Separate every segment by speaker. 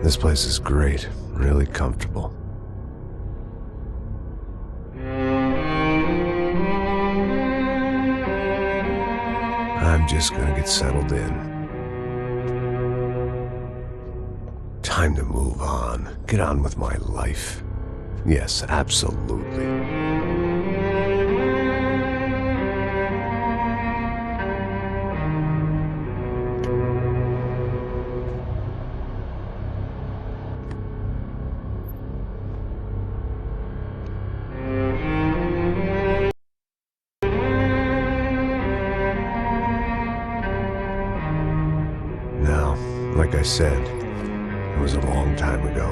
Speaker 1: This place is great, really comfortable. I'm just gonna get settled in. Time to move on, get on with my life. Yes, absolutely. Now, like I said, it was a long time ago.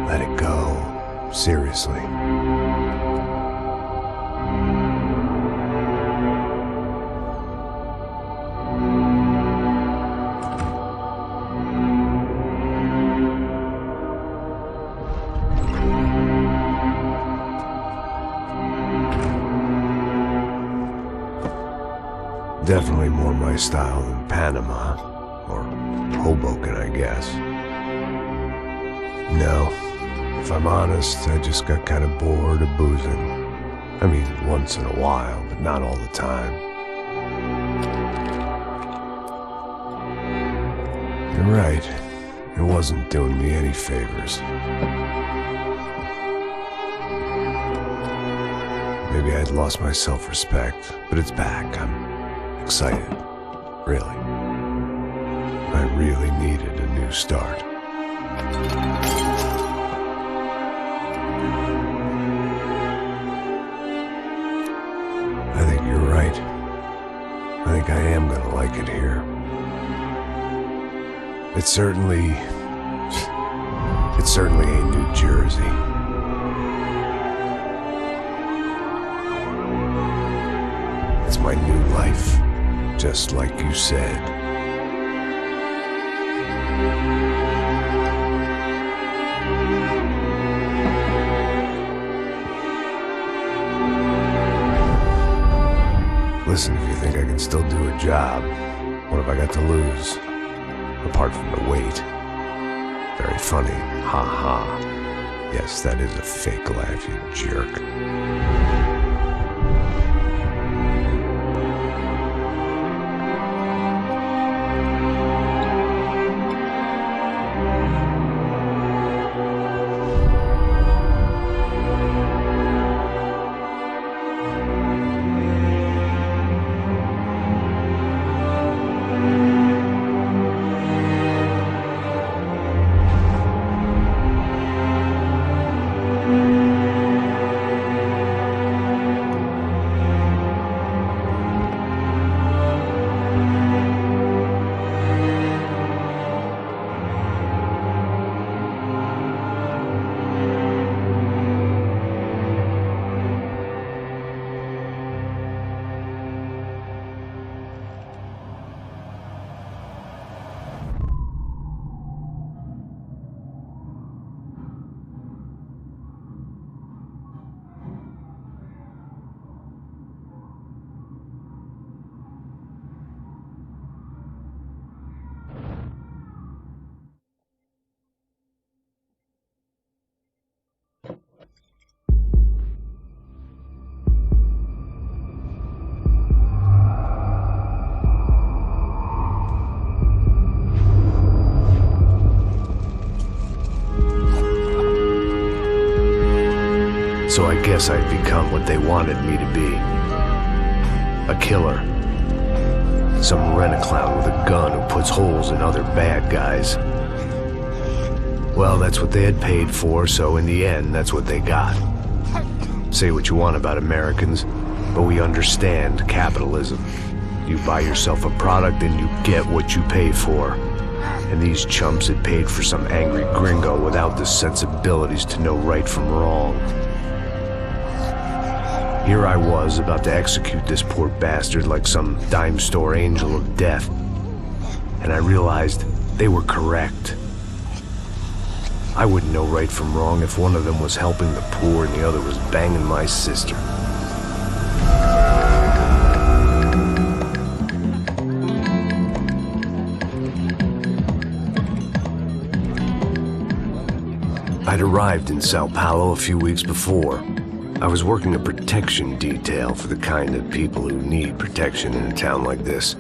Speaker 1: Let it go. Seriously. Definitely more my style than Panama, or Hoboken, I guess. No, if I'm honest, I just got kind of bored of boozing. I mean, once in a while, but not all the time. You're right, it wasn't doing me any favors. Maybe I'd lost my self-respect, but it's back. I'm excited, really. I really needed a new start. I think you're right. I think I am gonna like it here. It certainly ain't New Jersey. It's my new life. Just like you said. Listen, if you think I can still do a job, what have I got to lose? Apart from the weight. Very funny. Ha ha. Yes, that is a fake laugh, you jerk. So I guess I'd become what they wanted me to be. A killer. Some rent-a-clown with a gun who puts holes in other bad guys. Well, that's what they had paid for, so in the end, that's what they got. Say what you want about Americans, but we understand capitalism. You buy yourself a product and you get what you pay for. And these chumps had paid for some angry gringo without the sensibilities to know right from wrong. Here I was, about to execute this poor bastard like some dime store angel of death. And I realized they were correct. I wouldn't know right from wrong if one of them was helping the poor and the other was banging my sister. I'd arrived in Sao Paulo a few weeks before. I was working a protection detail for the kind of people who need protection in a town like this.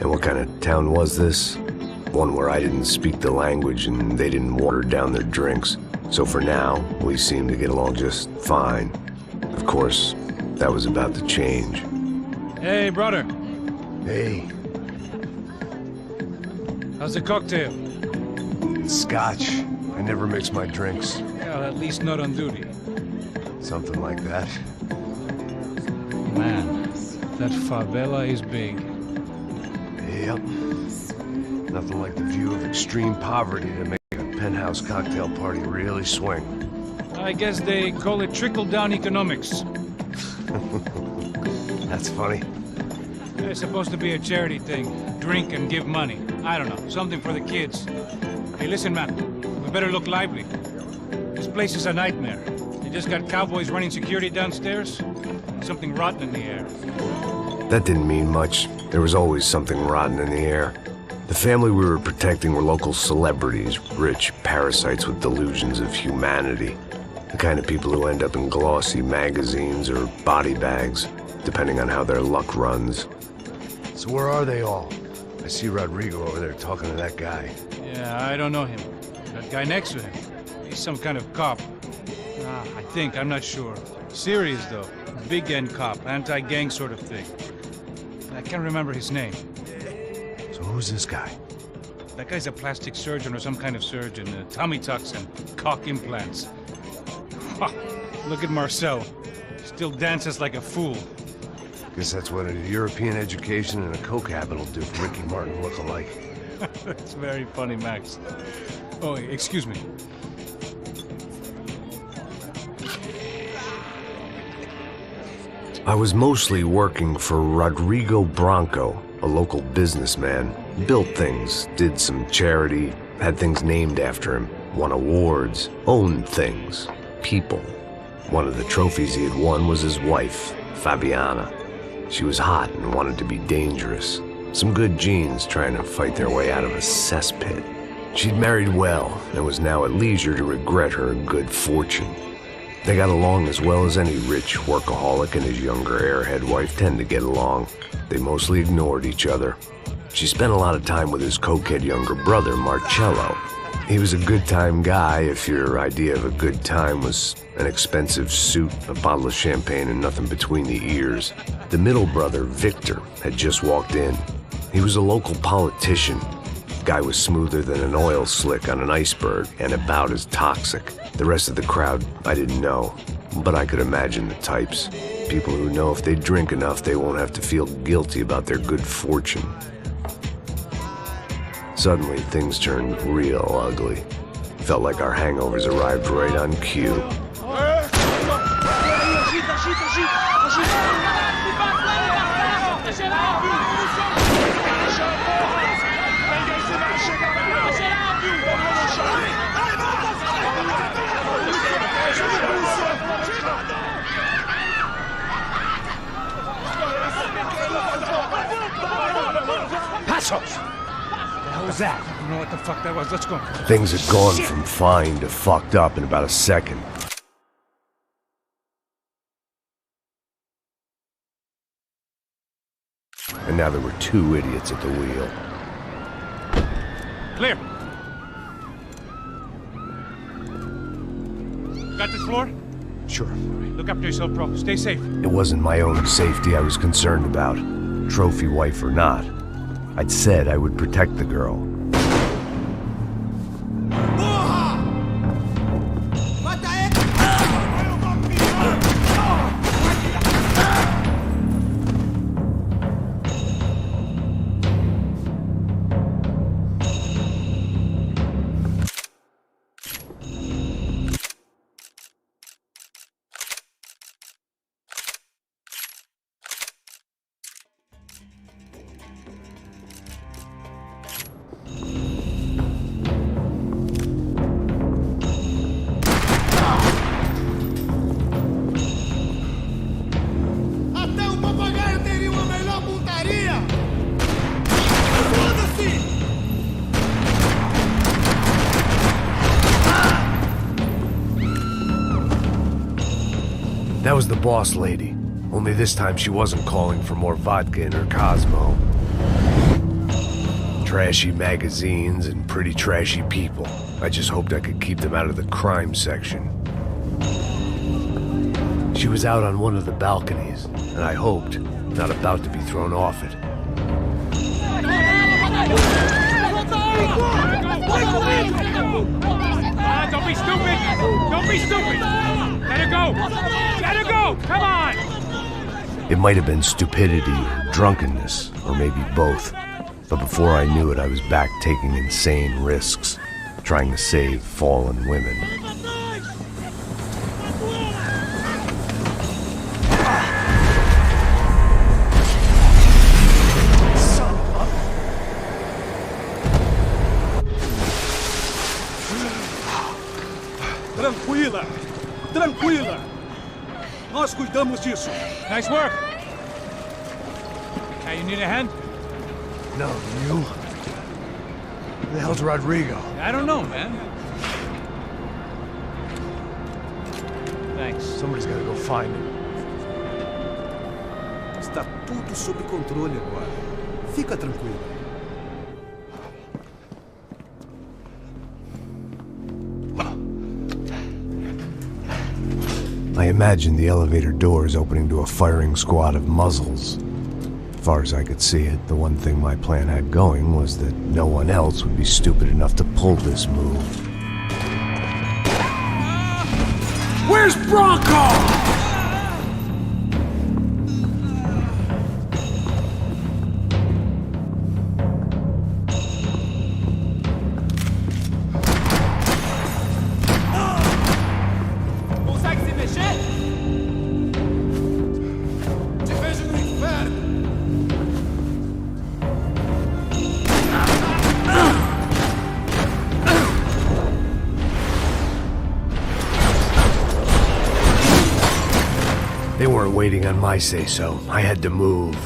Speaker 1: And what kind of town was this? One where I didn't speak the language and they didn't water down their drinks. So for now, we seemed to get along just fine. Of course, that was about to change.
Speaker 2: Hey, brother.
Speaker 1: Hey.
Speaker 2: How's the cocktail?
Speaker 1: It's scotch. I never mix my drinks.
Speaker 2: Well, at least not on duty.
Speaker 1: Something like that.
Speaker 2: Man, that favela is big.
Speaker 1: Yep. Nothing like the view of extreme poverty to make a penthouse cocktail party really swing.
Speaker 2: I guess they call it trickle-down economics.
Speaker 1: That's funny.
Speaker 2: It's supposed to be a charity thing. Drink and give money. I don't know, something for the kids. Hey, listen, man. We better look lively. This place is a nightmare. They just got cowboys running security downstairs. Something rotten in the air.
Speaker 1: That didn't mean much. There was always something rotten in the air. The family we were protecting were local celebrities, rich parasites with delusions of humanity. The kind of people who end up in glossy magazines or body bags, depending on how their luck runs. So where are they all? I see Rodrigo over there talking to that guy.
Speaker 2: Yeah, I don't know him. That guy next to him. He's some kind of cop. I think, I'm not sure. Serious, though. Big end cop, anti-gang sort of thing. I can't remember his name.
Speaker 1: So who's this guy?
Speaker 2: That guy's a plastic surgeon or some kind of surgeon. Tummy tucks and cock implants. Look at Marcel. Still dances like a fool.
Speaker 1: Guess that's what a European education and a coke habit will do for Ricky Martin look-alike.
Speaker 2: That's very funny, Max. Oh, excuse me.
Speaker 1: I was mostly working for Rodrigo Branco, a local businessman. Built things, did some charity, had things named after him, won awards, owned things, people. One of the trophies he had won was his wife, Fabiana. She was hot and wanted to be dangerous. Some good genes trying to fight their way out of a cesspit. She'd married well and was now at leisure to regret her good fortune. They got along as well as any rich workaholic and his younger airhead wife tend to get along. They mostly ignored each other. She spent a lot of time with his cokehead younger brother, Marcello. He was a good-time guy if your idea of a good time was an expensive suit, a bottle of champagne, and nothing between the ears. The middle brother, Victor, had just walked in. He was a local politician. Guy was smoother than an oil slick on an iceberg and about as toxic. The rest of the crowd, I didn't know, but I could imagine the types. People who know if they drink enough, they won't have to feel guilty about their good fortune. Suddenly, things turned real ugly. Felt like our hangovers arrived right on cue.
Speaker 2: Passos! What was that? I don't know what the fuck that was. Let's go.
Speaker 1: Things had gone from fine to fucked up in about a second. And now there were two idiots at the wheel.
Speaker 2: Clear. Got this floor?
Speaker 1: Sure.
Speaker 2: Look after yourself, bro. Stay safe.
Speaker 1: It wasn't my own safety I was concerned about, trophy wife or not. I'd said I would protect the girl. That was the boss lady. Only this time she wasn't calling for more vodka in her Cosmo. Trashy magazines and pretty trashy people. I just hoped I could keep them out of the crime section. She was out on one of the balconies, and I hoped, not about to be thrown off it.
Speaker 2: Don't be stupid! Don't be stupid! Let her go! Let her go! Come on!
Speaker 1: It might have been stupidity, drunkenness, or maybe both. But before I knew it, I was back taking insane risks, trying to save fallen women.
Speaker 3: Tranquila! Tranquila! Nós cuidamos disso.
Speaker 2: Nice work! Hey, you need a hand?
Speaker 1: No, you? Who the hell's Rodrigo?
Speaker 2: I don't know, man. Thanks.
Speaker 1: Somebody's gotta go find him.
Speaker 3: Está tudo sob controle agora. Fica tranquilo.
Speaker 1: I imagined the elevator doors opening to a firing squad of muzzles. As far as I could see it, the one thing my plan had going was that no one else would be stupid enough to pull this move.
Speaker 3: Where's Bronco?
Speaker 4: Consegue se mexer? Te vejo no inferno!
Speaker 1: They weren't waiting on my say-so. I had to move.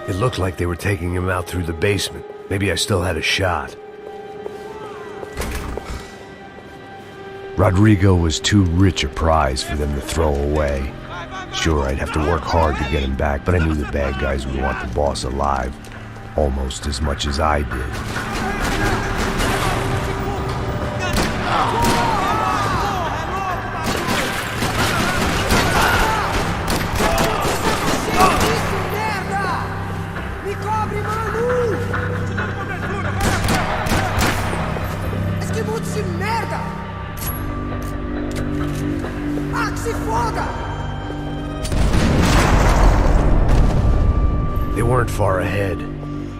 Speaker 1: It looked like they were taking him out through the basement. Maybe I still had a shot. Rodrigo was too rich a prize for them to throw away. Sure, I'd have to work hard to get him back, but I knew the bad guys would want the boss alive, almost as much as I did. They weren't far ahead.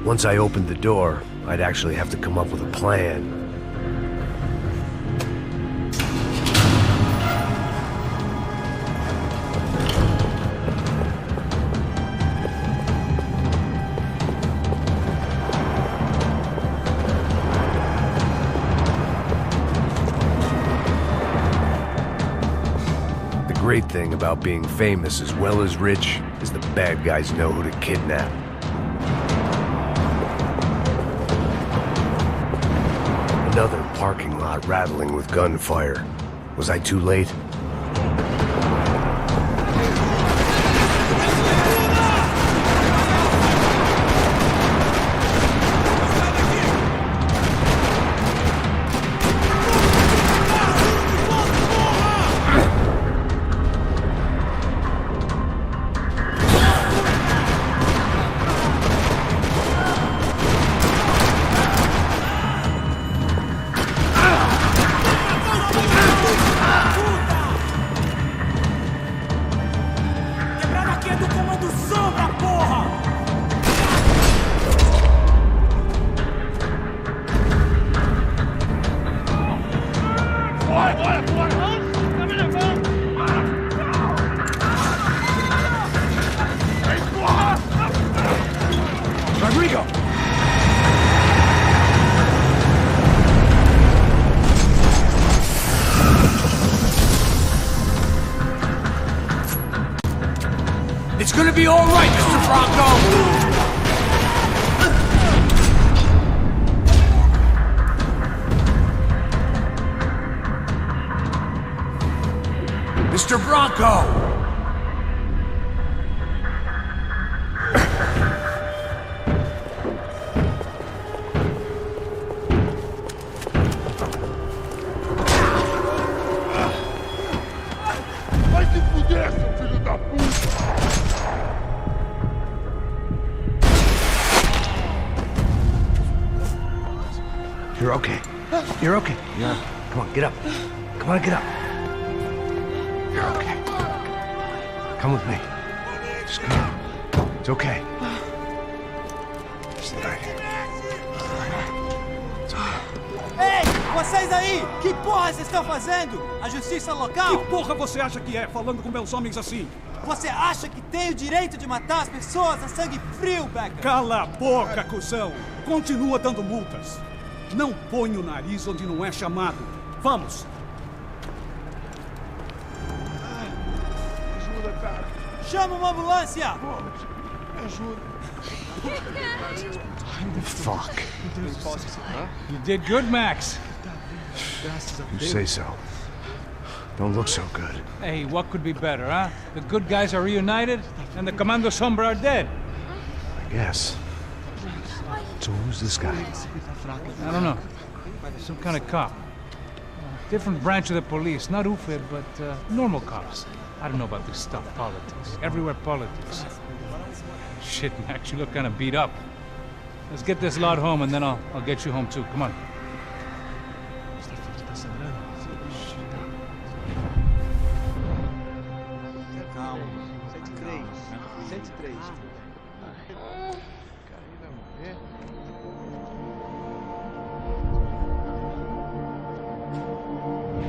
Speaker 1: Once I opened the door, I'd actually have to come up with a plan. The great thing about being famous as well as rich is the bad guys know who to kidnap. Another parking lot rattling with gunfire. Was I too late?
Speaker 4: It's gonna be all right, Mr. Bronco! Mr. Bronco!
Speaker 5: Vai se fuder, seu filho da puta!
Speaker 1: You're okay. You're okay. Yeah. Come on, get up. Come on, get up. You're okay. Come with me. Just come on. It's okay. Just lie here. It's okay.
Speaker 6: Ei, vocês aí! Que porra vocês estão fazendo? A justiça local?
Speaker 7: Que porra você acha que é, falando com meus homens assim?
Speaker 6: Você acha que tem o direito de matar as pessoas a sangue frio, Becker?
Speaker 7: Cala a boca, cuzão! Continua dando multas. Não põe o nariz onde não é chamado. Vamos!
Speaker 5: Ajuda, cara.
Speaker 6: Chama uma ambulância!
Speaker 5: Ajuda.
Speaker 1: Fuck.
Speaker 2: You did good, Max.
Speaker 1: You say so. Don't look so good.
Speaker 2: Hey, what could be better, huh? The good guys are reunited, and the Commando Sombra are dead.
Speaker 1: I guess. So who's this guy?
Speaker 2: I don't know. Some kind of cop. Different branch of the police. Not UFED, but normal cops. I don't know about this stuff, politics. Everywhere politics. Shit, Max, you look kind of beat up. Let's get this lot home, and then I'll get you home too. Come on.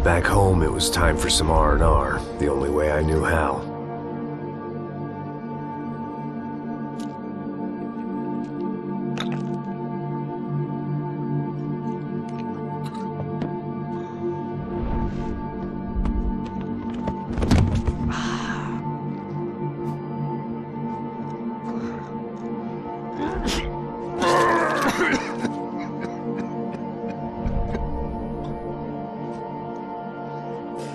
Speaker 1: Back home, it was time for some R&R, the only way I knew how.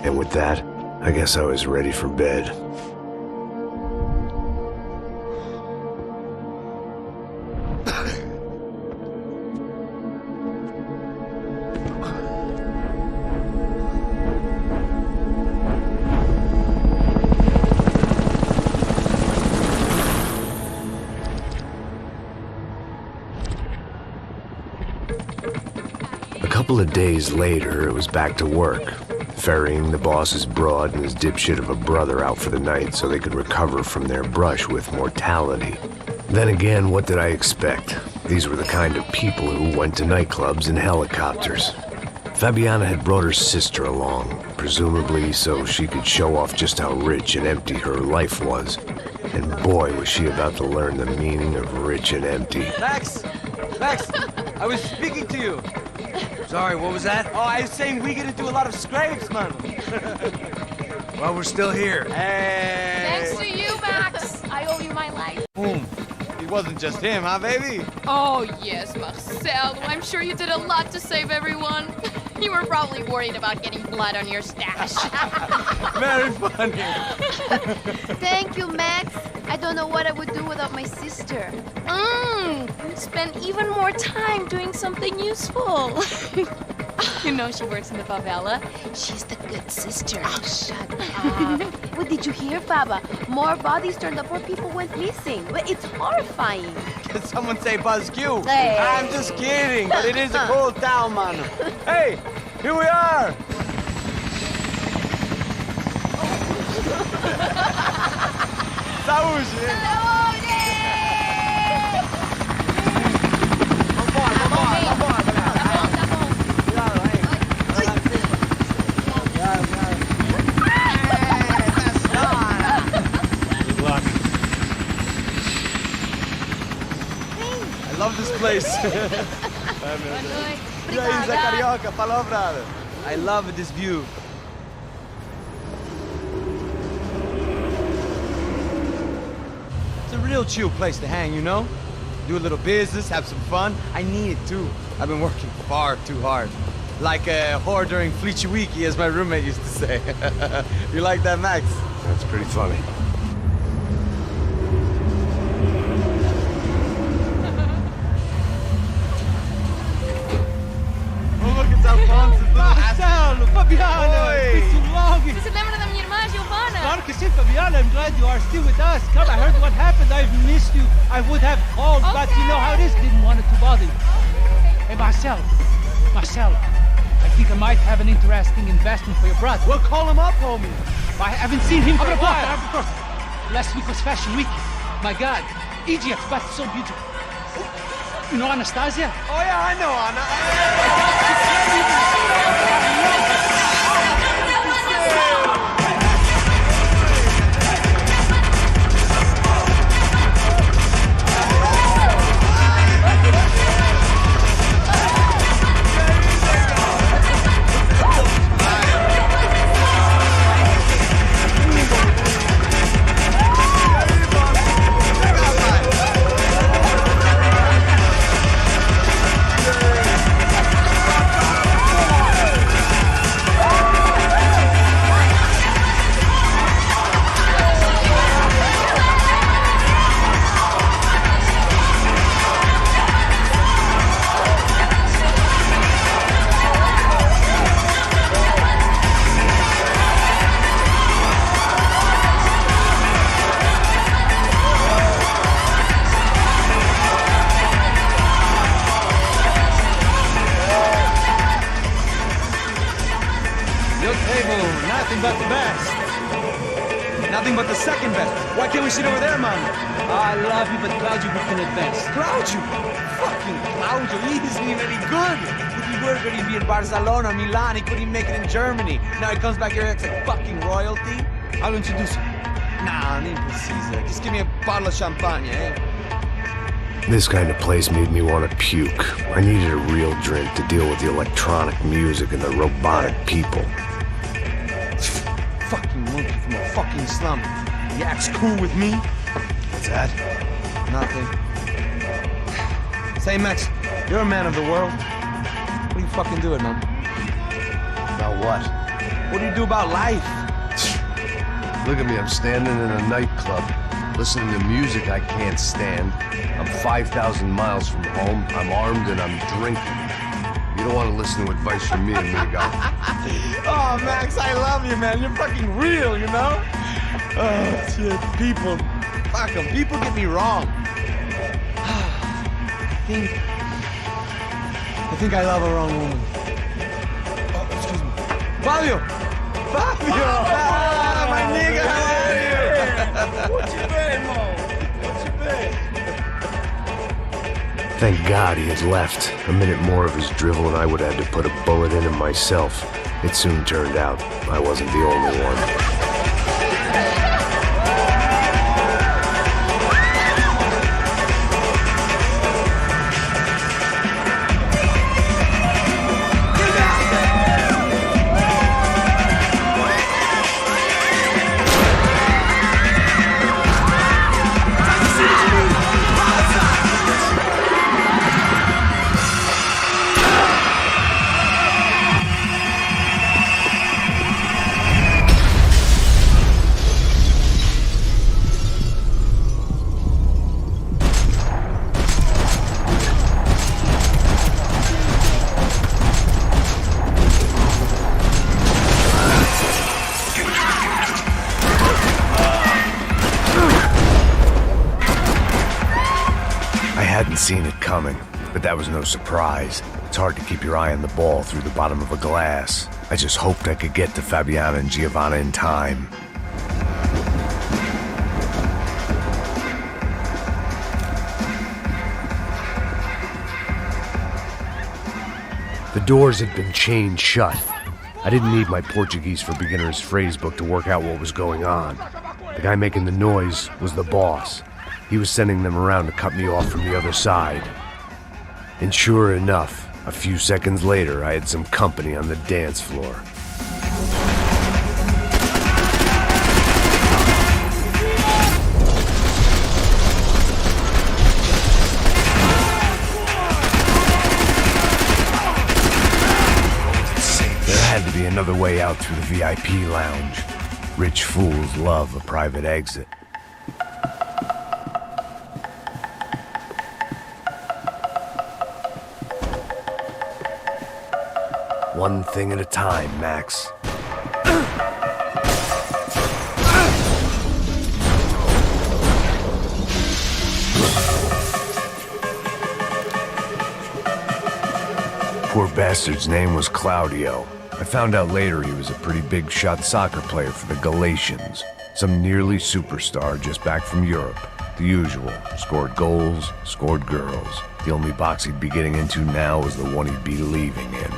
Speaker 1: And with that, I guess I was ready for bed. A couple of days later, it was back to work. Ferrying the boss's broad and his dipshit of a brother out for the night so they could recover from their brush with mortality. Then again, what did I expect? These were the kind of people who went to nightclubs in helicopters. Fabiana had brought her sister along, presumably so she could show off just how rich and empty her life was. And boy, was she about to learn the meaning of rich and empty.
Speaker 8: Max! Max! I was speaking to you!
Speaker 9: Sorry, what was that?
Speaker 8: Oh, I was saying we get into a lot of scrapes, man.
Speaker 9: Well, we're still here.
Speaker 8: Hey!
Speaker 10: Thanks to you, Max. I owe you my life.
Speaker 8: It wasn't just him, huh, baby?
Speaker 10: Oh, yes, Marcel. I'm sure you did a lot to save everyone. You were probably worried about getting blood on your stash.
Speaker 8: Very funny.
Speaker 11: Thank you, Max. I don't know what I would do without my sister.
Speaker 10: Spend even more time doing something useful. You know she works in the favela.
Speaker 11: She's the good sister. Oh, shut up. What did you hear, Baba? More bodies turned up where people went missing. It's horrifying.
Speaker 8: Did someone say Buzz Q?
Speaker 11: Hey.
Speaker 8: I'm just kidding, but it is a cool town, man. Hey, here we are. Saúde! I love this place. E aí, Zé Carioca, palavra. I love this view. real chill place to hang, you know? Do a little business, have some fun. I need it too. I've been working far too hard. Like a whore during Fleechy Weeky, as my roommate used to say. You like that, Max?
Speaker 1: That's pretty funny.
Speaker 8: Oh, look, it's Alfonso's little
Speaker 6: Marcelo, Fabiana, it's been too long.
Speaker 10: Você se lembra da minha irmã, Giovanna?
Speaker 6: Claro que sim, Fabiana. I'm glad you are still with us. Come, I heard what happened. I've missed you. I would have called, but you know how it is. Didn't want it to bother you. Hey, Marcelo, I think I might have an interesting investment for your brother.
Speaker 8: Well, call him up, homie.
Speaker 6: I haven't seen him for a while. Last week was Fashion Week. My God, Egypt, but so beautiful. You know Anastasia?
Speaker 8: Oh, yeah, I know, Anna.
Speaker 6: Nothing but the best.
Speaker 8: Nothing but the second best. Why can't we sit over there, man?
Speaker 6: I love you, but Claudio booked in advance.
Speaker 8: Claudio? Fucking Claudio, he isn't even any good. If he were going to be in Barcelona, Milan, he couldn't make it in Germany. Now he comes back here and acts like fucking royalty.
Speaker 6: I'll introduce you.
Speaker 8: Nah, need precisa. Just give me a bottle of champagne, eh?
Speaker 1: This kind of place made me want to puke. I needed a real drink to deal with the electronic music and the robotic people.
Speaker 8: Fucking monkey from a fucking slum. He acts cool with me.
Speaker 1: What's that?
Speaker 8: Nothing. Say, Max, you're a man of the world. What do you fucking do it, man?
Speaker 1: About what?
Speaker 8: What do you do about life?
Speaker 1: Look at me, I'm standing in a nightclub, listening to music I can't stand. I'm 5,000 miles from home, I'm armed, and I'm drinking. You don't want to listen to advice from me, amigo.
Speaker 8: Oh, Max, I love you, man. You're fucking real, you know? Oh, shit. People. Fuck them. People get me wrong. I think I love a wrong woman. Oh, excuse me. Fabio! Fabio! Ah, my nigga, how are you? What you been, Mo? What you been?
Speaker 1: Thank God he had left. A minute more of his drivel and I would have had to put a bullet in him myself. It soon turned out I wasn't the only one. Seen it coming, but that was no surprise. It's hard to keep your eye on the ball through the bottom of a glass. I just hoped I could get to Fabiana and Giovanna in time. The doors had been chained shut. I didn't need my Portuguese for Beginners phrase book to work out what was going on. The guy making the noise was the boss. He was sending them around to cut me off from the other side. And sure enough, a few seconds later, I had some company on the dance floor. another way out through the VIP lounge. Rich fools love a private exit. One thing at a time, Max. Poor bastard's name was Claudio. I found out later he was a pretty big shot soccer player for the Galatians. Some nearly superstar just back from Europe. The usual. Scored goals, scored girls. The only box he'd be getting into now was the one he'd be leaving in.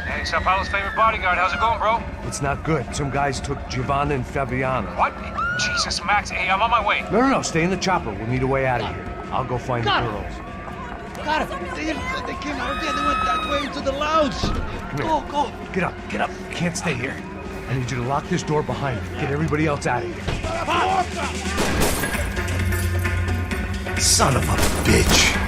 Speaker 2: Hey, Sao Paulo's favorite bodyguard. How's it going, bro?
Speaker 1: It's not good. Some guys took Giovanna and Fabiana.
Speaker 2: What? Jesus, Max. Hey, I'm on my way.
Speaker 1: No, stay in the chopper. We'll need a way out of here. I'll go find the girls.
Speaker 6: Got it. They came out of there. They went that way into the lounge. Go.
Speaker 1: Get up. You can't stay here. I need you to lock this door behind you. Get everybody else out of here. Son of a bitch.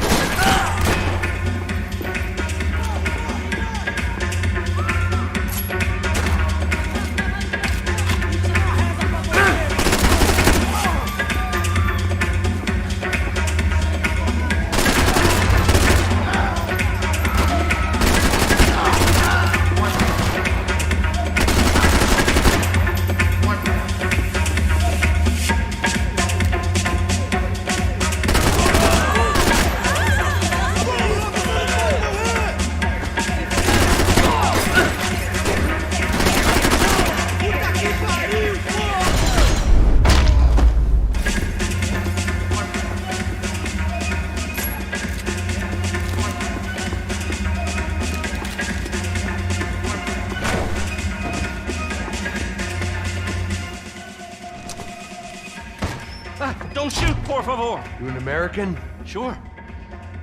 Speaker 12: Don't shoot, por favor.
Speaker 1: You an American?
Speaker 12: Sure.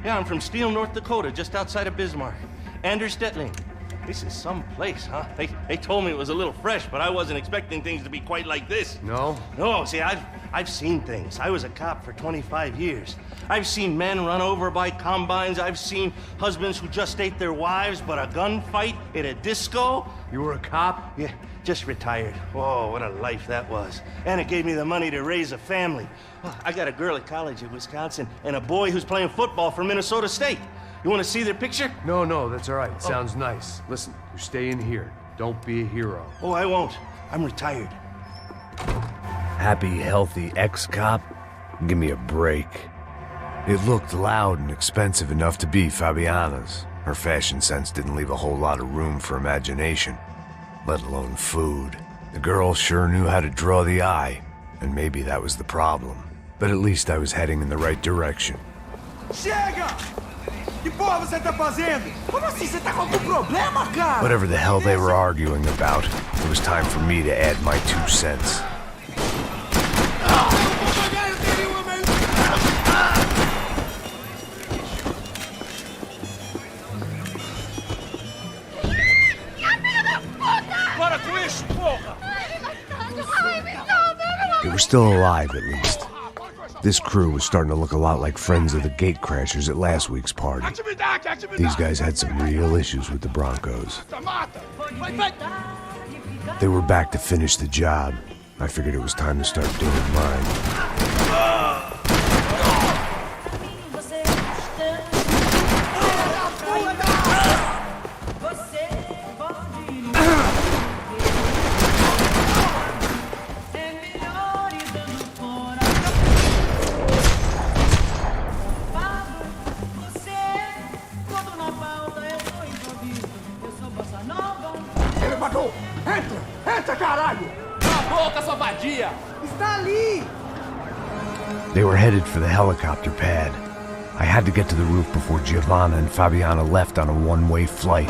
Speaker 12: Yeah, I'm from Steele, North Dakota, just outside of Bismarck. Anders Detling. This is some place, huh? They told me it was a little fresh, but I wasn't expecting things to be quite like this.
Speaker 1: No?
Speaker 12: No, see, I've seen things. I was a cop for 25 years. I've seen men run over by combines. I've seen husbands who just ate their wives, but a gunfight at a disco.
Speaker 1: You were a cop?
Speaker 12: Yeah, just retired. Oh, what a life that was. And it gave me the money to raise a family. Oh, I got a girl at college at Wisconsin and a boy who's playing football for Minnesota State. You want to see their picture?
Speaker 1: No, that's all right. Sounds nice. Listen, you're staying here. Don't be a hero.
Speaker 12: Oh, I won't. I'm retired.
Speaker 1: Happy, healthy ex-cop? Give me a break. It looked loud and expensive enough to be Fabiana's. Her fashion sense didn't leave a whole lot of room for imagination, let alone food. The girl sure knew how to draw the eye, and maybe that was the problem. But at least I was heading in the right direction.
Speaker 4: Chega! Que porra você tá fazendo? Como assim? Você tá com algum problema, cara?
Speaker 1: Whatever the hell they were arguing about, it was time for me to add my 2 cents. They were still alive, at least. This crew was starting to look a lot like friends of the gatecrashers at last week's party. These guys had some real issues with the Broncos. They were back to finish the job. I figured it was time to start doing mine.
Speaker 4: Entra, caralho!
Speaker 1: headed for the helicopter pad. I had to get to the roof before Giovanna and Fabiana left on a one-way flight.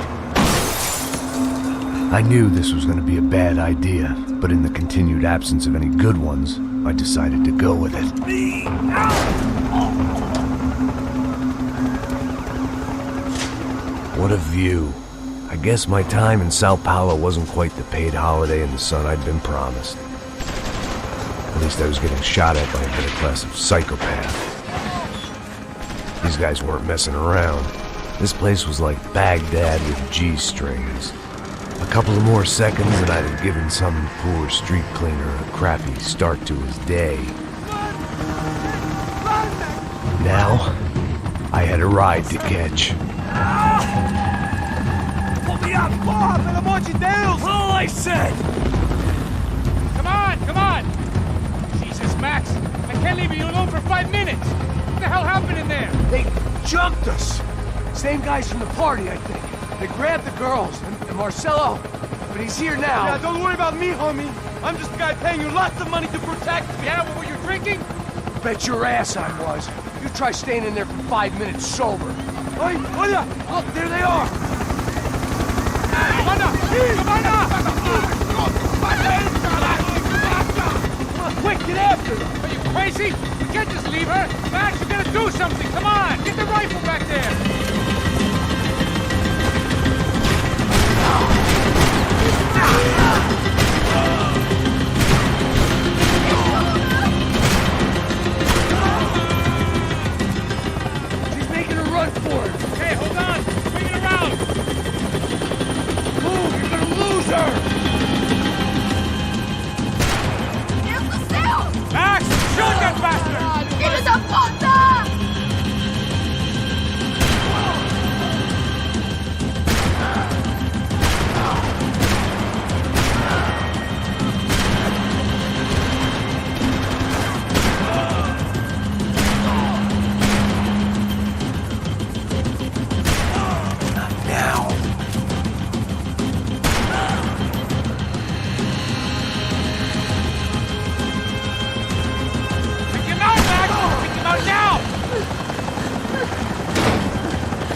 Speaker 1: I knew this was going to be a bad idea, but in the continued absence of any good ones, I decided to go with it. What a view. I guess my time in Sao Paulo wasn't quite the paid holiday in the sun I'd been promised. At least I was getting shot at by a better class of psychopath. These guys weren't messing around. This place was like Baghdad with G-strings. A couple of more seconds and I'd have given some poor street cleaner a crappy start to his day. Now, I had a ride to catch.
Speaker 4: Pull me up! Porra, pelo amor de Deus! All I said!
Speaker 2: Come on! Jesus, Max, I can't leave you alone for 5 minutes. What the hell happened in there?
Speaker 9: They jumped us. Same guys from the party, I think. They grabbed the girls and Marcelo, but he's here now.
Speaker 4: Yeah, don't worry about me, homie. I'm just a guy paying you lots of money to protect me.
Speaker 2: Yeah, but were you drinking?
Speaker 9: Bet your ass I was. You try staying in there for 5 minutes sober.
Speaker 4: Oi, olha!
Speaker 9: Look, there they are.
Speaker 2: Come on, quick, get after her! Are you crazy? We can't just leave her! Max, you gotta do something! Come on! Get the rifle back there!
Speaker 9: She's making a run for it.
Speaker 2: Okay, hold on! Bring it around!
Speaker 9: Move, you're gonna lose her!
Speaker 2: Max, shoot that bastard!
Speaker 11: Filho da puta!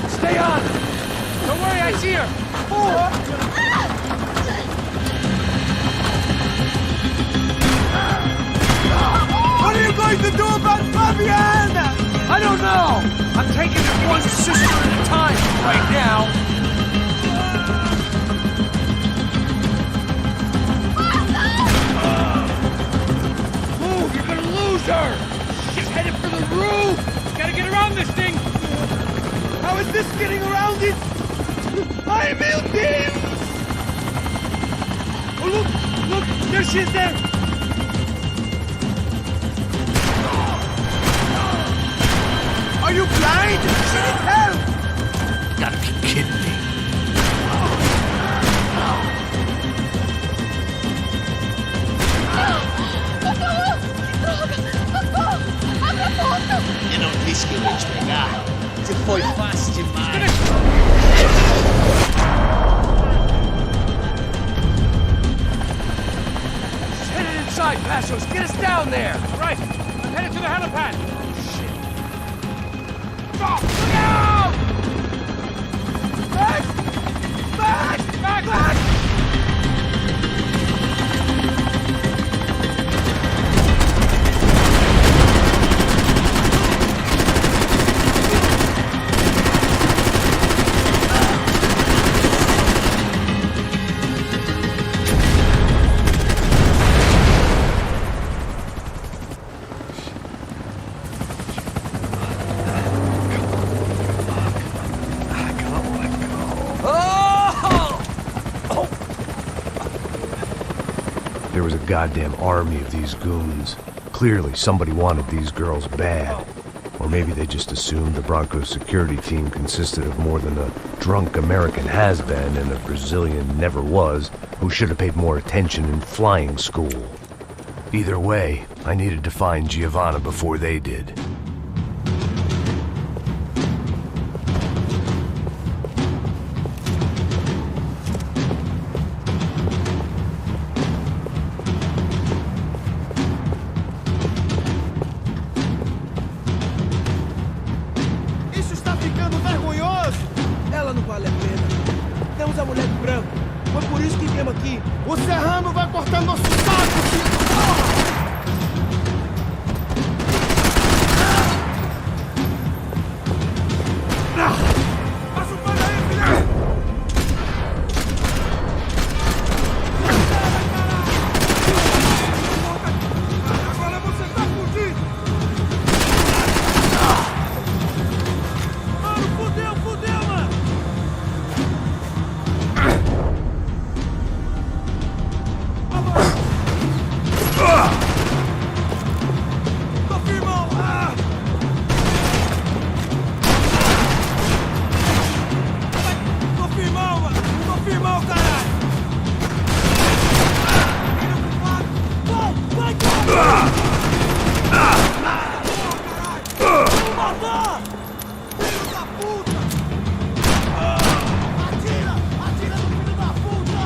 Speaker 2: Stay on! Don't worry, I see her!
Speaker 4: What are you going to do about Fabiana?
Speaker 9: I don't know! I'm taking it one sister at a time right now. Move, you're gonna lose her! She's headed for the roof!
Speaker 2: Gotta get around this thing!
Speaker 4: How is this getting around it? Ai, meu Deus! Oh, look! There she is there! Are you blind? She needs help!
Speaker 1: Gotta be kidding me.
Speaker 13: Eu não disse que eu ia te pegar. Você foi fácil demais.
Speaker 9: She's headed inside, Passos. Get us down there!
Speaker 2: Right, I'm headed to the helipad.
Speaker 4: Look out! Back! Back!
Speaker 2: Back!
Speaker 4: Back!
Speaker 1: There was a goddamn army of these goons. Clearly, somebody wanted these girls bad. Or maybe they just assumed the Broncos security team consisted of more than a drunk American has-been and a Brazilian never-was who should have paid more attention in flying school. Either way, I needed to find Giovanna before they did.
Speaker 4: não vale a pena. Temos a mulher de branco. Foi por isso que viemos aqui. O Serrano vai cortar nosso saco, filho! Passa o pano aí, filho! Agora você tá fudido! Mano, fudeu, mano! Tô firmão! Tô firmão, mano! Tô firmão, caralho! Vai, caralho! Vou matar! Filho da puta! Atira! Atira no filho da puta!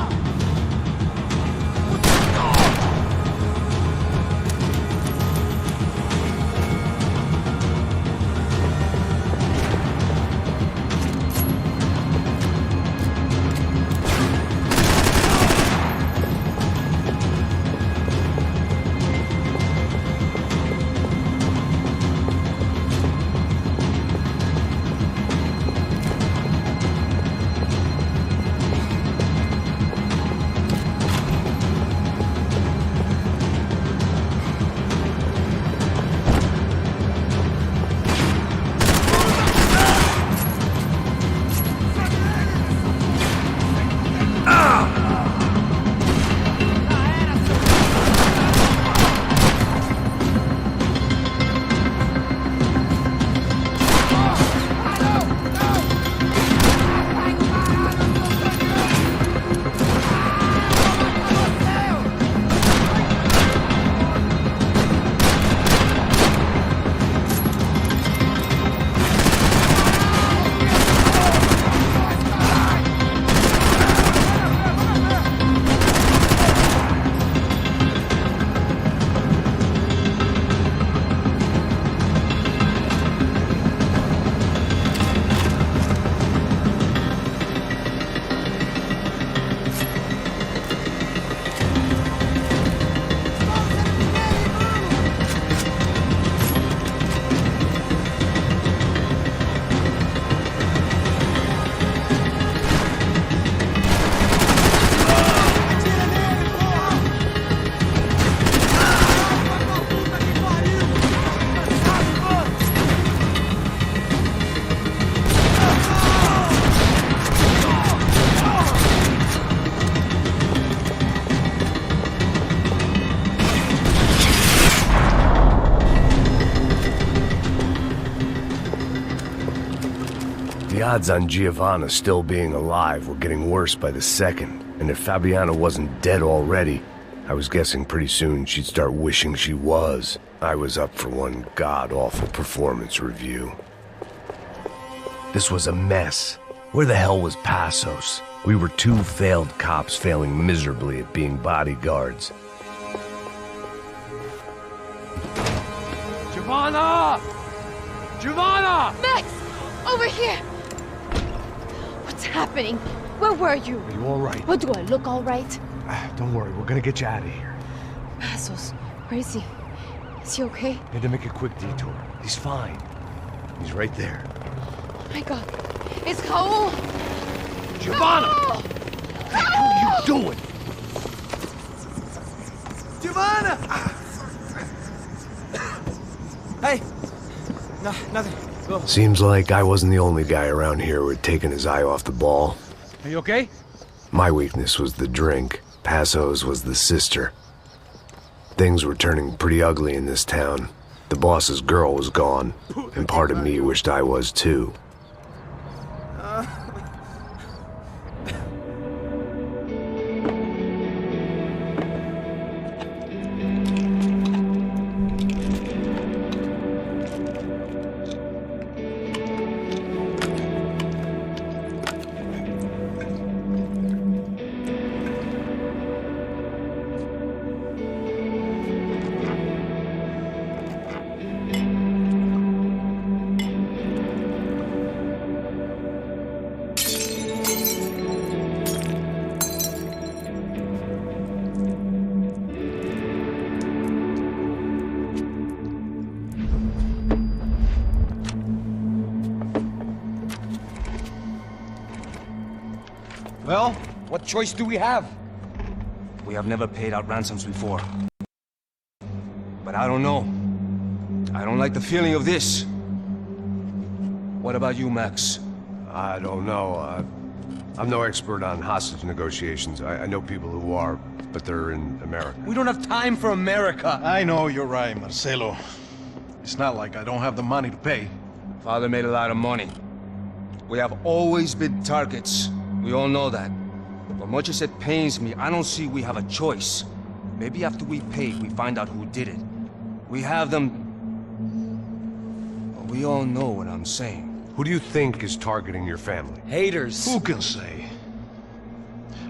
Speaker 1: The odds on Giovanna still being alive were getting worse by the second, and if Fabiana wasn't dead already, I was guessing pretty soon she'd start wishing she was. I was up for one god-awful performance review. This was a mess. Where the hell was Passos? We were two failed cops failing miserably at being bodyguards.
Speaker 9: Giovanna! Giovanna!
Speaker 11: Max! Over here! What's happening? Where were you?
Speaker 3: Are you all right?
Speaker 11: What, do I look all right?
Speaker 3: Don't worry, we're gonna get you out of here.
Speaker 11: Passos, where is he? Is he okay?
Speaker 3: Had to make a quick detour. He's fine. He's right there.
Speaker 11: Oh my god. It's Raul!
Speaker 3: Giovanna!
Speaker 11: Raul!
Speaker 3: What the hell are you doing?
Speaker 4: Giovanna! Hey! No, nothing. Go.
Speaker 1: Seems like I wasn't the only guy around here who had taken his eye off the ball.
Speaker 6: Are you okay?
Speaker 1: My weakness was the drink. Passos was the sister. Things were turning pretty ugly in this town. The boss's girl was gone, and part of me wished I was too.
Speaker 9: Well, what choice do we have?
Speaker 14: We have never paid out ransoms before. But I don't know. I don't like the feeling of this. What about you, Max?
Speaker 1: I don't know. I'm no expert on hostage negotiations. I know people who are, but they're in America.
Speaker 14: We don't have time for America.
Speaker 15: I know you're right, Marcelo. It's not like I don't have the money to pay.
Speaker 14: Father made a lot of money. We have always been targets. We all know that. But much as it pains me, I don't see we have a choice. Maybe after we pay, we find out who did it. We have them... But we all know what I'm saying.
Speaker 1: Who do you think is targeting your family?
Speaker 14: Haters.
Speaker 15: Who can say?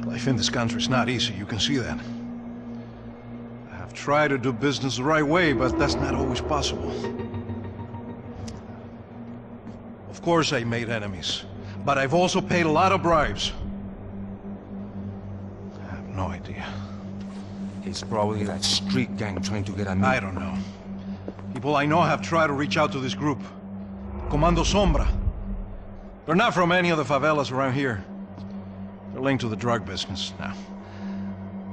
Speaker 15: Life in this country is not easy, you can see that. I have tried to do business the right way, but that's not always possible. Of course I made enemies, but I've also paid a lot of bribes. I have no idea.
Speaker 14: It's probably that street gang trying to get at me.
Speaker 15: I don't know. People I know have tried to reach out to this group. Comando Sombra. They're not from any of the favelas around here. They're linked to the drug business. Now,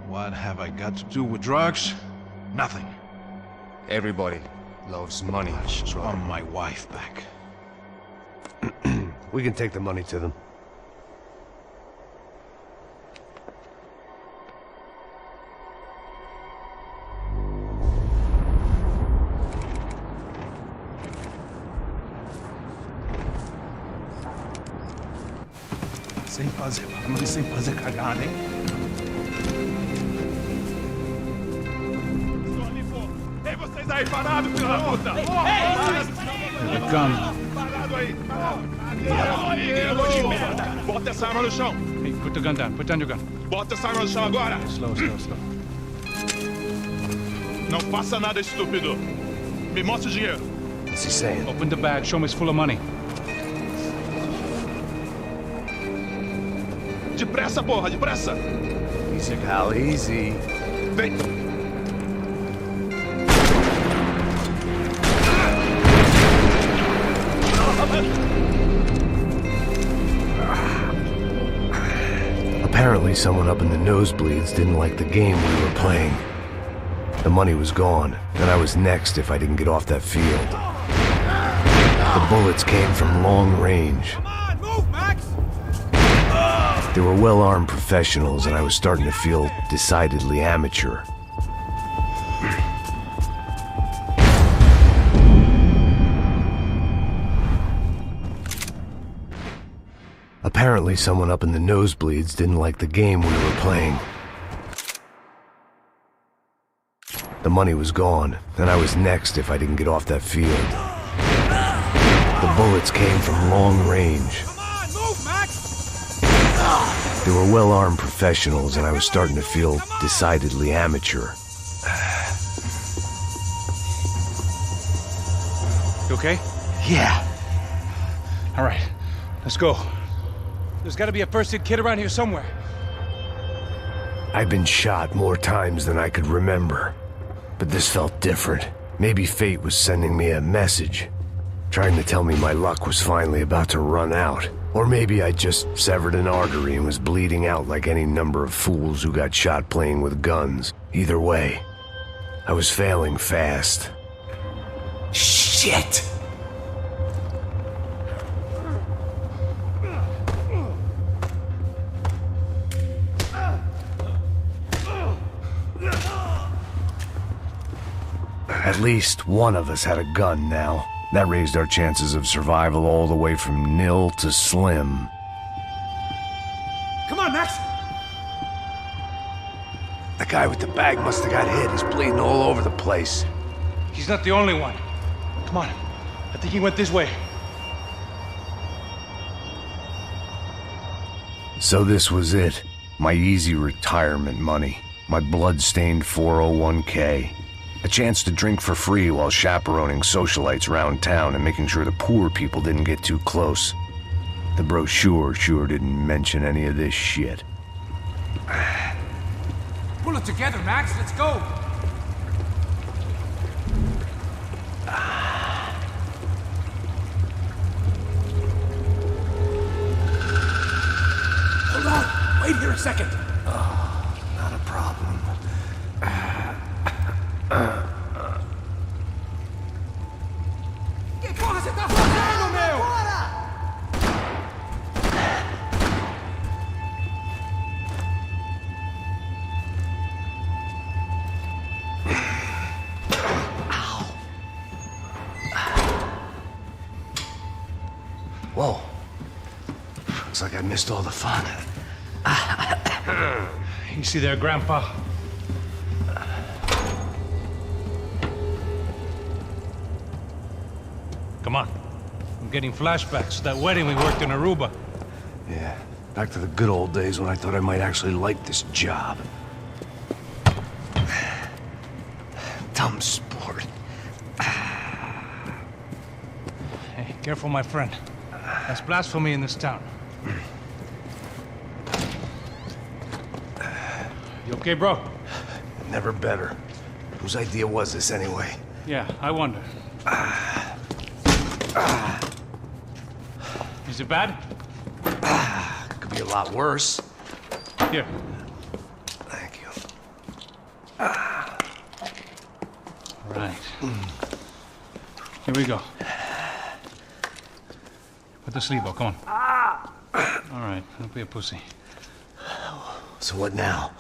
Speaker 15: what have I got to do with drugs? Nothing.
Speaker 14: Everybody loves money.
Speaker 15: I just want my wife back.
Speaker 1: We can take the money to them.
Speaker 7: Sem fazer cagada, hein?
Speaker 5: Ei, vocês aí parados, filho da puta!
Speaker 2: They're coming.
Speaker 5: Parado aí! Parado de merda! Bota essa arma no chão!
Speaker 2: Hey, put the gun down. Put down your gun.
Speaker 5: Bota essa arma no chão agora!
Speaker 2: Slow.
Speaker 5: Não faça nada, estúpido! Me mostre o dinheiro!
Speaker 1: What's he saying?
Speaker 2: Open the bag. Show me it's full of money.
Speaker 5: Depressa, porra, depressa!
Speaker 1: Easy, pal, easy.
Speaker 5: Vem!
Speaker 1: Apparently someone up in the nosebleeds didn't like the game we were playing. The money was gone, and I was next if I didn't get off that field. The bullets came from long range. They were well-armed professionals, and I was starting to feel decidedly amateur. Apparently someone up in the nosebleeds didn't like the game we were playing. The money was gone, and I was next if I didn't get off that field. The bullets came from long range. They were well-armed professionals, and I was starting to feel decidedly amateur.
Speaker 2: You okay?
Speaker 9: Yeah.
Speaker 2: All right. Let's go. There's got to be a first-aid kit around here somewhere.
Speaker 1: I've been shot more times than I could remember. But this felt different. Maybe fate was sending me a message, trying to tell me my luck was finally about to run out. Or maybe I just severed an artery and was bleeding out like any number of fools who got shot playing with guns. Either way, I was failing fast.
Speaker 9: Shit!
Speaker 1: At least one of us had a gun now. That raised our chances of survival all the way from nil to slim.
Speaker 7: Come on, Max!
Speaker 1: The guy with the bag must have got hit. He's bleeding all over the place.
Speaker 2: He's not the only one. Come on. I think he went this way.
Speaker 1: So this was it. My easy retirement money. My blood-stained 401k. A chance to drink for free while chaperoning socialites around town and making sure the poor people didn't get too close. The brochure sure didn't mention any of this shit.
Speaker 9: Pull it together, Max. Let's go.
Speaker 7: Hold on!
Speaker 9: second.
Speaker 1: Not a problem.
Speaker 4: Que porra você tá fazendo, meu?
Speaker 1: Whoa. Looks like I missed all the fun.
Speaker 2: Easy there, Grandpa. Come on. I'm getting flashbacks to that wedding we worked in Aruba.
Speaker 1: Yeah, back to the good old days when I thought I might actually like this job. Dumb sport.
Speaker 2: Hey, careful, my friend. That's blasphemy in this town. You okay, bro?
Speaker 1: Never better. Whose idea was this anyway?
Speaker 2: Yeah, I wonder. Is it bad?
Speaker 1: Could be a lot worse.
Speaker 2: Here.
Speaker 1: Thank you.
Speaker 2: Right. Here we go. Put the sleeve on, come on. All right, don't be a pussy.
Speaker 1: So what now?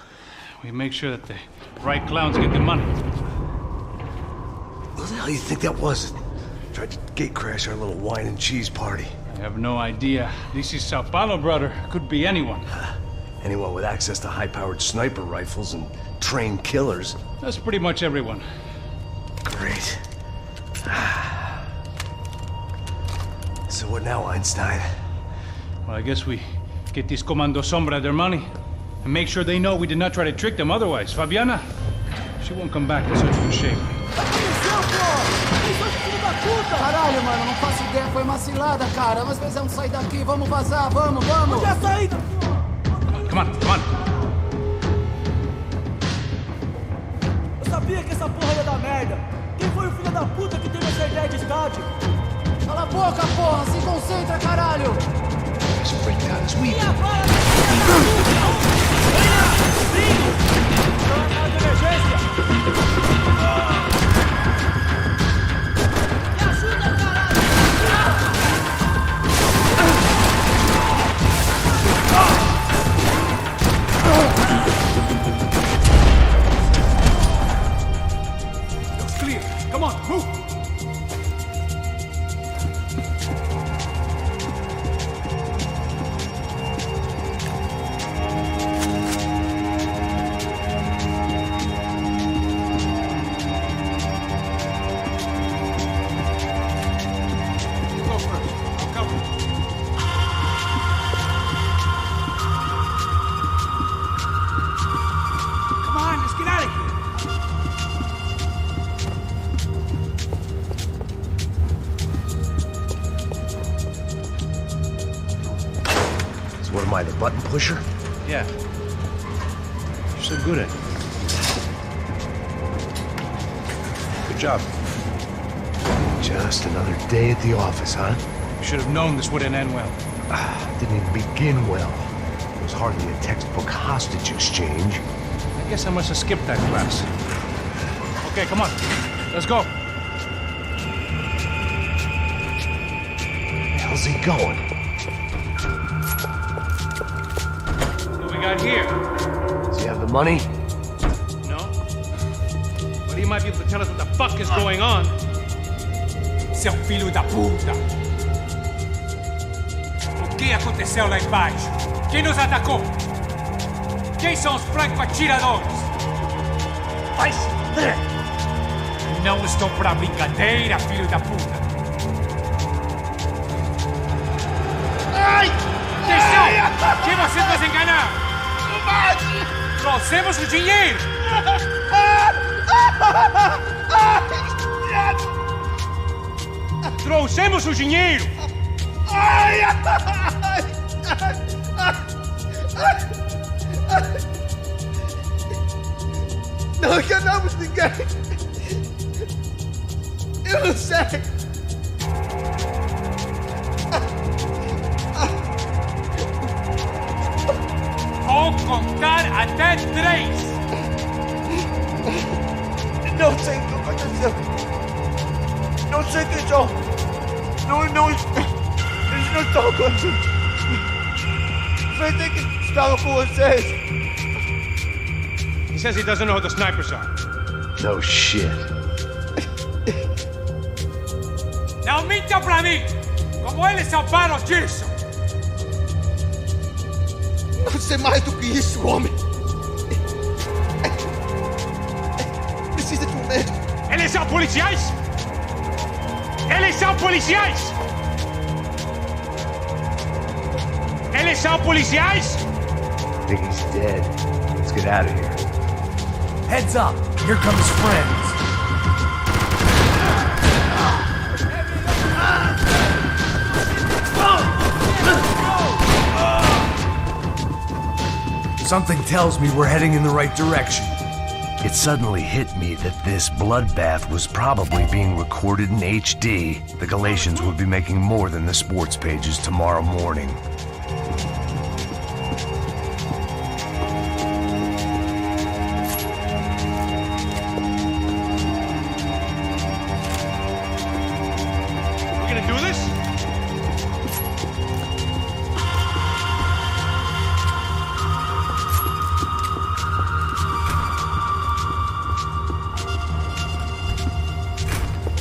Speaker 2: We make sure that the right clowns get the money.
Speaker 1: What the hell do you think that was? Tried to gate crash our little wine and cheese party.
Speaker 2: I have no idea. This is Sao Paulo, brother. Could be anyone.
Speaker 1: Anyone with access to high-powered sniper rifles and trained killers.
Speaker 2: That's pretty much everyone.
Speaker 1: Great. So what now, Einstein?
Speaker 2: Well, I guess we get these Comando Sombra their money and make sure they know we did not try to trick them otherwise. Fabiana, she won't come back in such good shape.
Speaker 4: Caralho, mano, não faço ideia, foi uma cilada, cara. Nós precisamos sair daqui, vamos vazar, vamos! Onde é a saída?
Speaker 2: Come on, come on.
Speaker 4: Eu sabia que essa porra ia dar merda. Quem foi o filho da puta que teve essa ideia de estádio? Cala a boca, porra! Se concentra, caralho! E agora, de emergência! Me ajuda, caralho!
Speaker 7: Looks clear. Come on, move!
Speaker 1: What am I, the button pusher?
Speaker 2: Yeah. You're so good at it. Good job.
Speaker 1: Just another day at the office, huh?
Speaker 2: You should have known this wouldn't end well.
Speaker 1: Didn't even begin well. It was hardly a textbook hostage exchange.
Speaker 2: I guess I must have skipped that class. Okay, come on. Let's go.
Speaker 1: Where the hell's he going?
Speaker 2: What we got here?
Speaker 1: Does he have the money?
Speaker 2: No. But he might be able to tell us what the fuck is going on.
Speaker 6: Seu filho da puta! O que aconteceu lá embaixo? Quem nos atacou? Quem são os franco-atiradores?
Speaker 1: Vai se fuder!
Speaker 6: Não estou pra brincadeira, filho da puta!
Speaker 4: Ai!
Speaker 6: Atenção! Quem você vai se enganar? Trouxemos o dinheiro! Trouxemos o dinheiro!
Speaker 4: Ai! Não enganamos ninguém! Eu não sei!
Speaker 6: Vou
Speaker 4: Ps3!
Speaker 9: Não sei o que aconteceu. Não sei o que é. Não, eles não estão acontecendo. Pensei que estava com vocês.
Speaker 2: He says he doesn't know who the snipers are.
Speaker 1: No shit.
Speaker 4: Não minta pra mim! Como eles salvaram disso!
Speaker 9: Não sei mais do que isso, homem. Precisa de um médico.
Speaker 2: Eles são policiais? Eles são policiais? Eles são policiais?
Speaker 1: I think he's dead. Let's get out of here.
Speaker 3: Heads up! Here come his friends. Something tells me we're heading in the right direction.
Speaker 1: It suddenly hit me that this bloodbath was probably being recorded in HD. The Galatians would be making more than the sports pages tomorrow morning.
Speaker 2: We're gonna do this?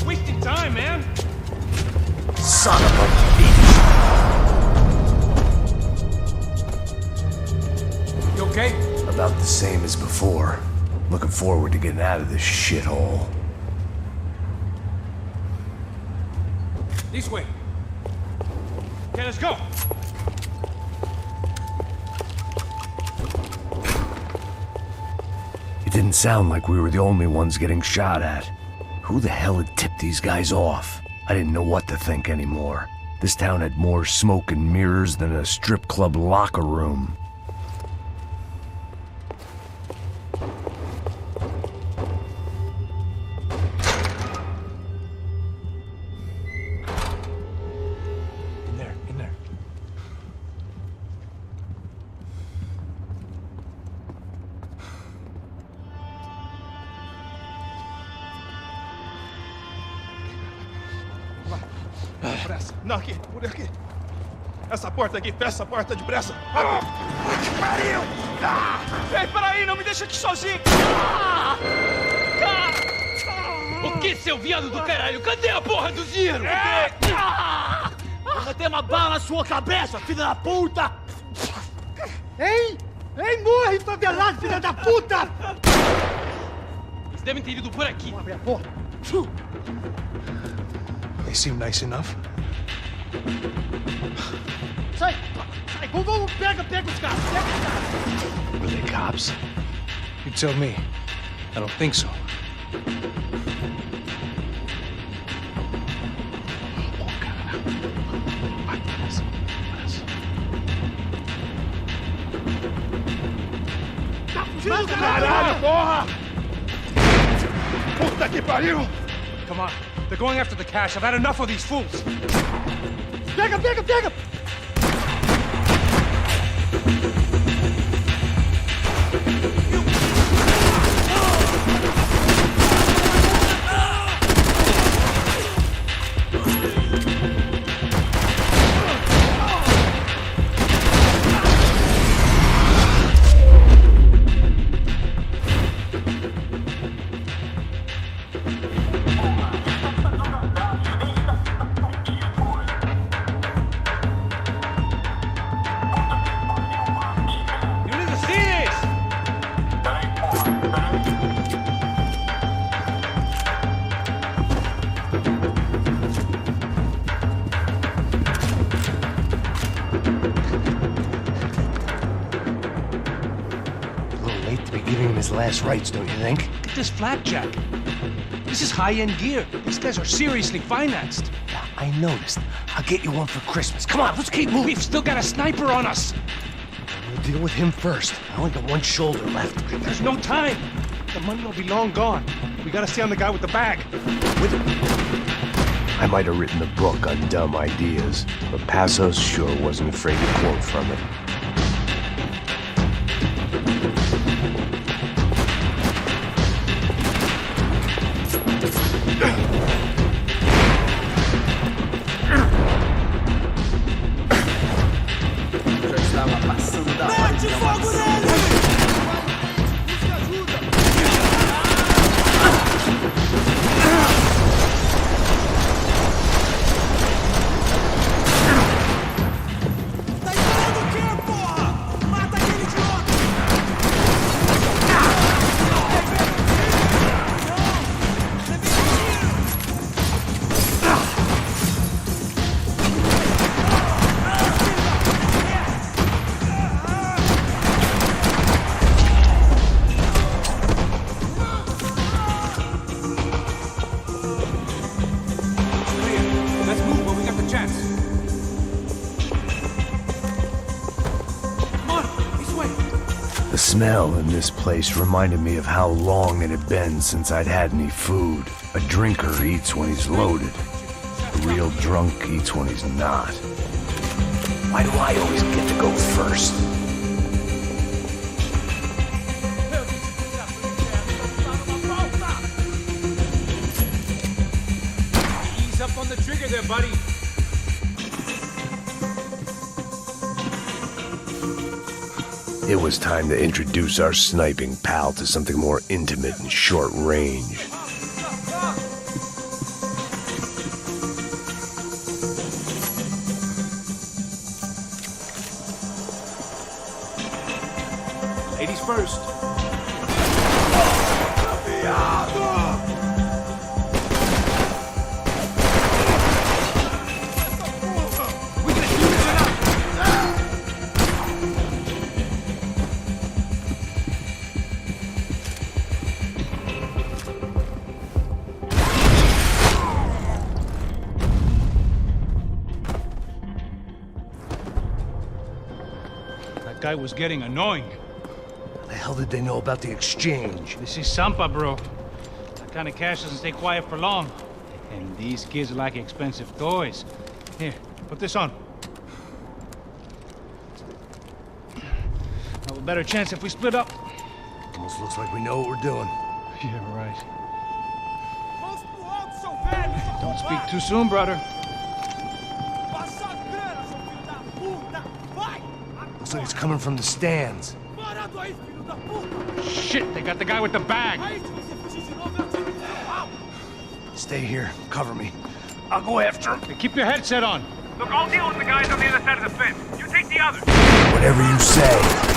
Speaker 2: Wasting time, man.
Speaker 1: Son of a bitch!
Speaker 3: You okay?
Speaker 1: About the same as before. Looking forward to getting out of this shithole.
Speaker 2: This way. Okay, let's go.
Speaker 1: It didn't sound like we were the only ones getting shot at. Who the hell had tipped these guys off? I didn't know what to think anymore. This town had more smoke and mirrors than a strip club locker room.
Speaker 2: In there.
Speaker 5: Depressa. Não, aqui, por aqui. Essa porta aqui, fecha essa porta depressa. Que pariu! Ei, peraí, não me deixa aqui sozinho!
Speaker 4: O que, seu viado do caralho? Cadê a porra do Ziro? Vou meter uma bala na sua cabeça, filha da puta! Ei! Ei, morre, favelado, filha da puta! Eles devem ter ido por aqui. Vamos abrir a porta.
Speaker 15: They seem nice enough.
Speaker 4: Sai! Sai! Vamos, pega os caras! Pega os caras!
Speaker 2: Were they cops? You tell me. I don't think so.
Speaker 5: Caralho, porra! Puta que pariu!
Speaker 2: Come on. They're going after the cash. I've had enough of these fools.
Speaker 4: Pega!
Speaker 1: Last rites, don't you think?
Speaker 2: Look at this flapjack. This is high-end gear. These guys are seriously financed.
Speaker 1: Yeah, I noticed. I'll get you one for Christmas. Come on, let's keep moving.
Speaker 2: We've still got a sniper on us.
Speaker 1: We'll deal with him first. I only got one shoulder left.
Speaker 2: There's no time. The money will be long gone. We gotta stay on the guy with the bag.
Speaker 1: I might have written a book on dumb ideas, but Passos sure wasn't afraid to quote from it. smell in this place reminded me of how long it had been since I'd had any food. A drinker eats when he's loaded. A real drunk eats when he's not. Why do I always get to go first?
Speaker 2: Ease up on the trigger there, buddy.
Speaker 1: It was time to introduce our sniping pal to something more intimate and short range.
Speaker 2: Ladies first. That guy was getting annoying.
Speaker 1: How the hell did they know about the exchange?
Speaker 2: This is Sampa, bro. That kind of cash doesn't stay quiet for long. And these kids like expensive toys. Here, put this on. Have a better chance if we split up.
Speaker 1: Almost looks like we know what we're doing.
Speaker 2: Yeah, right. Don't speak too soon, brother.
Speaker 1: Looks like it's coming from the stands.
Speaker 2: Shit, they got the guy with the bag.
Speaker 1: Stay here. Cover me. I'll go after him.
Speaker 2: Hey, keep your headset on.
Speaker 16: Look, I'll deal with the guys on the other side of the fence. You take the others.
Speaker 1: Whatever you say.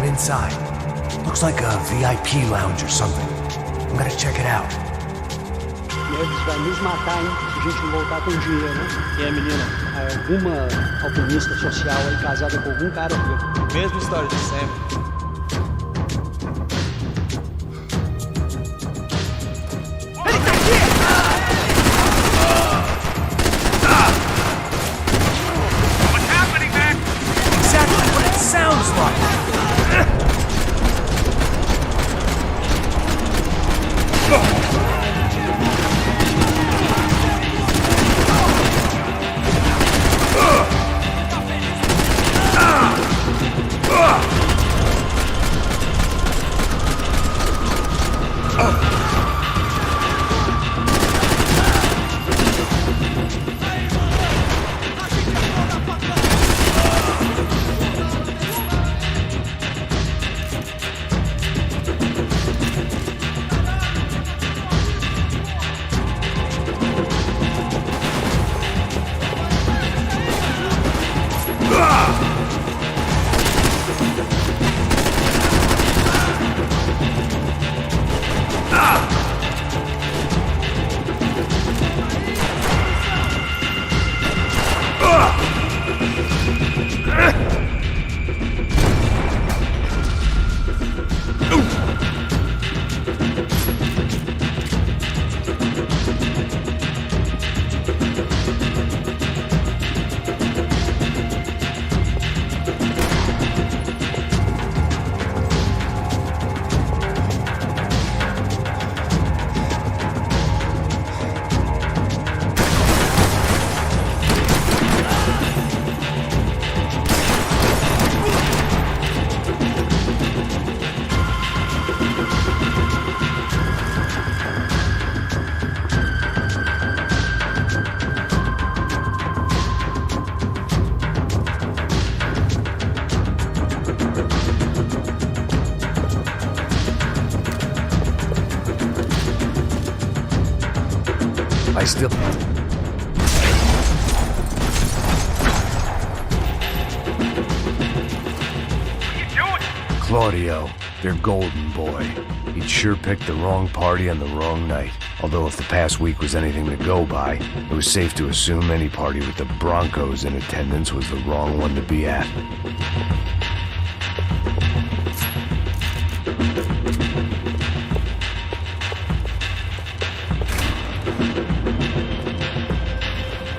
Speaker 1: Inside. Looks like a VIP lounge or something. I'm gonna check it out.
Speaker 17: Eles vai nos matar, hein? Se a gente não voltar com dinheiro, né? E aí, menina? Alguma alpinista social aí casada com algum cara rico.
Speaker 8: Mesma história de sempre.
Speaker 1: still... Claudio, their golden boy. He'd sure picked the wrong party on the wrong night. Although if the past week was anything to go by, it was safe to assume any party with the Broncos in attendance was the wrong one to be at.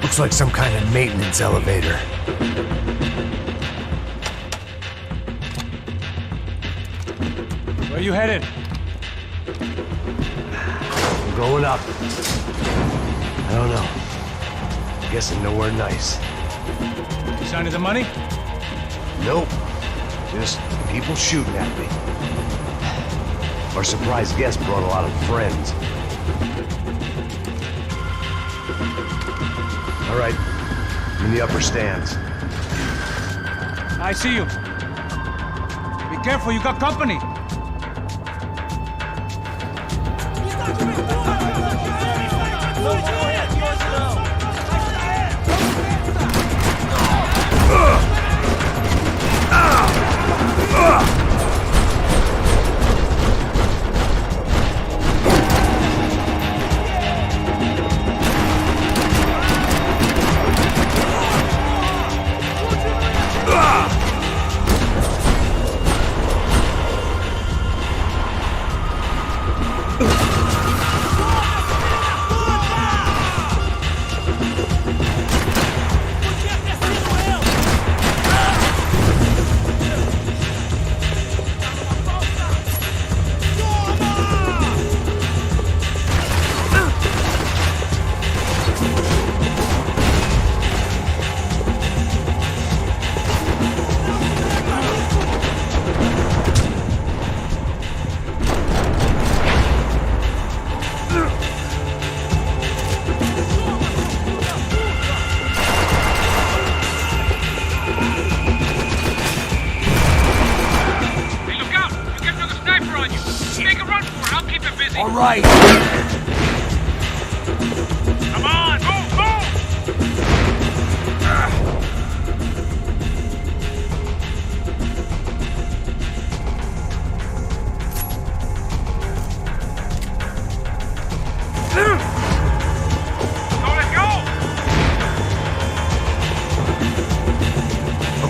Speaker 1: Looks like some kind of maintenance elevator.
Speaker 2: Where you headed?
Speaker 1: I'm going up. I don't know. Guessing nowhere nice.
Speaker 2: Sign of the money?
Speaker 1: Nope. Just people shooting at me. Our surprise guest brought a lot of friends. All right. I'm in the upper stands.
Speaker 2: I see you. Be careful, you got company.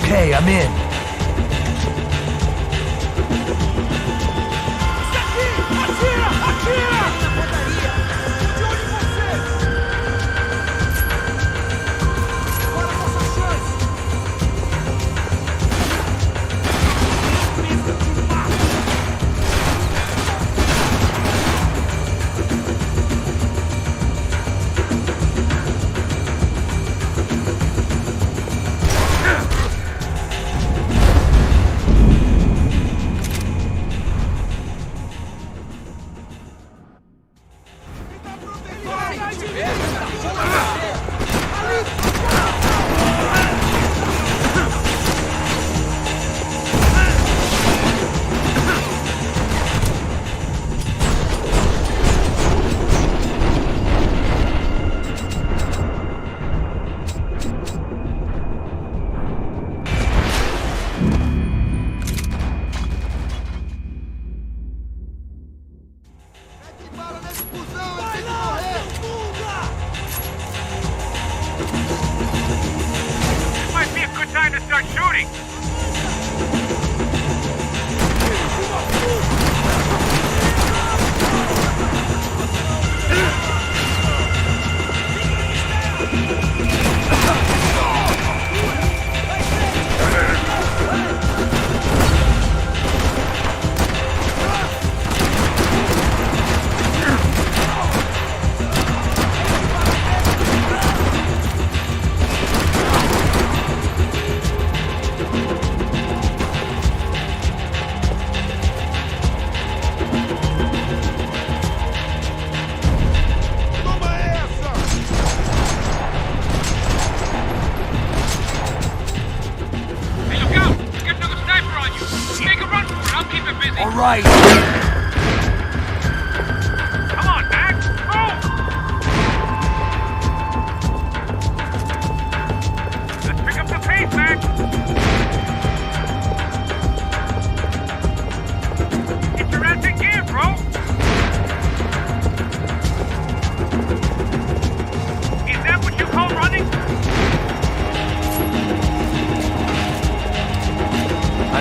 Speaker 1: Okay, I'm in.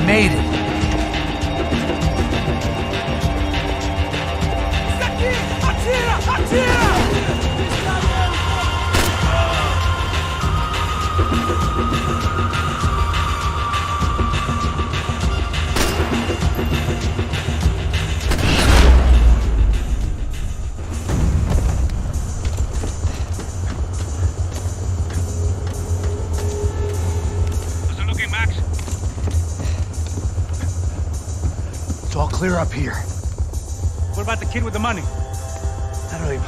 Speaker 18: made it.
Speaker 4: Atira! Atira!
Speaker 18: It's all clear up here.
Speaker 2: What about the kid with the money?
Speaker 18: I don't even...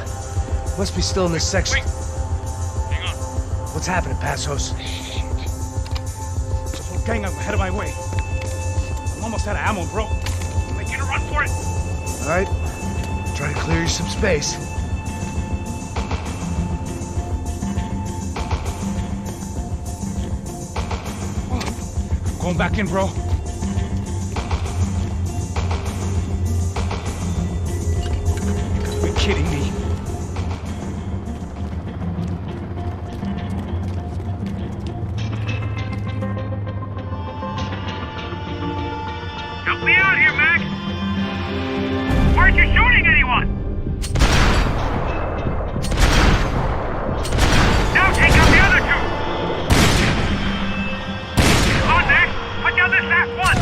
Speaker 18: Must be still in this section.
Speaker 16: Wait. Hang on.
Speaker 18: What's happening, Passos?
Speaker 2: There's a whole gang up ahead of my way. I'm almost out of ammo, bro.
Speaker 16: I'm making a run for it.
Speaker 18: All right. Try to clear you some space.
Speaker 2: Going back in, bro. You're kidding me.
Speaker 16: Help me out here, Max! Why aren't you shooting anyone? Now take out the other two! Come on, Max! Put down this last one!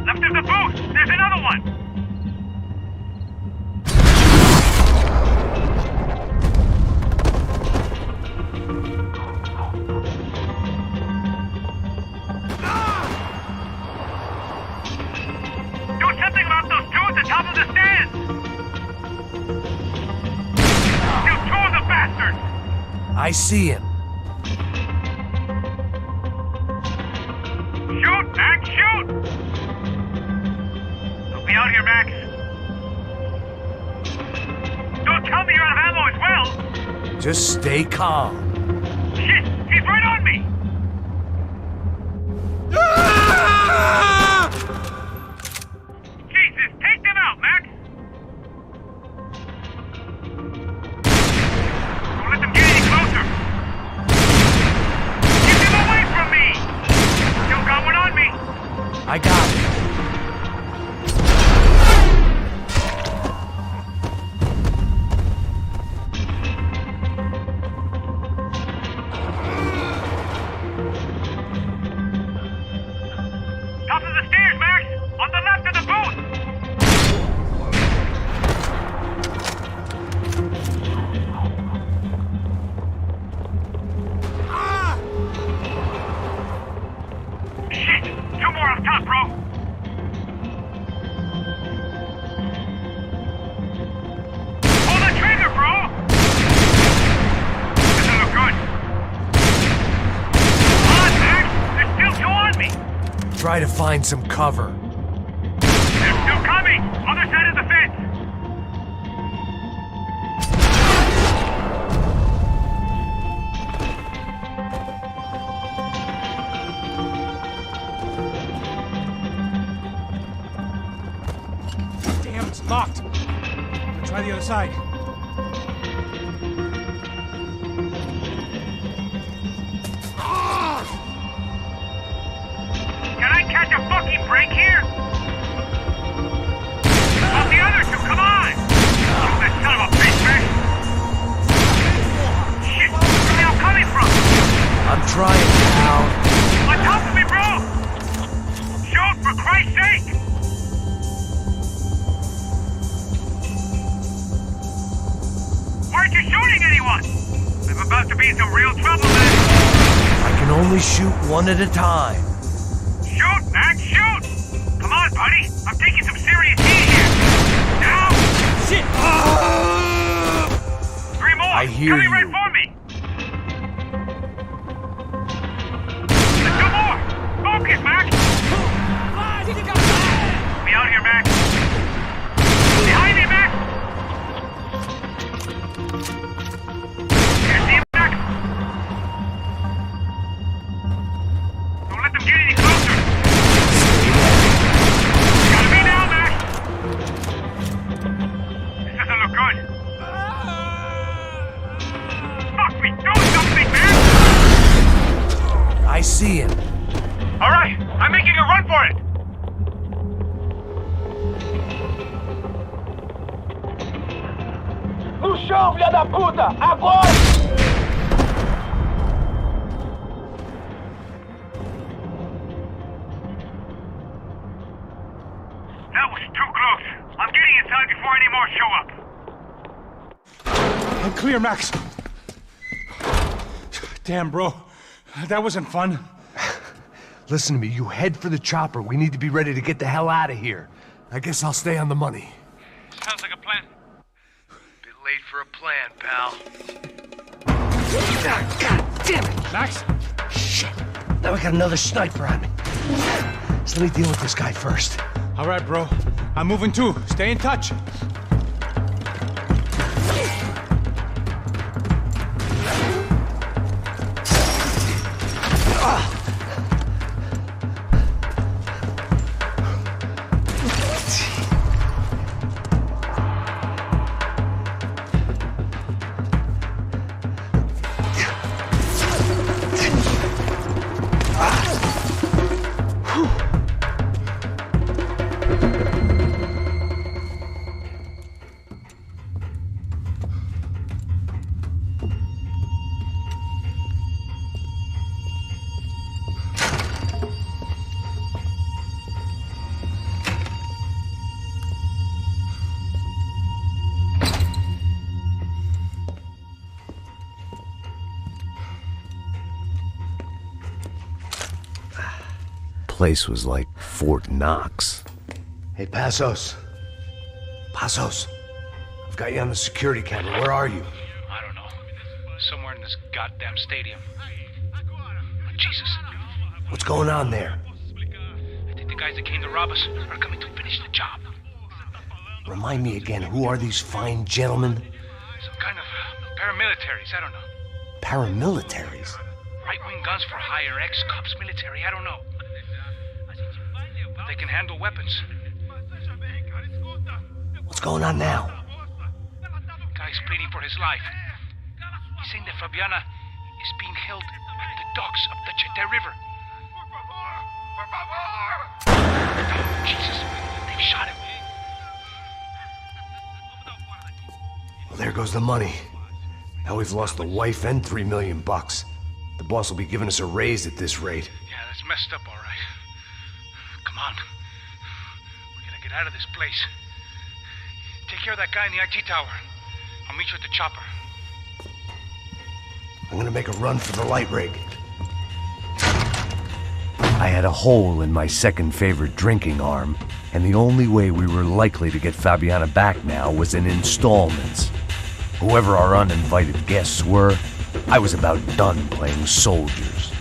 Speaker 16: Left of the booth! There's another one! Do something about those two at the top of the stairs! You two of the bastards!
Speaker 18: I see him.
Speaker 16: Shoot, Max, shoot! Help me out here, Max. Don't tell me you're out of ammo as well!
Speaker 18: Just stay calm.
Speaker 16: Shit, he's right on me! Jesus, take them out, Max! Don't let them get any closer! Keep them away from me! Still got one on me!
Speaker 18: I got it.
Speaker 16: Top of the stairs, Max! On the left of the booth! Shit! Two more up top, bro! Pull the trigger, bro! Doesn't look good. Come on, Max! There's still two on me!
Speaker 18: Try to find some cover.
Speaker 16: They're still coming! Other side of the fence!
Speaker 2: Damn, it's locked. I'll try the other side.
Speaker 16: Can I catch a fucking break here? About the other two, come on! You that son of a bitch, man! Shit, where are they all coming from?
Speaker 18: I'm trying, pal.
Speaker 16: On top of me, bro! Shoot, for Christ's sake! Why aren't you shooting anyone? I'm about to be in some real trouble, man!
Speaker 18: I can only shoot one at a time.
Speaker 16: Shoot, Max, shoot! Come on, buddy! I'm taking some serious heat here! Now!
Speaker 2: Shit!
Speaker 16: Three more!
Speaker 18: I hear
Speaker 16: coming
Speaker 18: you.
Speaker 16: right for me! And two more! Focus, Max! Be out here, Max! Behind me, Max! You see him, Max? Don't let them get any closer! All right, I'm making a run for it.
Speaker 4: No chão, filha da puta! Agora!
Speaker 16: That was too close. I'm getting inside before any more show up.
Speaker 2: I'm clear, Max. Damn, bro. That wasn't fun.
Speaker 9: Listen to me, you head for the chopper. We need to be ready to get the hell out of here. I guess I'll stay on the money.
Speaker 16: Sounds like a plan.
Speaker 9: Bit late for a plan, pal.
Speaker 4: God damn it!
Speaker 2: Max?
Speaker 9: Shit. Now we got another sniper on me. So let me deal with this guy first.
Speaker 2: All right, bro. I'm moving too. Stay in touch.
Speaker 1: Place was like Fort Knox.
Speaker 9: Hey, Passos. Passos. I've got you on the security camera. Where are you?
Speaker 2: I don't know. Somewhere in this goddamn stadium. Jesus.
Speaker 9: What's going on there?
Speaker 2: I think the guys that came to rob us are coming to finish the job.
Speaker 9: Remind me again, who are these fine gentlemen?
Speaker 2: Some kind of paramilitaries, I don't know.
Speaker 9: Paramilitaries?
Speaker 2: Right-wing guns for hire, ex-cops, military, I don't know. But they can handle weapons.
Speaker 9: What's going on now?
Speaker 2: Guy's pleading for his life. He's saying that Fabiana is being held at the docks of the Chete River. Oh, Jesus, they've shot him.
Speaker 9: Well, there goes the money. Now we've lost the wife and $3 million. The boss will be giving us a raise at this rate.
Speaker 2: Yeah, that's messed up, all right. Come on. We gotta get out of this place. Take care of that guy in the IT tower. I'll meet you at the chopper.
Speaker 9: I'm gonna make a run for the light rig. I had a hole in my second favorite drinking arm, and the only way we were likely to get Fabiana back now was in installments. Whoever our uninvited guests were, I was about done playing soldiers.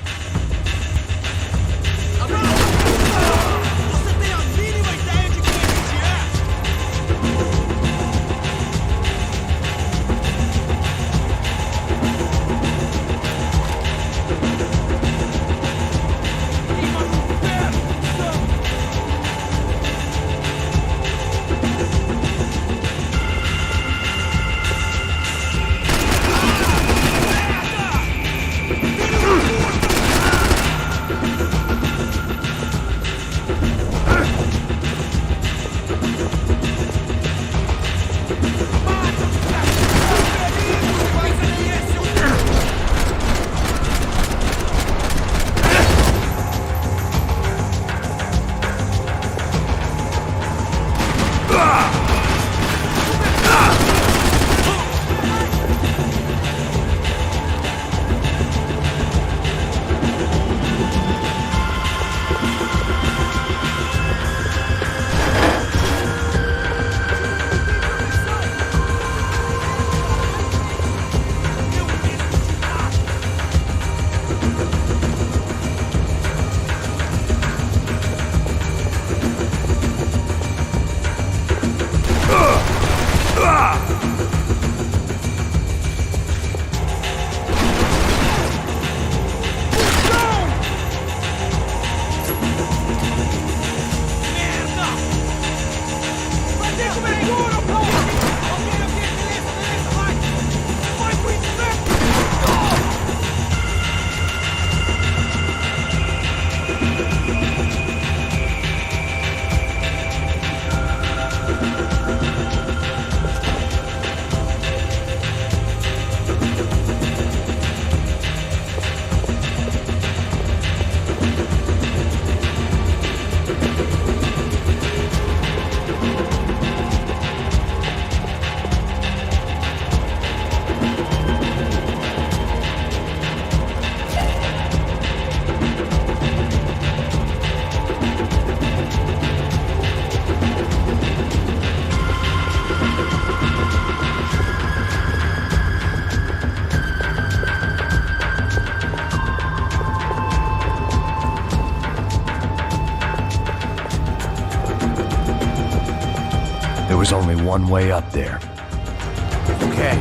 Speaker 9: There was only one way up there. Okay,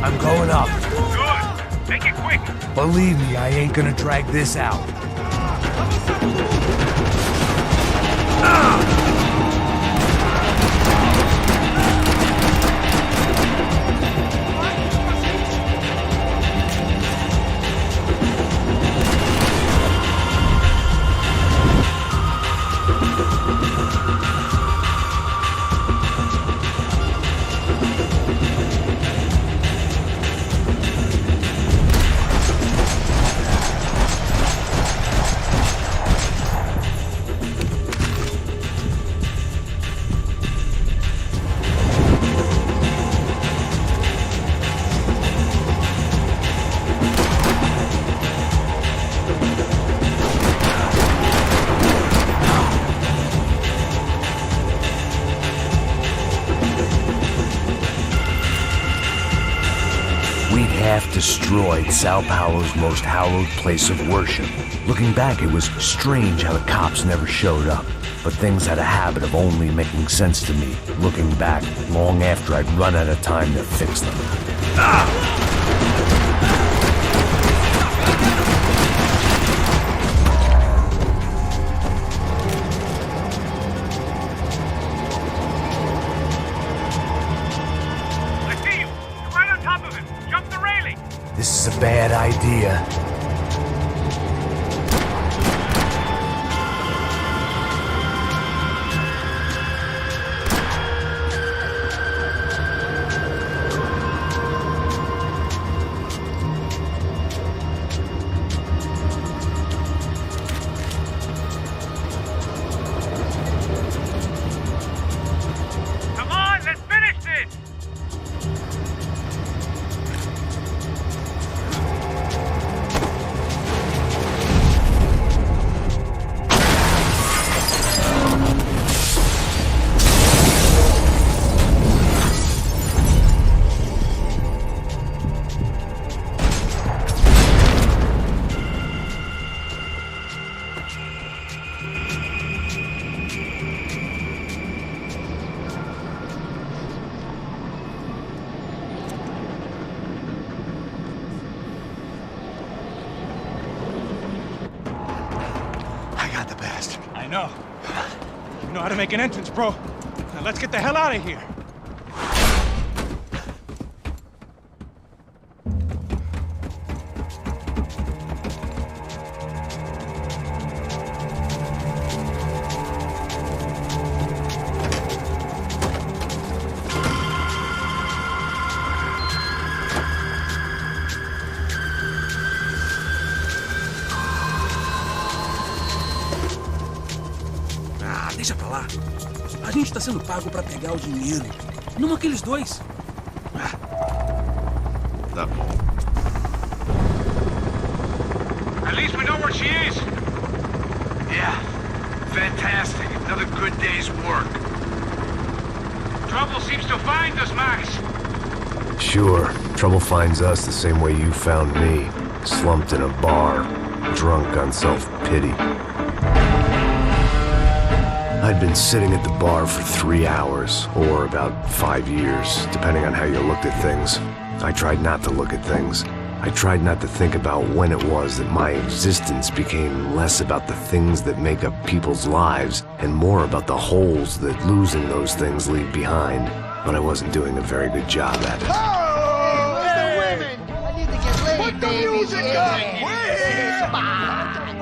Speaker 9: I'm going up.
Speaker 16: Good. Make it quick.
Speaker 9: Believe me, I ain't gonna drag this out. Destroyed Sao Paulo's most hallowed place of worship. Looking back, it was strange how the cops never showed up. But things had a habit of only making sense to me, looking back, long after I'd run out of time to fix them. This is a bad idea.
Speaker 16: Come on, let's finish this!
Speaker 2: I know. You know how to make an entrance, bro. Now let's get the hell out of here.
Speaker 19: Deixa pra lá. A gente tá sendo pago pra pegar o dinheiro. Não aqueles dois.
Speaker 5: Tá bom.
Speaker 16: At least we know where she is.
Speaker 13: Yeah. Fantastic. Another good day's work.
Speaker 16: Trouble seems to find us, Max.
Speaker 1: Sure. Trouble finds us the same way you found me. Slumped in a bar. Drunk on self-pity. I'd been sitting at the bar for 3 hours, or about 5 years, depending on how you looked at things. I tried not to look at things. I tried not to think about when it was that my existence became less about the things that make up people's lives, and more about the holes that losing those things leave behind. But I wasn't doing a very good job at it.
Speaker 4: I need to get laid, baby. Music up!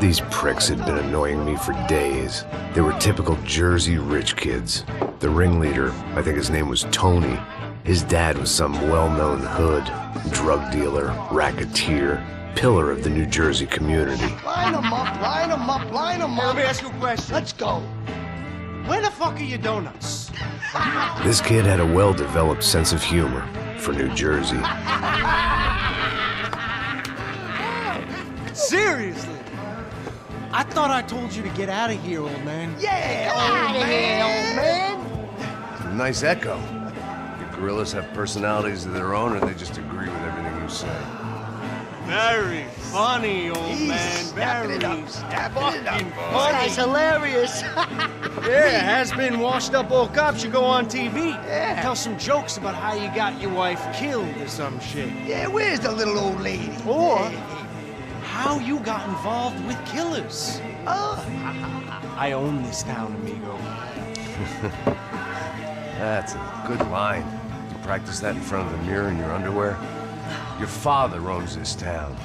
Speaker 1: These pricks had been annoying me for days. They were typical Jersey rich kids. The ringleader, I think his name was Tony. His dad was some well-known hood, drug dealer, racketeer, pillar of the New Jersey community.
Speaker 13: Line them up, line them up, line them up. Let me ask you a question. Let's go. Where the fuck are your donuts?
Speaker 1: This kid had a well-developed sense of humor for New Jersey.
Speaker 13: Seriously? I thought I told you to get out of here, old man. Yeah,
Speaker 11: Old man.
Speaker 1: It's a nice echo. The gorillas have personalities of their own, or they just agree with everything you say?
Speaker 13: Very funny, old man. Very fucking funny. This guy's hilarious. Yeah, has-been washed-up old cop should go on TV. Yeah. Tell some jokes about how you got your wife killed or some shit. Yeah, where's the little old lady? Or how you got involved with killers. I own this town, amigo.
Speaker 1: That's a good line. You practice that in front of the mirror in your underwear? Your father owns this town.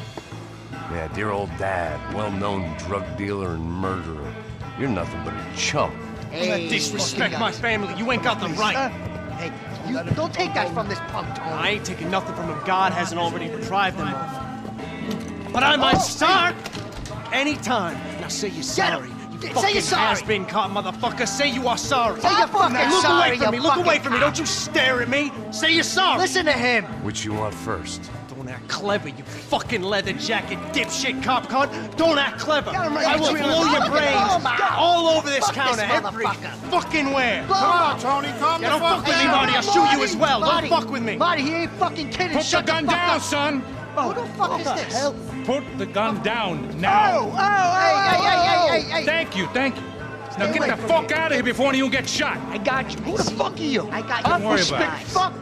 Speaker 1: Yeah, dear old dad, well-known drug dealer and murderer. You're nothing but a chump.
Speaker 13: Hey, disrespect my family. You ain't got the right.
Speaker 17: Hey, you don't take that from this punk, Tony.
Speaker 13: I ain't taking nothing from him. God hasn't already deprived them of. But I might start anytime. Now say you're sorry.
Speaker 17: Say you're sorry.
Speaker 13: Has-been caught, motherfucker. Say you are sorry.
Speaker 17: Say you're fucking sorry.
Speaker 13: Look away from me. Look away from me. Don't you stare at me. Say you're sorry.
Speaker 17: Listen to him.
Speaker 1: Which you want first?
Speaker 13: Don't act clever, you fucking leather jacket dipshit cop cunt. Don't act clever. I will blow your brains all over this counter, every fucking where.
Speaker 17: Come on, Tony, calm
Speaker 13: down. Don't fuck with me, Marty. I'll shoot you as well. Don't fuck with me.
Speaker 17: Marty, he ain't fucking kidding.
Speaker 2: Put the gun down, son.
Speaker 17: Who the fuck is this? Hell?
Speaker 2: Put the gun down now.
Speaker 17: Hey.
Speaker 2: Thank you. Now get the fuck out of here before you get shot.
Speaker 17: I got you. Who the fuck are you? I got you.
Speaker 2: Don't worry about it.
Speaker 17: Fuck.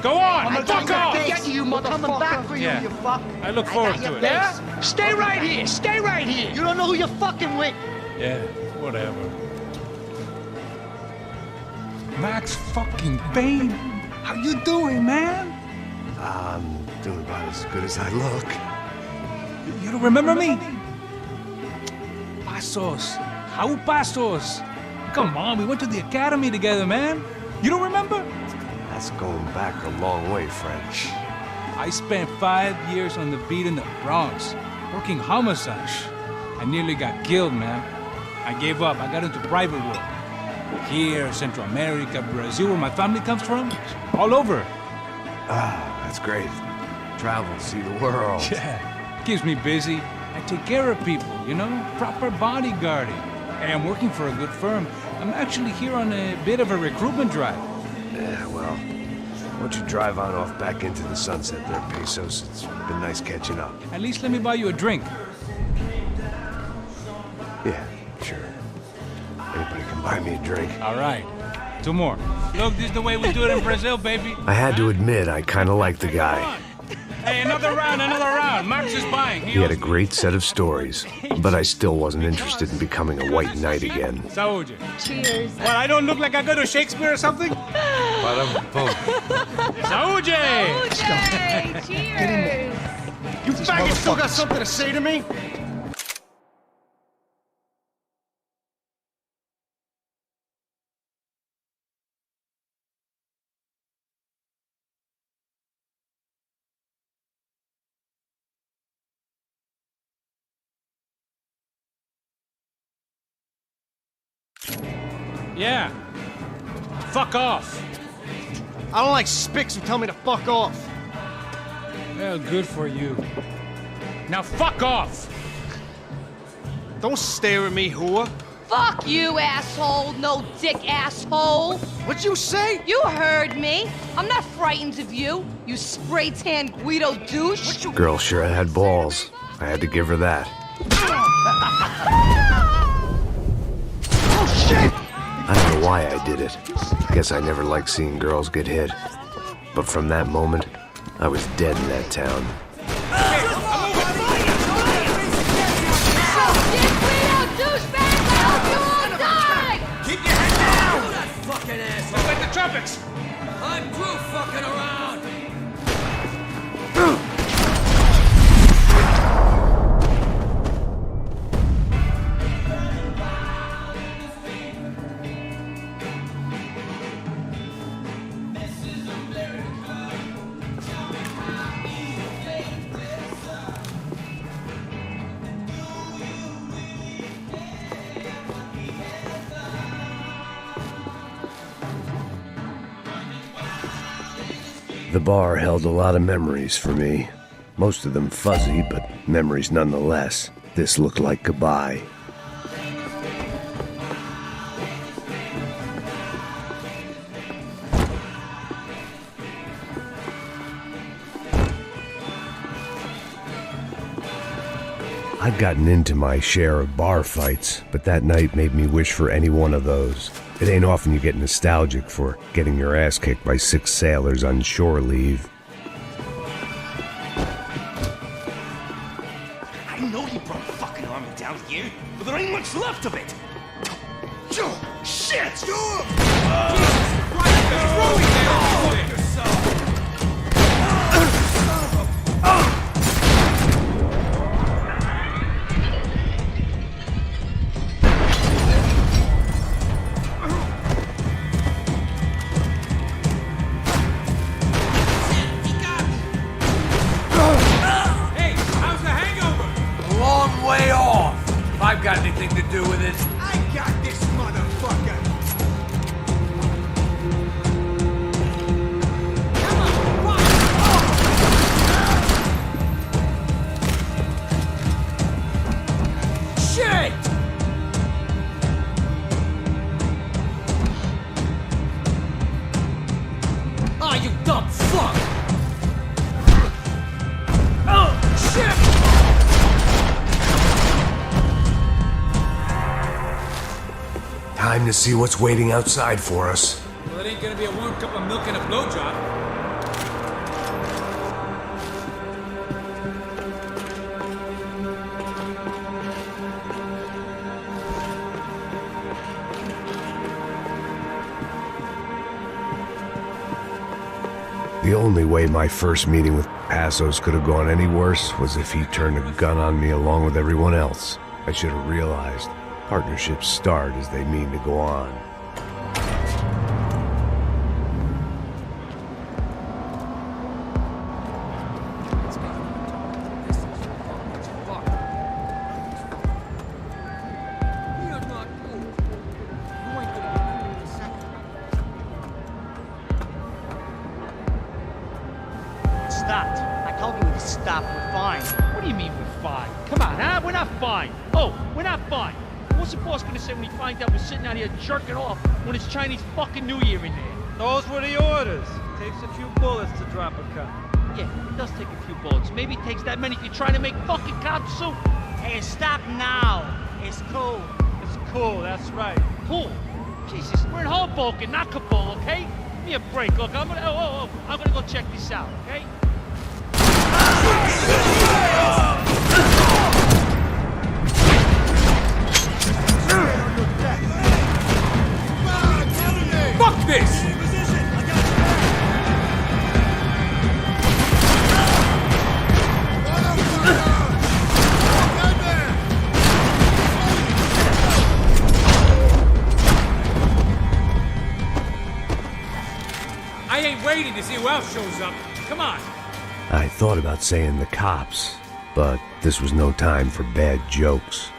Speaker 2: Go on, fuck off!
Speaker 17: Get you, motherfucker. Coming back for you, you fuck.
Speaker 2: I look forward to it.
Speaker 17: Yeah? Stay right here. Stay right here. You don't know who you're fucking with.
Speaker 2: Yeah, whatever. Max fucking Payne. How you doing, man?
Speaker 1: I'm doing about as good as I look.
Speaker 2: You don't remember me? Pasos. How Pasos? Come on, we went to the academy together, man. You don't remember?
Speaker 1: That's going back a long way, friend.
Speaker 2: I spent 5 years on the beat in the Bronx, working homicide. I nearly got killed, man. I gave up. I got into private work. Here, Central America, Brazil, where my family comes from. All over.
Speaker 1: Ah, that's great. Travel, see the world.
Speaker 2: Yeah, keeps me busy. I take care of people, you know? Proper bodyguarding. Hey, I'm working for a good firm. I'm actually here on a bit of a recruitment drive.
Speaker 1: Yeah, well, why don't you drive on off back into the sunset there, Pesos? It's been nice catching up.
Speaker 2: At least let me buy you a drink.
Speaker 1: Yeah, sure. Anybody can buy me a drink.
Speaker 2: All right. 2 more. Look, this is the way we do it in Brazil, baby.
Speaker 1: I had to admit, I kind of liked the guy.
Speaker 2: Hey, another round. Max is buying.
Speaker 1: He had a great set of stories, but I still wasn't interested in becoming a white knight again.
Speaker 2: Saúde.
Speaker 11: Cheers.
Speaker 2: What, I don't look like I go to Shakespeare or something? Saúde!
Speaker 11: Cheers.
Speaker 13: You faggots still got something to say to me?
Speaker 2: Yeah. Fuck off.
Speaker 13: I don't like spics who tell me to fuck off.
Speaker 2: Well, good for you. Now fuck off.
Speaker 13: Don't stare at me, whore.
Speaker 11: Fuck you, asshole. No dick asshole.
Speaker 13: What'd you say?
Speaker 11: You heard me. I'm not frightened of you, you spray-tan Guido douche.
Speaker 1: Girl sure had balls. I had to give her that.
Speaker 13: Oh, shit!
Speaker 1: I don't know why I did it. Guess I never liked seeing girls get hit. But from that moment, I was dead in that town.
Speaker 20: Keep your head down! That fucking asshole!
Speaker 2: Look at the trumpets!
Speaker 20: I'm through fucking around!
Speaker 9: The bar held a lot of memories for me. Most of them fuzzy, but memories nonetheless. This looked like goodbye. I'd gotten into my share of bar fights, but that night made me wish for any one of those. It ain't often you get nostalgic for getting your ass kicked by 6 sailors on shore leave.
Speaker 20: I know he brought a fucking army down here, but there ain't much left of it. Shit!
Speaker 19: Way off, if I've got anything to do with it.
Speaker 20: I got this motherfucker!
Speaker 19: Shit! Ah, you dumb fuck! Oh, shit!
Speaker 9: Time to see what's waiting outside for us.
Speaker 19: Well, it ain't gonna be a warm cup of milk and a blowjob.
Speaker 9: The only way my first meeting with Passos could have gone any worse was if he turned a gun on me along with everyone else. I should have realized. Partnerships start as they mean to go on.
Speaker 6: Stopped. I told you to stop. We're fine. What do you mean we're fine? Come on, huh? We're not fine. Oh, we're not fine. What's the boss gonna say when he finds out we're sitting out here jerking off when it's Chinese fucking New Year in there?
Speaker 21: Those were the orders. Takes a few bullets to drop a cop.
Speaker 6: Yeah, it does take a few bullets. Maybe it takes that many if you're trying to make fucking cop soup. Hey, stop now. It's cool.
Speaker 21: It's cool, that's right.
Speaker 6: Cool? Jesus, we're in Hoboken, not Kabul, okay? Give me a break. Look, I'm gonna go check this out, okay?
Speaker 19: Fuck this! I ain't waiting to see who else shows up. Come on.
Speaker 9: I thought about saying the cops, but this was no time for bad jokes.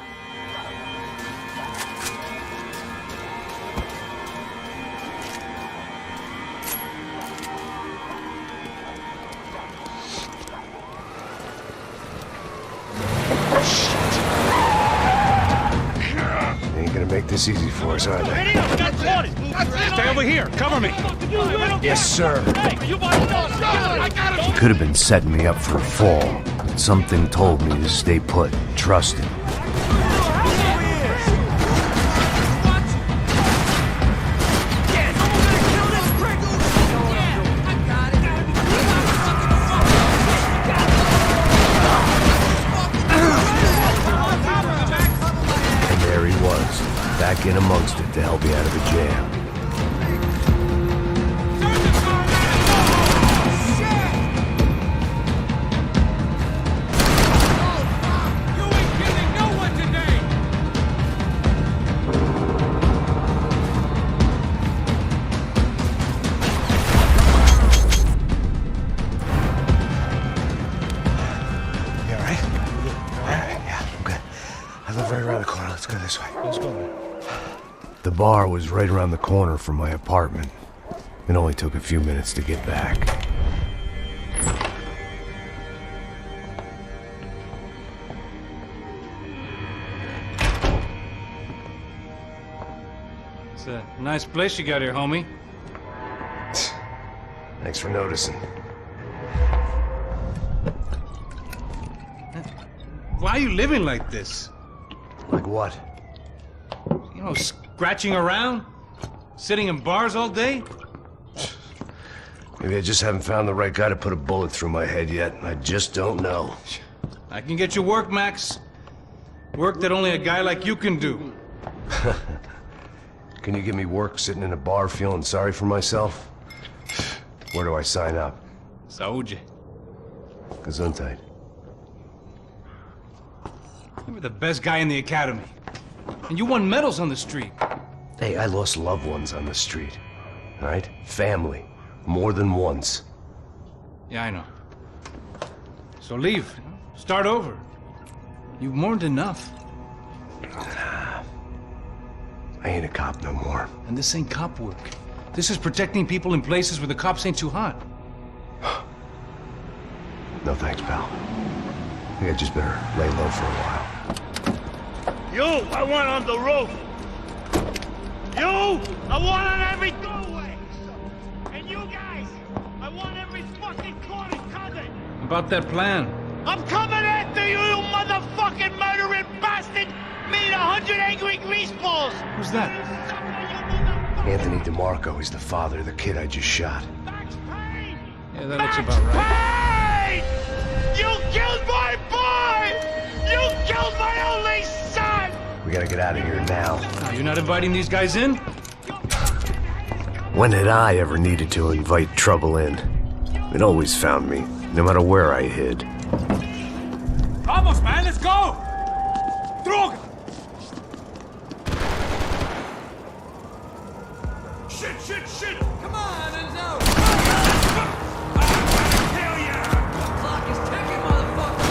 Speaker 9: Ain't gonna make this easy for us, are they?
Speaker 2: Stay over here. Cover me.
Speaker 9: Yes, sir.
Speaker 2: I
Speaker 9: He could have been setting me up for a fall, but something told me to stay put, trust him. And there he was, back in amongst it to help me out of a jam. The bar was right around the corner from my apartment. It only took a few minutes to get back.
Speaker 2: It's a nice place you got here, homie.
Speaker 1: Thanks for noticing.
Speaker 2: Why are you living like this?
Speaker 1: Like what?
Speaker 2: You know, scratching around? Sitting in bars all day?
Speaker 1: Maybe I just haven't found the right guy to put a bullet through my head yet. I just don't know.
Speaker 2: I can get you work, Max. Work that only a guy like you can do.
Speaker 1: Can you give me work sitting in a bar feeling sorry for myself? Where do I sign up?
Speaker 2: Saúde.
Speaker 1: Gesundheit.
Speaker 2: You were the best guy in the academy. And you won medals on the street.
Speaker 1: Hey, I lost loved ones on the street. All right? Family. More than once.
Speaker 2: Yeah, I know. So leave. Start over. You've mourned enough.
Speaker 1: I ain't a cop no more.
Speaker 2: And this ain't cop work. This is protecting people in places where the cops ain't too hot.
Speaker 1: No thanks, pal. I think I just better lay low for a while.
Speaker 16: You, I want on the roof. You, I want on every doorway. And you guys, I want every fucking corner covered.
Speaker 2: About that plan.
Speaker 16: I'm coming after you, you motherfucking murdering bastard! Me and 100 angry greaseballs!
Speaker 2: Who's that?
Speaker 1: Anthony DeMarco. He's the father of the kid I just shot.
Speaker 2: Yeah, that looks about right.
Speaker 16: Payne! You killed my boy! You killed my only son!
Speaker 1: We gotta get out of here now.
Speaker 2: You're not inviting these guys in?
Speaker 1: When had I ever needed to invite trouble in? It always found me, no matter where I hid.
Speaker 2: Vamos, man, let's go! Droga!
Speaker 16: Shit, shit, shit! Come on, Enzo! Hell yeah! The clock is ticking, motherfucker!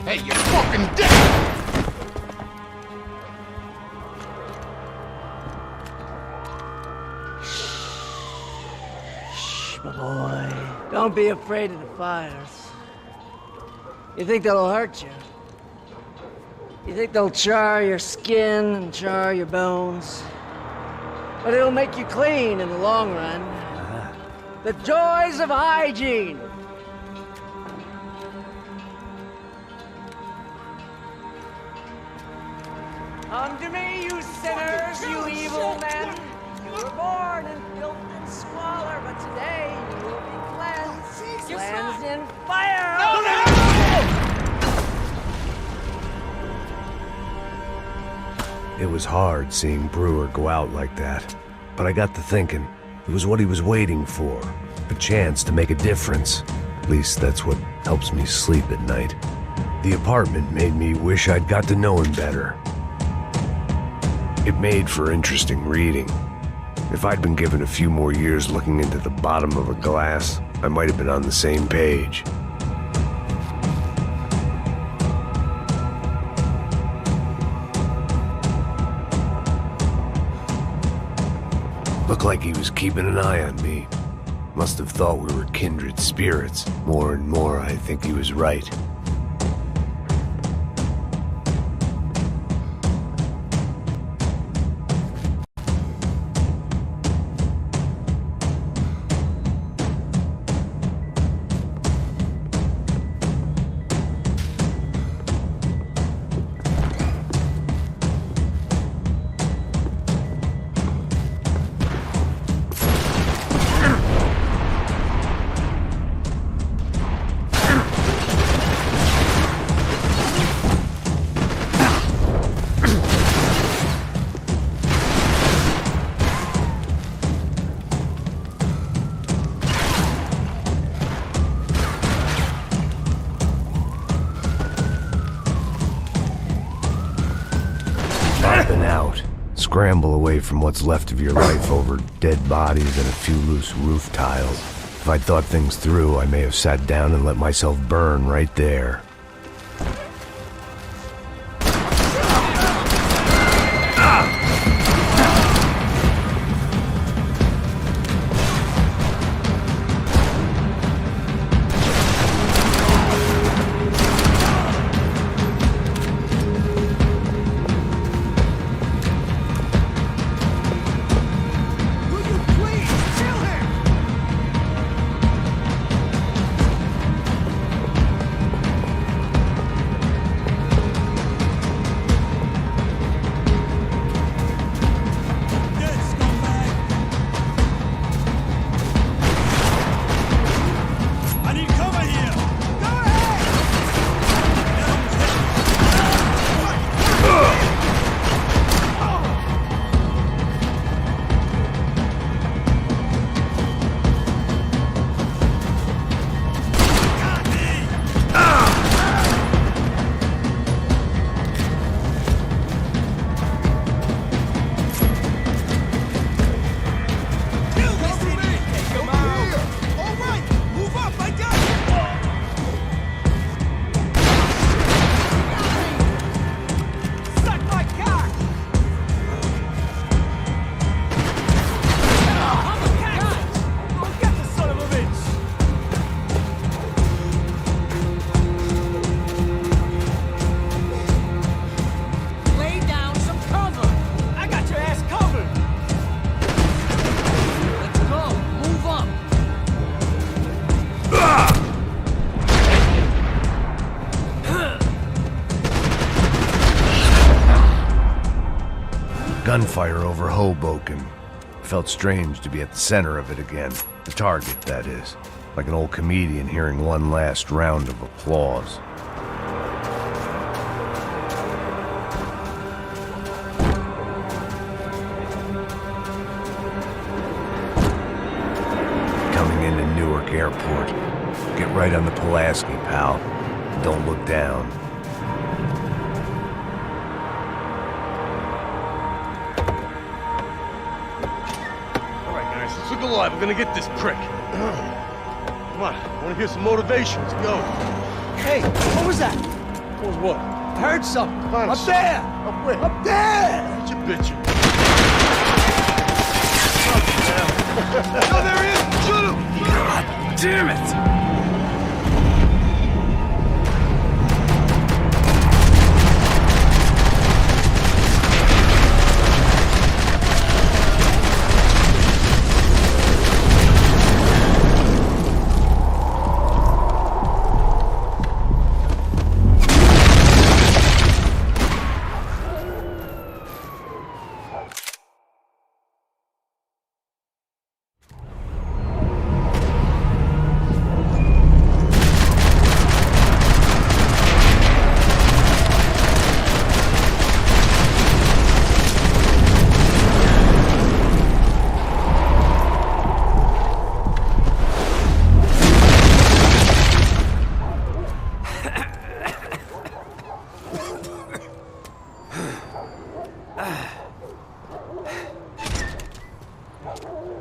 Speaker 5: Hey, you fucking dick!
Speaker 10: Shh, my boy. Don't be afraid of the fires. You think they'll hurt you? You think they'll char your skin and char your bones? But it'll make you clean in the long run. The joys of hygiene! Come to me, you sinners, you evil men! You were born in filth and squalor, but today you will be cleansed. Cleansed in fire!
Speaker 1: It was hard seeing Brewer go out like that. But I got to thinking, it was what he was waiting for. A chance to make a difference. At least that's what helps me sleep at night. The apartment made me wish I'd got to know him better. It made for interesting reading. If I'd been given a few more years looking into the bottom of a glass, I might have been on the same page. Looked like he was keeping an eye on me. Must have thought we were kindred spirits. More and more, I think he was right. Up and out. Scramble away from what's left of your life over dead bodies and a few loose roof tiles. If I'd thought things through, I may have sat down and let myself burn right there. Gunfire over Hoboken. Felt strange to be at the center of it again. The target, that is. Like an old comedian hearing one last round of applause. Coming into Newark Airport. Get right on the Pulaski, pal. Don't look down.
Speaker 13: Look alive, we're gonna get this prick. Come on, I wanna hear some motivation. Let's go.
Speaker 4: Hey, what was that?
Speaker 13: What was what?
Speaker 4: I heard something.
Speaker 13: Up
Speaker 4: there!
Speaker 13: Up where?
Speaker 4: Up there!
Speaker 13: Get your bitch. Oh, there he is! Shoot him!
Speaker 9: God damn it!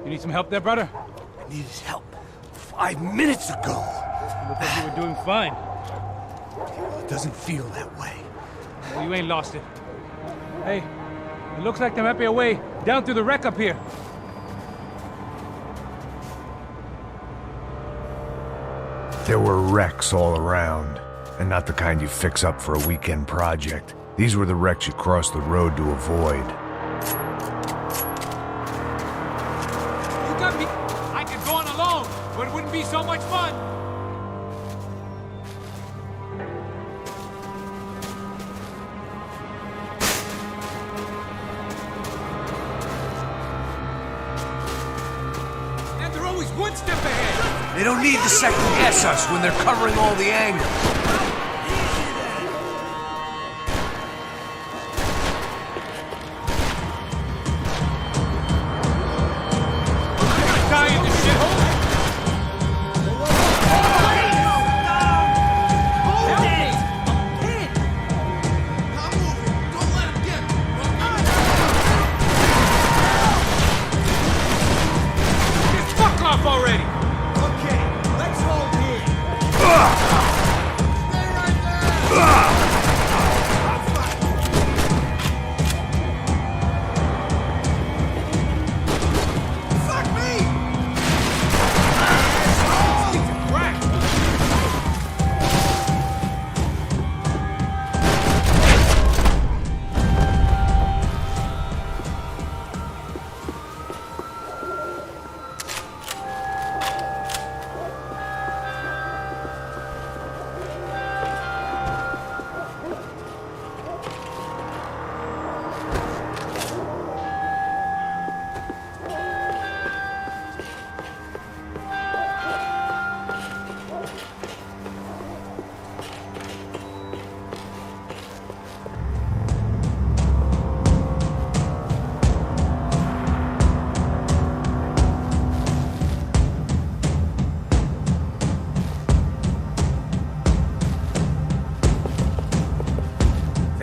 Speaker 2: You need some help there, brother?
Speaker 19: I needed help 5 minutes ago.
Speaker 2: You look like you were doing fine.
Speaker 19: It doesn't feel that way.
Speaker 2: Well, you ain't lost it. Hey, it looks like there might be a way down through the wreck up here.
Speaker 1: There were wrecks all around, and not the kind you fix up for a weekend project. These were the wrecks you cross the road to avoid.
Speaker 2: You got me. I could go on alone, but it wouldn't be so much fun. And they're always one step ahead.
Speaker 19: They don't need to second guess us when they're covering all the angles.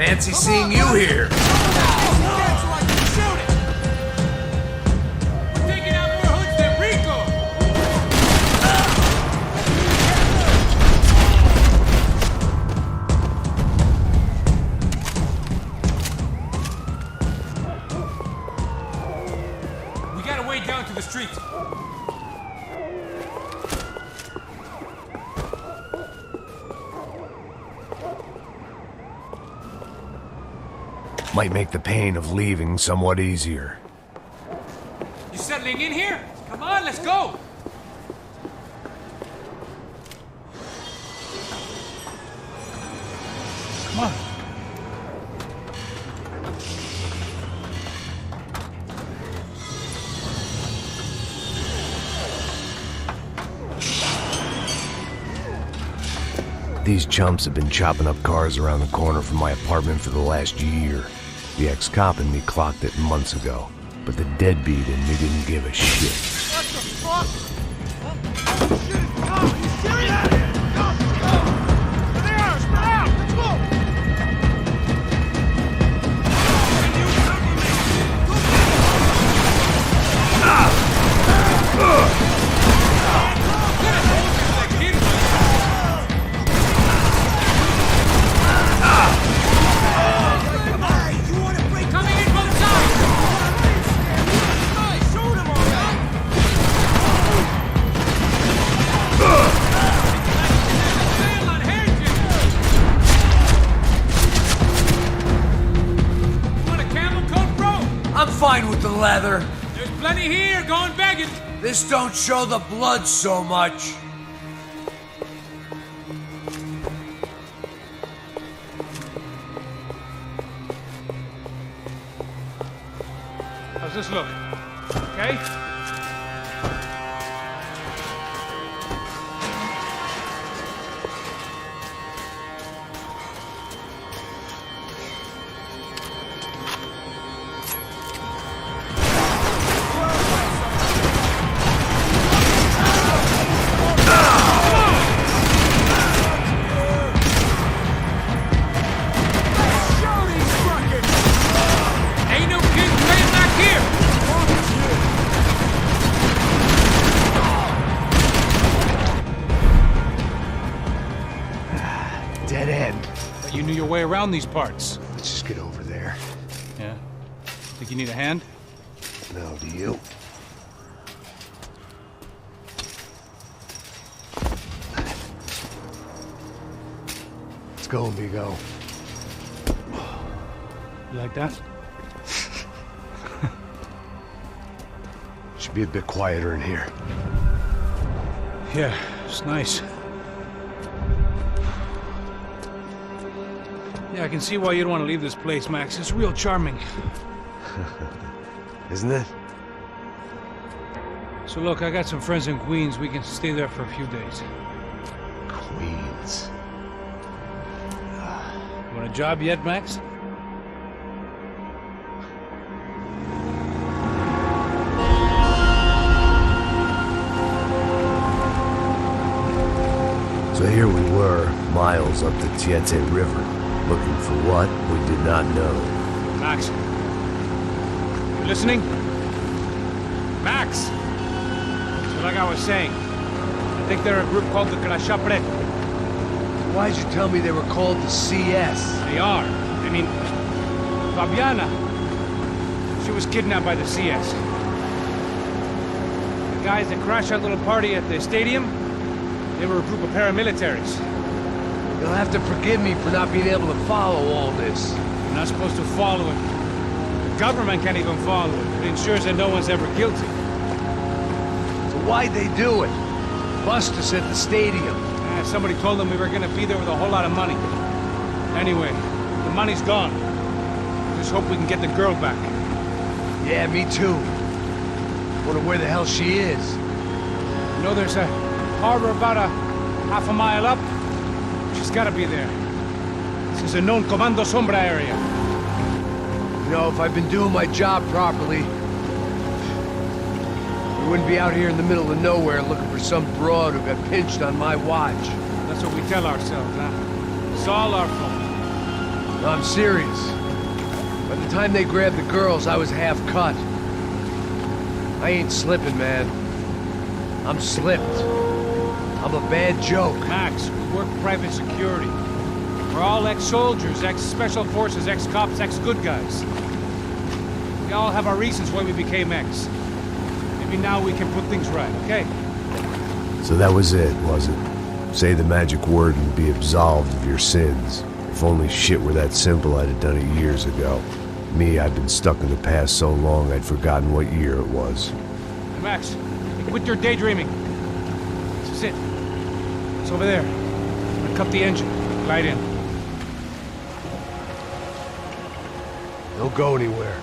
Speaker 9: Fancy seeing you here.
Speaker 2: Down to the street.
Speaker 9: Might make the pain of leaving somewhat easier.
Speaker 2: You settling in here? Come on, let's go. Come on.
Speaker 9: These chumps have been chopping up cars around the corner from my apartment for the last year. The ex-cop in me clocked it months ago, but the deadbeat in me didn't give a shit.
Speaker 16: What the fuck? Oh, shit, are you serious? Go! There, spread out! Let's go!
Speaker 9: Fine with the leather.
Speaker 2: There's plenty here, going begging.
Speaker 9: This don't show the blood so much.
Speaker 2: How's this look? Okay?
Speaker 9: Dead end.
Speaker 2: But you knew your way around these parts.
Speaker 9: Let's just get over there.
Speaker 2: Yeah? Think you need a hand?
Speaker 9: No, do you? Let's go, amigo.
Speaker 2: You like that?
Speaker 9: Should be a bit quieter in here.
Speaker 2: Yeah, it's nice. Yeah, I can see why you'd want to leave this place, Max. It's real charming.
Speaker 9: Isn't it?
Speaker 2: So look, I got some friends in Queens. We can stay there for a few days.
Speaker 9: Queens.
Speaker 2: You want a job yet, Max?
Speaker 9: So here we were, miles up the Tietze River, looking for what we did not know.
Speaker 2: Max. You listening? Max! So like I was saying, I think they're a group called the Crachapret.
Speaker 9: Why'd you tell me they were called the CS?
Speaker 2: They are. I mean, Fabiana, she was kidnapped by the CS. The guys that crashed that little party at the stadium, they were a group of paramilitaries.
Speaker 9: You'll have to forgive me for not being able to follow all this.
Speaker 2: You're not supposed to follow it. The government can't even follow it. It ensures that no one's ever guilty.
Speaker 9: So why'd they do it? Bust us at the stadium.
Speaker 2: Somebody told them we were gonna be there with a whole lot of money. Anyway, the money's gone. Just hope we can get the girl back.
Speaker 9: Yeah, me too. Wonder where the hell she is.
Speaker 2: You know, there's a harbor about a half a mile up. She's gotta be there. This is a known Comando Sombra area.
Speaker 9: You know, if I'd been doing my job properly, we wouldn't be out here in the middle of nowhere looking for some broad who got pinched on my watch.
Speaker 2: That's what we tell ourselves, huh? It's all our fault.
Speaker 12: No, I'm serious. By the time they grabbed the girls, I was half cut. I ain't slipping, man. I'm slipped. I'm a bad joke.
Speaker 2: Max, we work private security. We're all ex-soldiers, ex-special forces, ex-cops, ex-good guys. We all have our reasons why we became ex. Maybe now we can put things right, okay?
Speaker 1: So that was it, was it? Say the magic word and be absolved of your sins. If only shit were that simple, I'd have done it years ago. Me, I've been stuck in the past so long I'd forgotten what year it was.
Speaker 2: Hey, Max, quit your daydreaming. This is it. It's over there. I'm gonna cut the engine. Glide in.
Speaker 12: Don't go anywhere.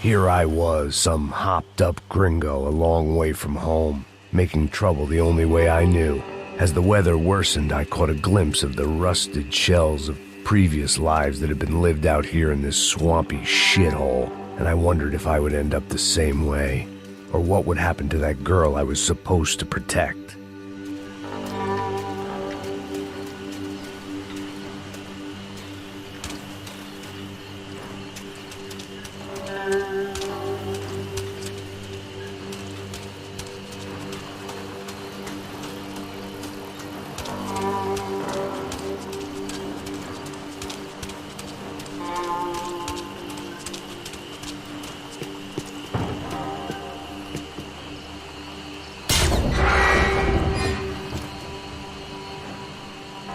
Speaker 1: Here I was, some hopped-up gringo a long way from home, making trouble the only way I knew. As the weather worsened, I caught a glimpse of the rusted shells of previous lives that had been lived out here in this swampy shithole, and I wondered if I would end up the same way, or what would happen to that girl I was supposed to protect.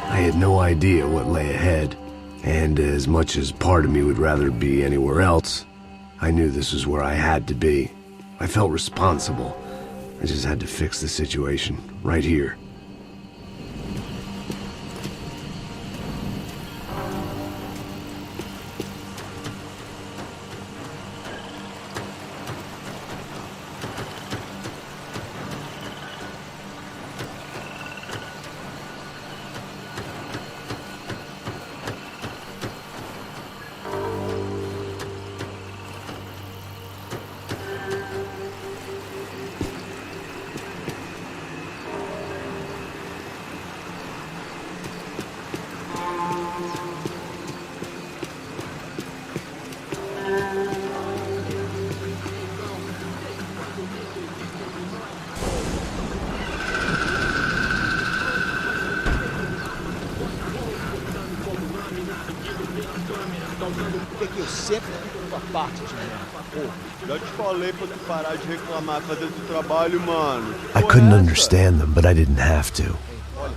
Speaker 1: I had no idea what lay ahead, and as much as part of me would rather be anywhere else, I knew this was where I had to be. I felt responsible. I just had to fix the situation, right here.
Speaker 13: Por que eu sempre fico com a parte de merda? Pô, já te falei pra tu parar de reclamar, fazer o teu trabalho, mano.
Speaker 1: I couldn't understand them, but I didn't have to.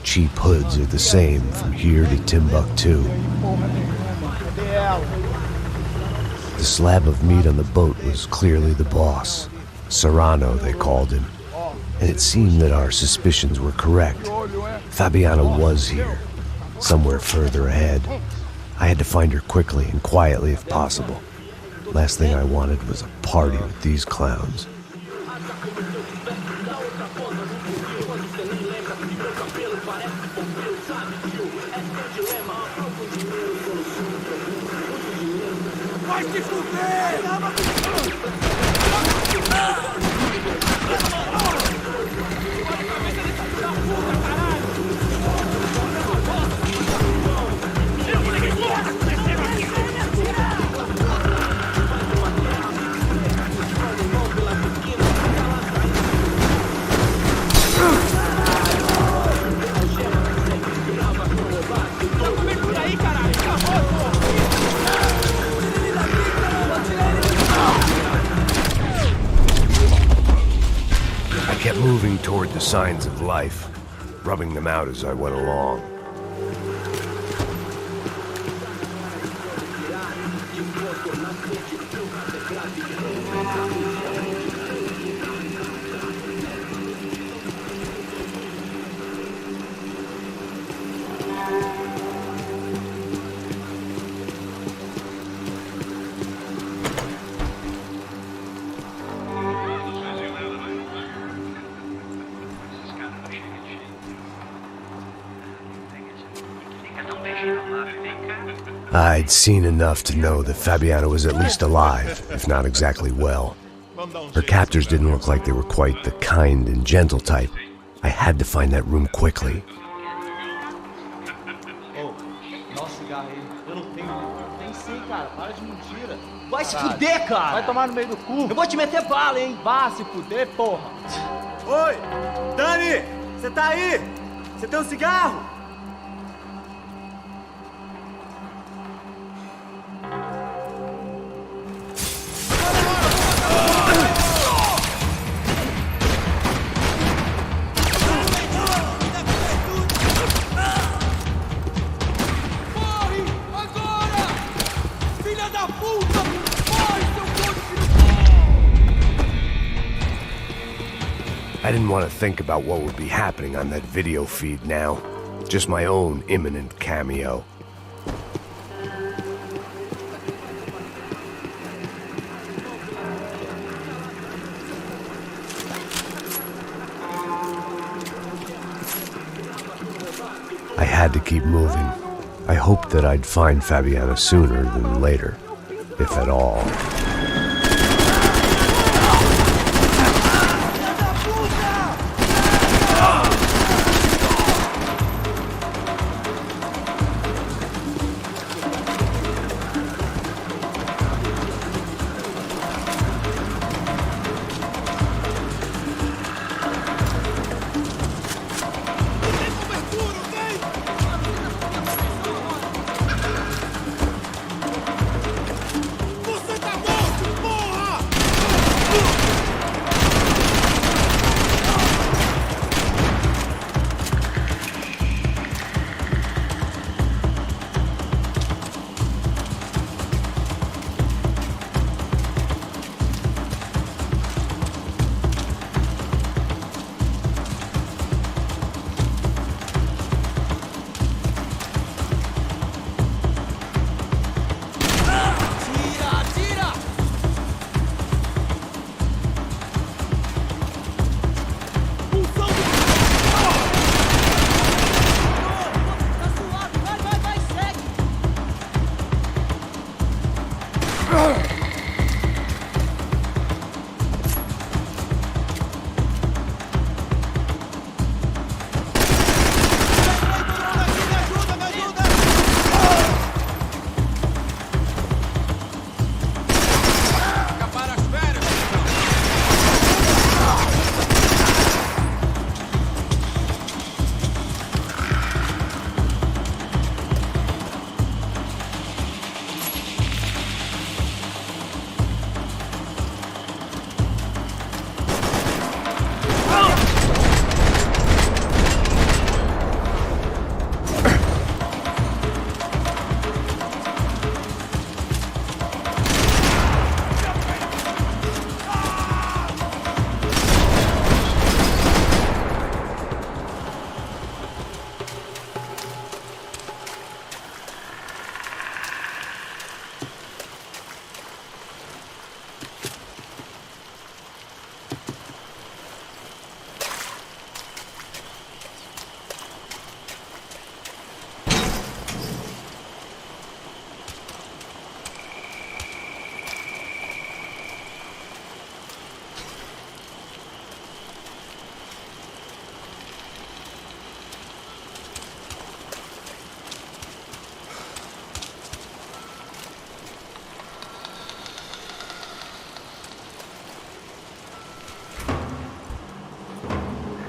Speaker 1: Cheap hoods are the same from here to Timbuktu. The slab of meat on the boat was clearly the boss. Serrano, they called him. And it seemed that our suspicions were correct. Fabiana was here, somewhere further ahead. I had to find her quickly and quietly if possible. Last thing I wanted was a party with these clowns.
Speaker 16: Vai se fuder!
Speaker 1: moving toward the signs of life, rubbing them out as I went along. I'd seen enough to know that Fabiana was at least alive, if not exactly well. Her captors didn't look like they were quite the kind and gentle type. I had to find that room quickly.
Speaker 4: Vai se fuder, cara! Vai tomar no meio do cu! Eu vou te meter bala, hein? Vá se fuder, porra! Oi! Dani! Você tá aí? Você tem um cigarro?
Speaker 1: I didn't want to think about what would be happening on that video feed now. Just my own imminent cameo. I had to keep moving. I hoped that I'd find Fabiana sooner than later, if at all.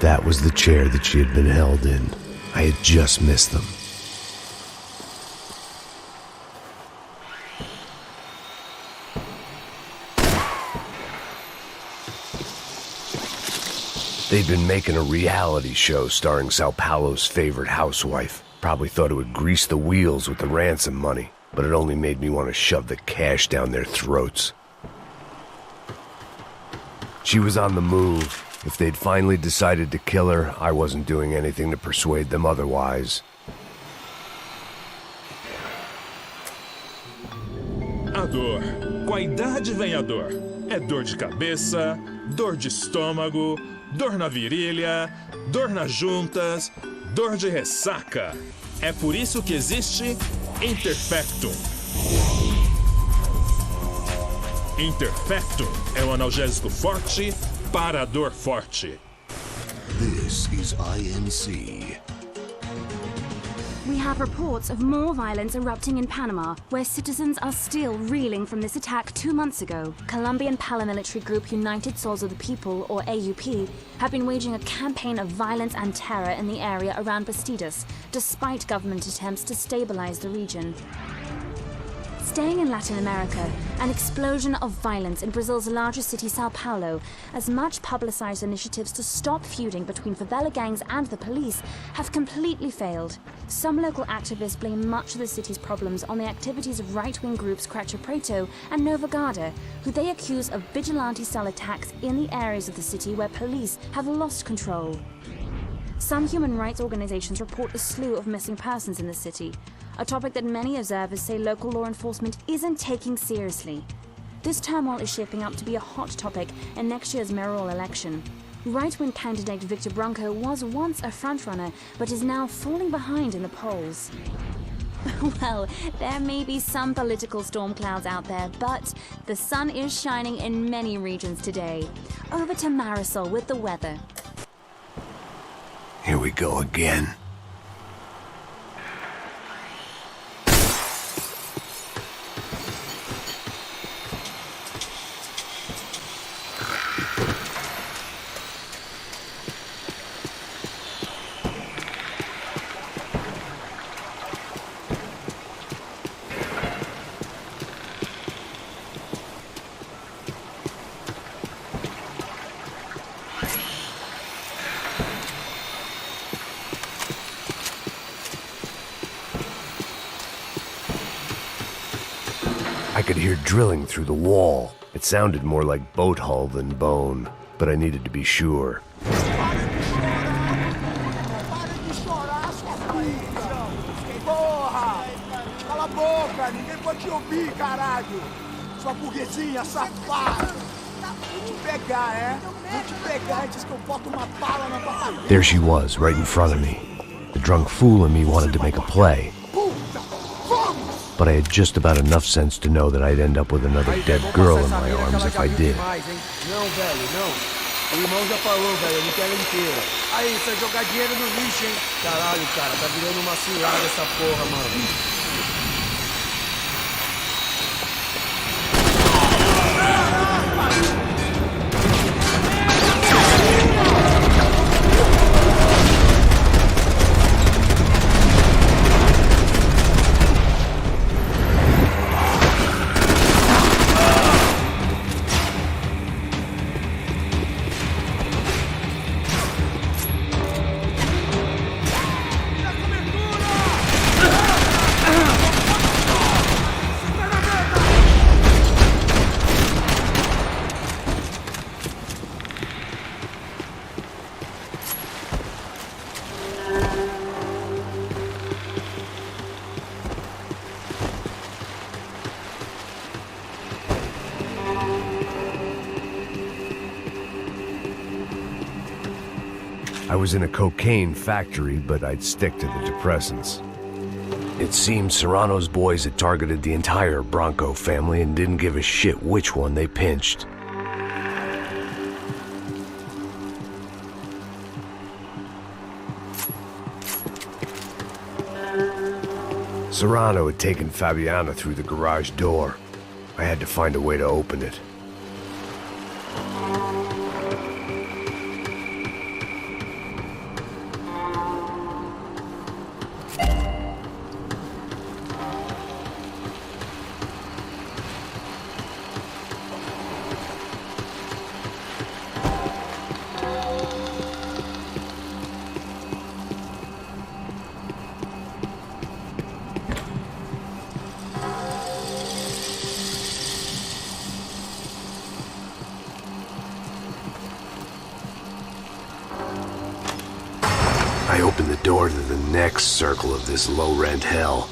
Speaker 1: That was the chair that she had been held in. I had just missed them.
Speaker 9: They'd been making a reality show starring Sao Paulo's favorite housewife. Probably thought it would grease the wheels with the ransom money, but it only made me want to shove the cash down their throats. She was on the move. If they'd finally decided to kill her, I wasn't doing anything to persuade them otherwise.
Speaker 14: A dor. Com a idade vem a dor. É dor de cabeça, dor de estômago, dor na virilha, dor nas juntas, dor de ressaca. É por isso que existe Interfectum. Interfectum é um analgésico forte para a dor forte.
Speaker 22: This is INC.
Speaker 23: We have reports of more violence erupting in Panama, where citizens are still reeling from this attack 2 months ago. Colombian paramilitary group United Souls of the People, or AUP, have been waging a campaign of violence and terror in the area around Bastidas, despite government attempts to stabilize the region. Staying in Latin America, an explosion of violence in Brazil's largest city, Sao Paulo, as much publicized initiatives to stop feuding between favela gangs and the police have completely failed. Some local activists blame much of the city's problems on the activities of right-wing groups Cracha Preto and Nova Garda, who they accuse of vigilante-style attacks in the areas of the city where police have lost control. Some human rights organizations report a slew of missing persons in the city, a topic that many observers say local law enforcement isn't taking seriously. This turmoil is shaping up to be a hot topic in next year's mayoral election. Right-wing candidate Victor Branco was once a frontrunner, but is now falling behind in the polls. Well, there may be some political storm clouds out there, but the sun is shining in many regions today. Over to Marisol with the weather.
Speaker 9: Here we go again. I could hear drilling through the wall. It sounded more like boat hull than bone, but I needed to be sure.
Speaker 4: Porra! Cala a boca! Ninguém pode te ouvir, caralho! Sua burguesinha safada! Vou te pegar, é? Vou te pegar antes que eu boto uma bala na tua cabeça!
Speaker 9: There she was, right in front of me. The drunk fool in me wanted to make a play. But I had just about enough sense to know that I'd end up with another dead girl in my arms if I did.
Speaker 13: Não, velho, não. O irmão já falou, velho, eu não quero inteira. Aí, você vai jogar dinheiro no lixo, hein? Caralho, cara, tá virando uma cilada essa porra, mano.
Speaker 9: I was in a cocaine factory, but I'd stick to the depressants. It seemed Serrano's boys had targeted the entire Bronco family and didn't give a shit which one they pinched. Serrano had taken Fabiana through the garage door. I had to find a way to open it.
Speaker 1: I opened the door to the next circle of this low-rent hell.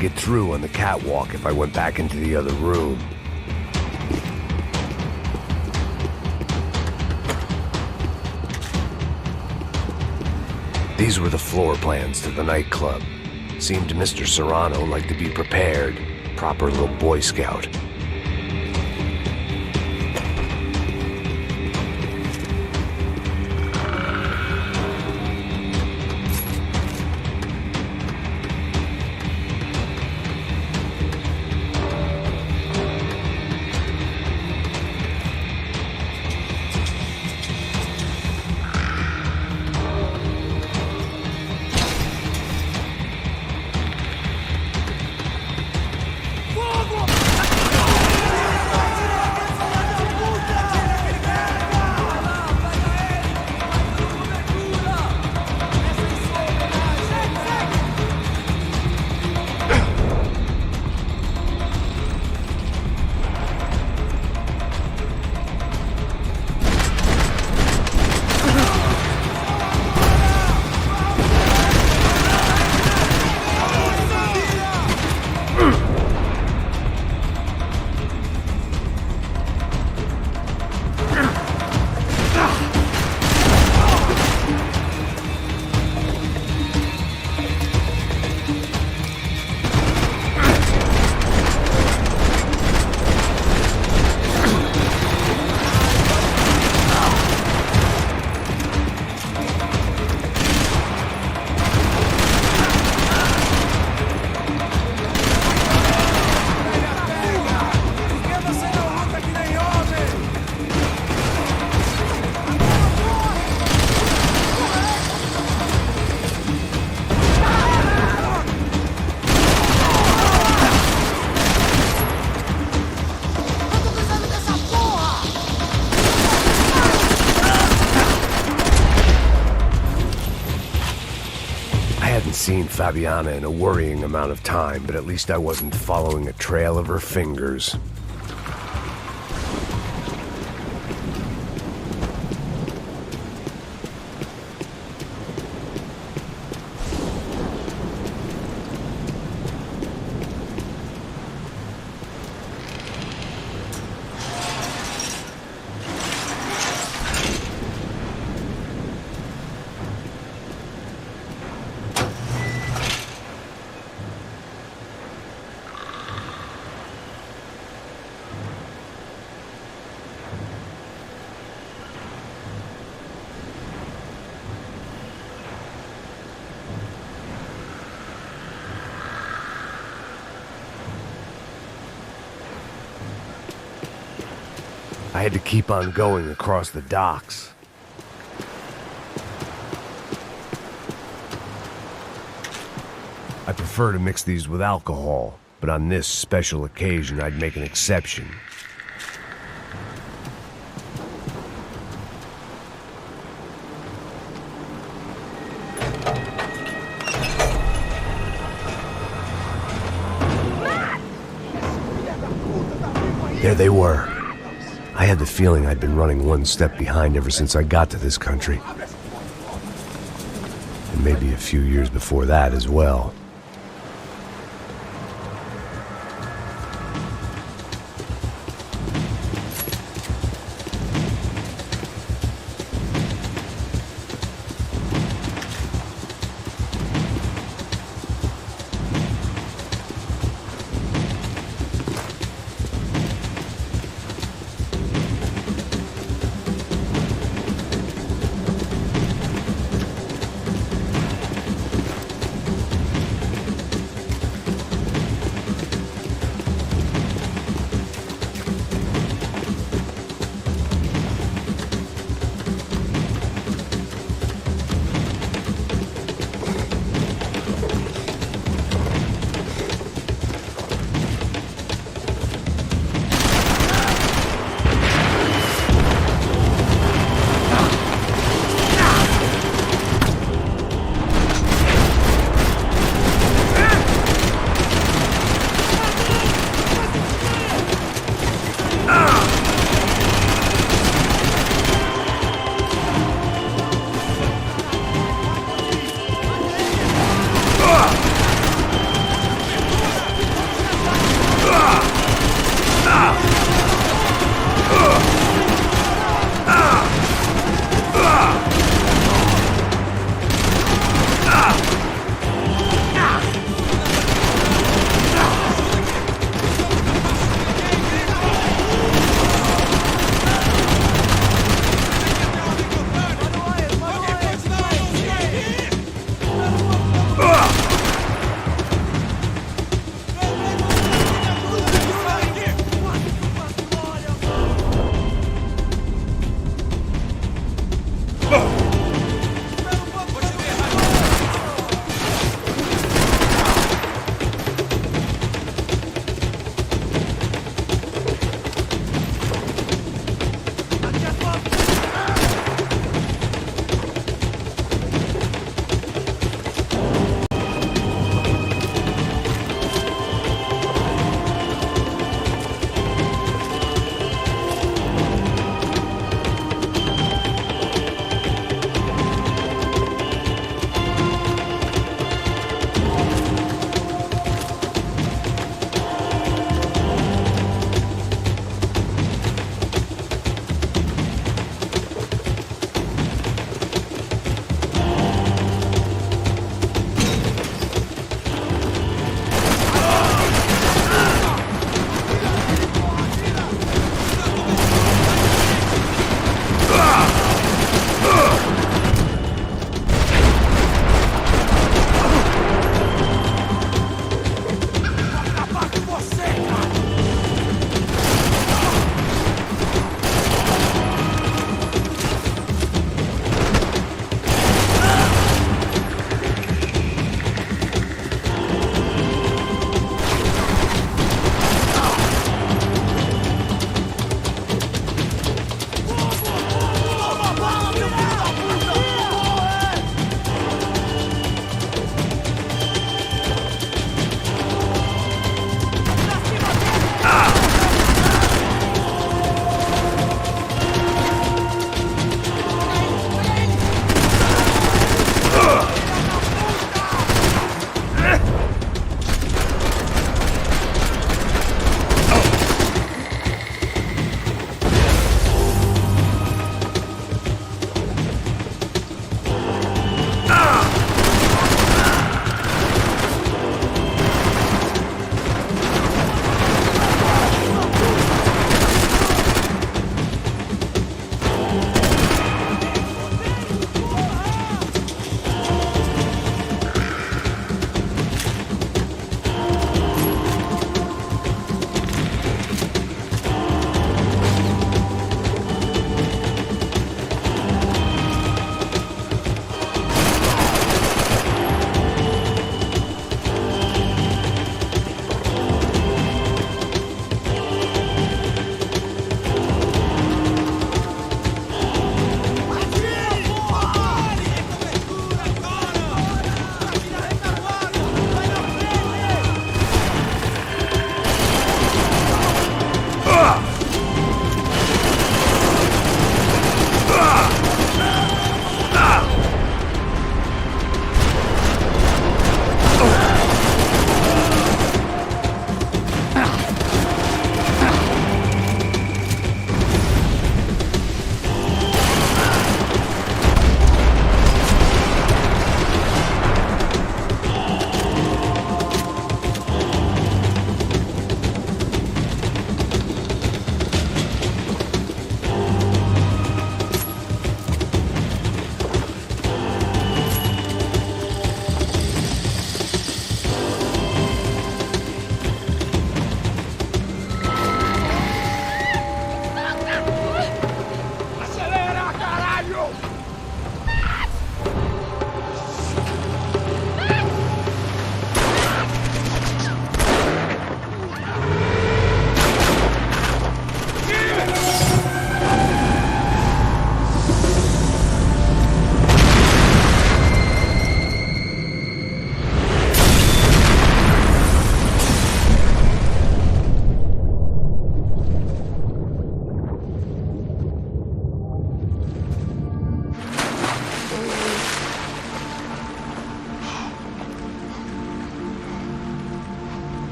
Speaker 1: Get through on the catwalk if I went back into the other room. These were the floor plans to the nightclub. Seemed to Mr. Serrano like to be prepared. Proper little Boy Scout. Seen Fabiana in a worrying amount of time, but at least I wasn't following a trail of her fingers. I had to keep on going across the docks. I prefer to mix these with alcohol, but on this special occasion I'd make an exception. There they were. I had the feeling I'd been running one step behind ever since I got to this country. And maybe a few years before that as well.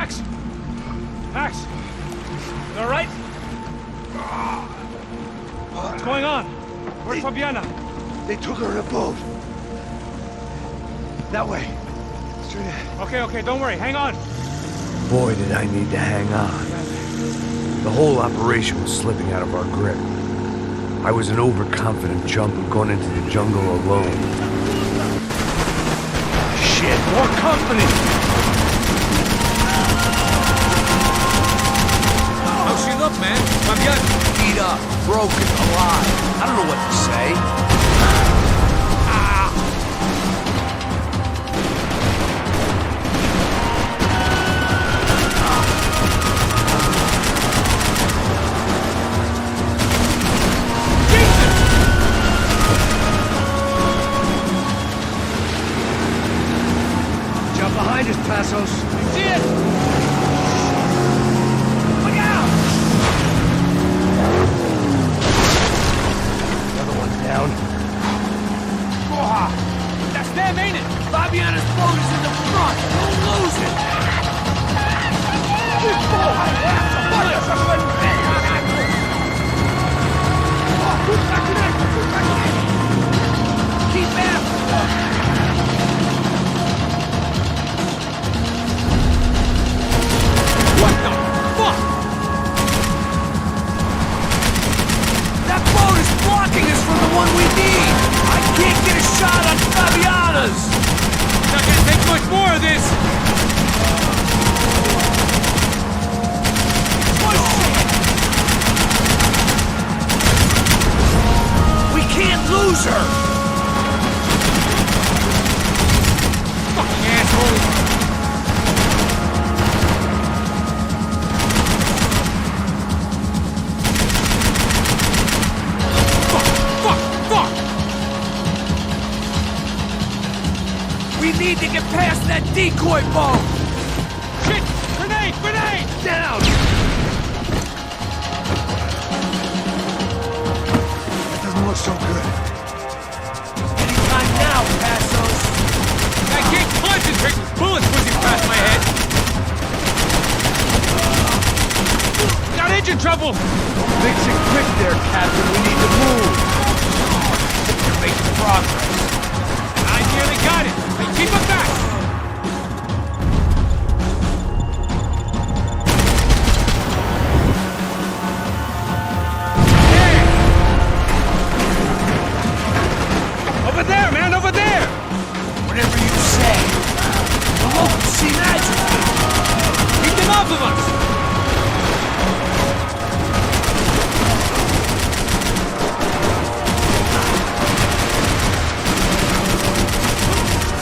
Speaker 2: Max! Max! You all right? What's going on? Where's Fabiana?
Speaker 12: They took her in a boat. That way. Straight ahead.
Speaker 2: Okay, don't worry. Hang on.
Speaker 9: Boy, did I need to hang on. The whole operation was slipping out of our grip. I was an overconfident chump who'd gone into the jungle alone.
Speaker 12: Shit, more company!
Speaker 18: How's she look, man? Fabiana? Beat up, broken, alive. I don't know what to say.
Speaker 12: Behind us, Passos.
Speaker 6: See it! Look out!
Speaker 12: Another one down.
Speaker 6: Porra! That's them, ain't it? Fabiana's boat is in the front. Don't lose it! Keep after! What the fuck? That boat is blocking us from the one we need! I can't get a shot on Fabiana's! Not gonna take much more of this! We can't lose her! Fucking asshole! We need to get past that decoy boat! Shit! Grenade! Grenade! Down!
Speaker 12: That doesn't look so good.
Speaker 6: Anytime now, Passos! I can't concentrate with bullets whizzing past my head! Got engine trouble!
Speaker 12: Fix it quick there, Captain. We need to move.
Speaker 6: You're making progress. I nearly got it! Hey, keep it back! Over there, man! Over there! Whatever you say. The locals see magic! Keep them off of us!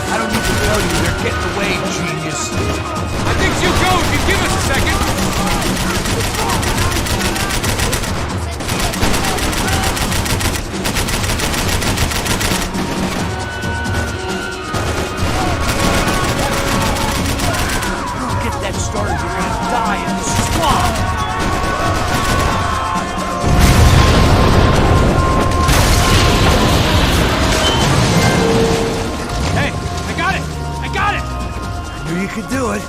Speaker 6: I don't need to tell you they're getting away, genius. I think you go if you give us a second. Don't get that started, you're gonna die in this swamp.
Speaker 12: You could do it.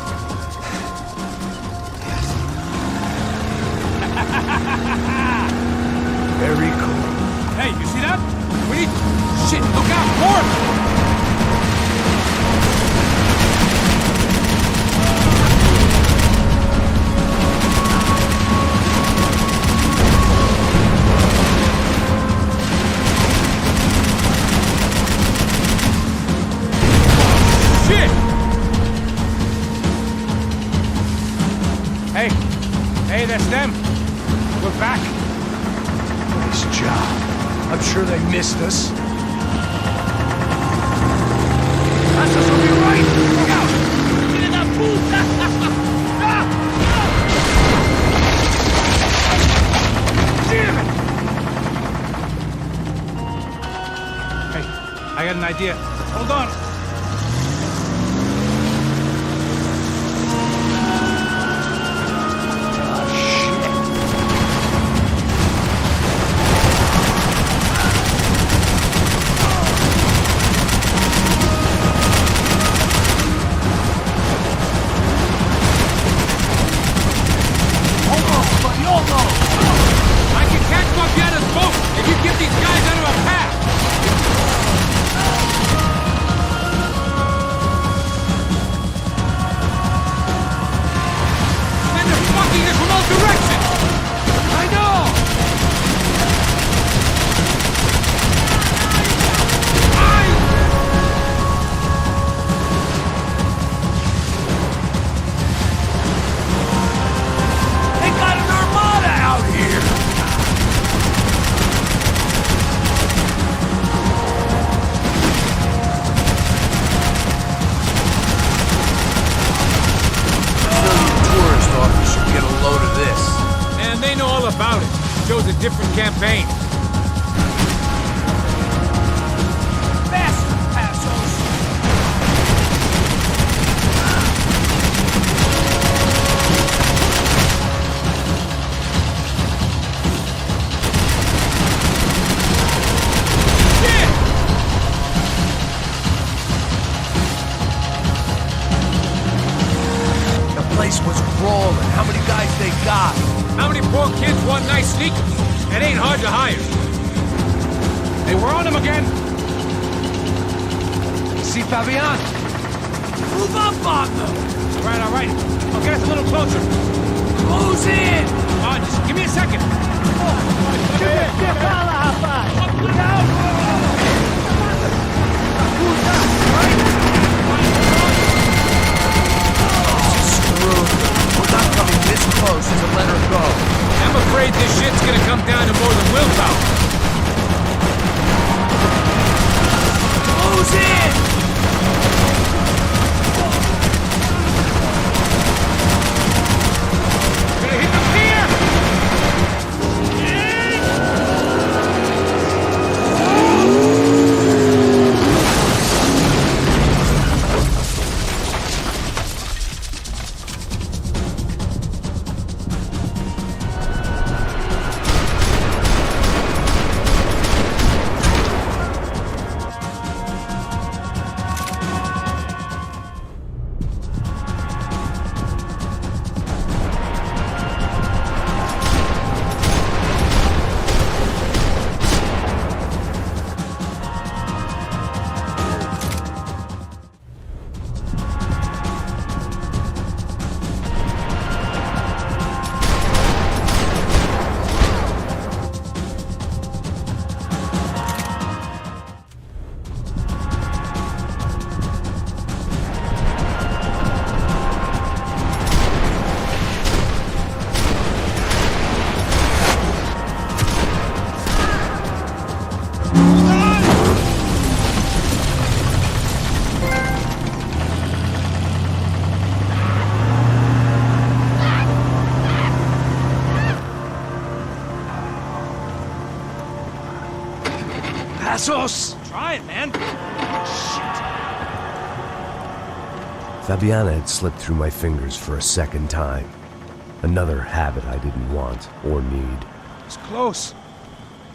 Speaker 9: Very cool.
Speaker 2: Hey, you see that? We need... Shit, look out! More! Hey, that's them. We're back.
Speaker 12: Nice job. I'm sure they missed us.
Speaker 6: That's us on your right. Look out! Get in that pool! Damn it!
Speaker 2: Hey, I got an idea. Hold on. chose a different campaign.
Speaker 16: Faster, assholes!
Speaker 18: The place was crawling. How many guys they got?
Speaker 2: How many poor kids want nice sneakers? It ain't hard to hire. Hey, we're on him again.
Speaker 18: See Fabian? Move up, partner!
Speaker 2: All right. I'll get us a little closer.
Speaker 18: Who's in?
Speaker 2: Just give me a second.
Speaker 18: We're not coming this close to let her go.
Speaker 2: I'm afraid this shit's gonna come down to more than willpower.
Speaker 18: Who's in?
Speaker 2: Gonna hit the pier!
Speaker 18: Passos!
Speaker 2: Try it, man.
Speaker 9: Fabiana had slipped through my fingers for a second time. Another habit I didn't want or need.
Speaker 2: It's close.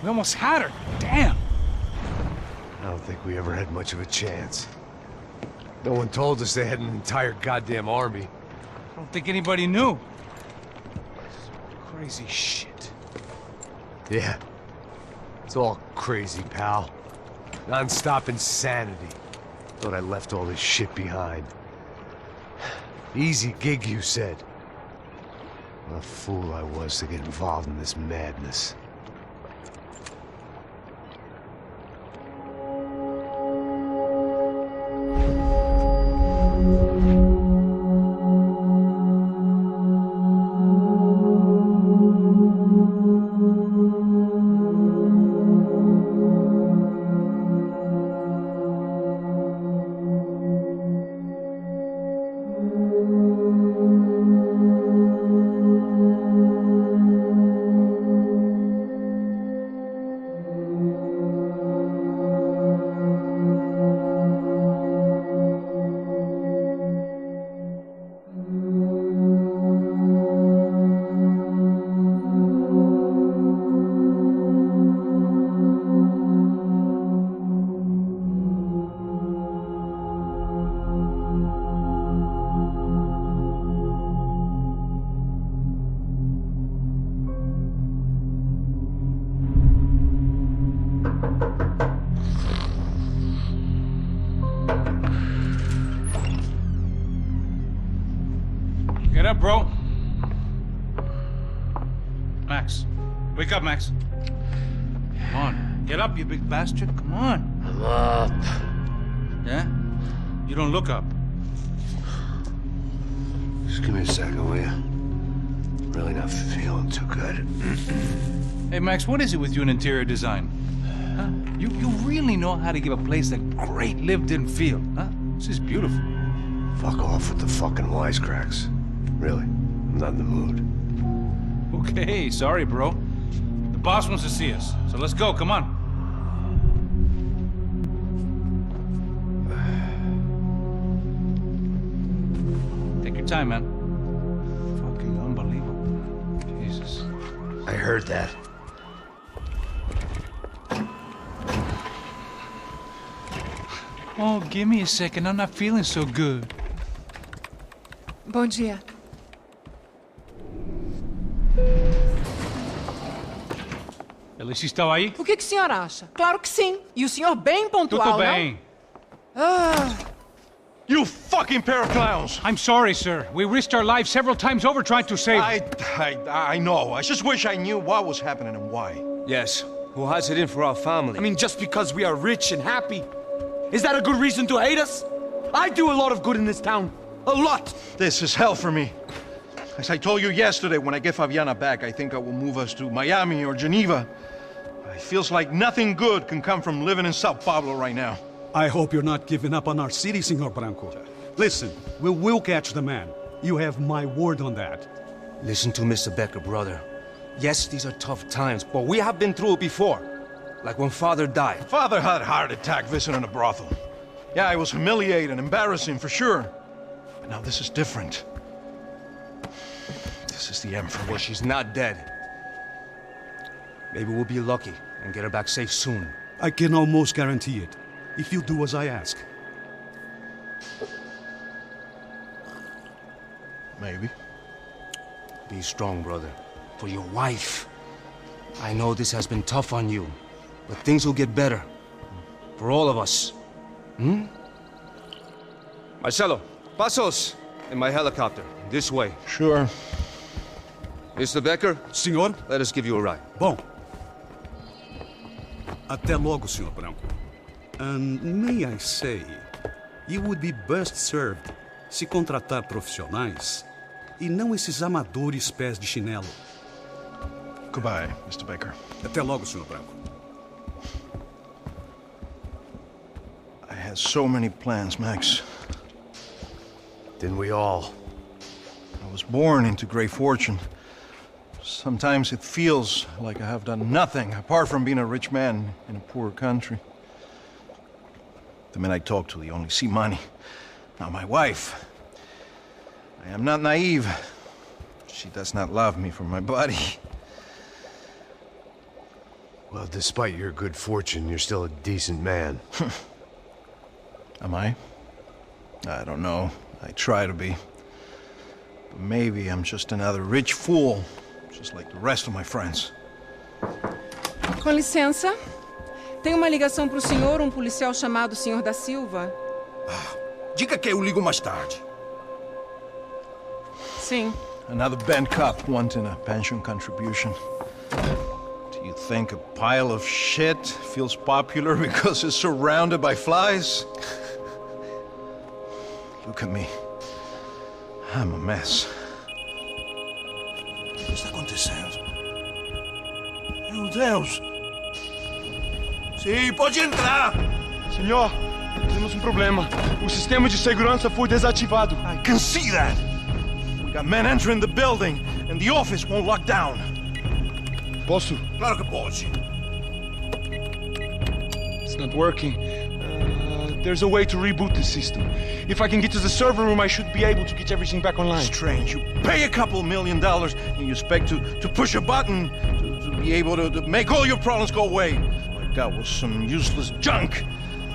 Speaker 2: We almost had her. Damn.
Speaker 1: I don't think we ever had much of a chance. No one told us they had an entire goddamn army.
Speaker 2: I don't think anybody knew. Crazy shit.
Speaker 1: Yeah. It's all crazy, pal. Non-stop insanity. Thought I left all this shit behind. Easy gig, you said. What a fool I was to get involved in this madness.
Speaker 2: Get up, bro. Max. Wake up, Max. Come on. Get up, you big bastard. Come on.
Speaker 1: I'm up.
Speaker 2: Yeah? You don't look up.
Speaker 1: Just give me a second, will you? Really not feeling too good.
Speaker 2: Hey, Max, what is it with you and interior design? Huh? You really know how to give a place that great lived-in feel, huh? This is beautiful.
Speaker 1: Fuck off with the fucking wisecracks. Really, I'm not in the mood.
Speaker 2: Okay, sorry, bro. The boss wants to see us, so let's go, come on. Take your time, man. Fucking unbelievable. Jesus.
Speaker 1: I heard that.
Speaker 2: Oh, give me a second. I'm not feeling so good.
Speaker 3: Bom dia.
Speaker 2: Alice estava aí?
Speaker 3: O que o senhor acha? Claro que sim. E o senhor bem pontual,
Speaker 2: Tudo bem.
Speaker 3: não? Ah.
Speaker 5: You fucking pair of clowns!
Speaker 2: I'm sorry, sir. We risked our lives several times over trying to save...
Speaker 5: I know. I just wish I knew what was happening and why.
Speaker 8: Yes, who has it in for our family? I mean, just because we are rich and happy, is that a good reason to hate us? I do a lot of good in this town. A lot!
Speaker 5: This is hell for me. As I told you yesterday, when I get Fabiana back, I think I will move us to Miami or Geneva. It feels like nothing good can come from living in Sao Paulo right now.
Speaker 7: I hope you're not giving up on our city, Senor Branco. Listen, we will catch the man. You have my word on that.
Speaker 8: Listen to Mr. Becker, brother. Yes, these are tough times, but we have been through it before. Like when Father died.
Speaker 5: Father had a heart attack visiting a brothel. Yeah, it was humiliating, embarrassing, for sure. But now this is different. This is the end for me.
Speaker 8: Well, she's not dead. Maybe we'll be lucky and get her back safe soon.
Speaker 7: I can almost guarantee it, if you do as I ask.
Speaker 5: Maybe.
Speaker 8: Be strong, brother. For your wife. I know this has been tough on you, but things will get better. For all of us. Hmm? Marcelo, pasos in my helicopter. This way.
Speaker 5: Sure.
Speaker 8: Mr. Becker?
Speaker 7: Senhor?
Speaker 8: Let us give you a ride.
Speaker 7: Bom. Até logo, Senhor Branco. And may I say, you would be best served se contratar profissionais e não esses amadores pés de chinelo.
Speaker 5: Goodbye, Mr. Baker.
Speaker 7: Até logo, Senhor Branco.
Speaker 5: I had so many plans, Max.
Speaker 1: Didn't we all?
Speaker 5: I was born into great fortune. Sometimes it feels like I have done nothing apart from being a rich man in a poor country. The men I talk to, they only see money. Now my wife, I am not naive. She does not love me for my body.
Speaker 1: Well, despite your good fortune, you're still a decent man.
Speaker 5: Am I? I don't know. I try to be. But maybe I'm just another rich fool, just like the rest of my friends.
Speaker 3: Com licença. Tem uma ligação pro senhor, um policial chamado Senhor da Silva.
Speaker 5: Diga que eu ligo mais tarde.
Speaker 3: Sim.
Speaker 5: Another band cop wanting a pension contribution. Do you think a pile of shit feels popular because it's surrounded by flies? Look at me. I'm a mess.
Speaker 20: O que está acontecendo? Meu Deus! Sim, pode entrar!
Speaker 5: Senhor, temos um problema. O sistema de segurança foi desativado. I can see that. We got men entering the building and the office won't lock down.
Speaker 20: Posso? Claro que pode.
Speaker 5: It's not working. There's a way to reboot the system. If I can get to the server room, I should be able to get everything back online. Strange. You pay a couple $1 million and you expect to push a button to be able to make all your problems go away. All I got was some useless junk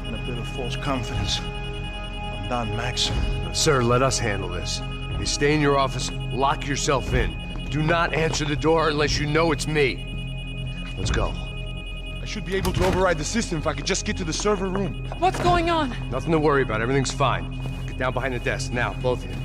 Speaker 5: and a bit of false confidence. I'm done, Max.
Speaker 9: Sir, let us handle this. You stay in your office, lock yourself in. Do not answer the door unless you know it's me. Let's go.
Speaker 5: I should be able to override the system if I could just get to the server room.
Speaker 3: What's going on?
Speaker 9: Nothing to worry about. Everything's fine. Get down behind the desk. Now, both of you.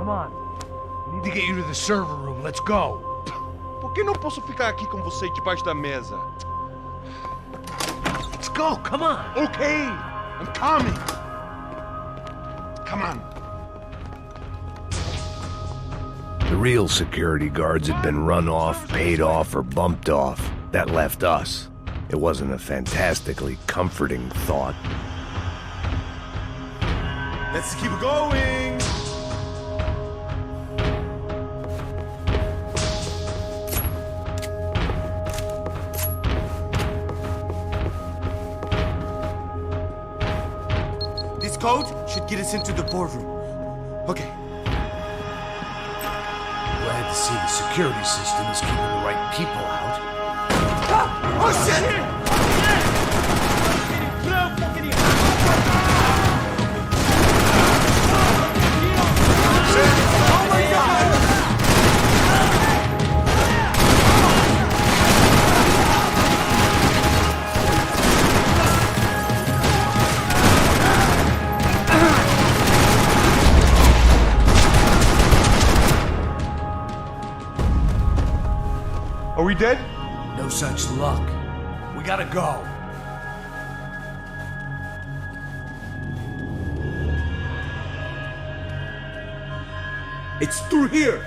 Speaker 12: come on. We need to get you to the server room. Let's go.
Speaker 5: Por que não posso ficar aqui com você debaixo da mesa?
Speaker 12: Let's go, come on.
Speaker 5: Okay, I'm coming. Come on.
Speaker 9: The real security guards had been run off, paid off, or bumped off. That left us. It wasn't a fantastically comforting thought.
Speaker 5: Let's keep going.
Speaker 11: This code should get us into the boardroom. Okay.
Speaker 19: Glad to see the security system is keeping the right people out.
Speaker 11: Ah! Oh shit! Oh my god!
Speaker 5: Are we dead?
Speaker 19: No such luck. We gotta go.
Speaker 11: It's through here!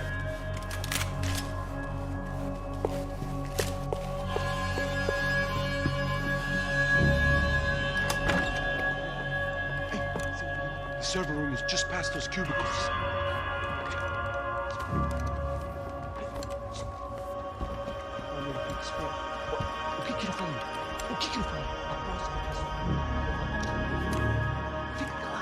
Speaker 5: The server room is just past those cubicles. O que ele falou? O que ele falou? Fica lá.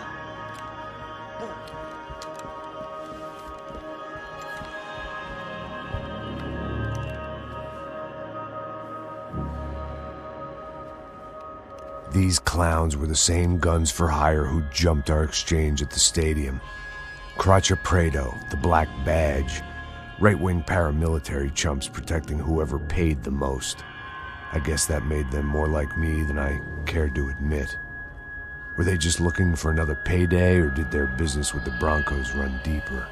Speaker 9: These clowns were the same guns for hire who jumped our exchange at the stadium. Crotcha Prado, the Black Badge, right-wing paramilitary chumps protecting whoever paid the most. I guess that made them more like me than I cared to admit. Were they just looking for another payday, or did their business with the Broncos run deeper?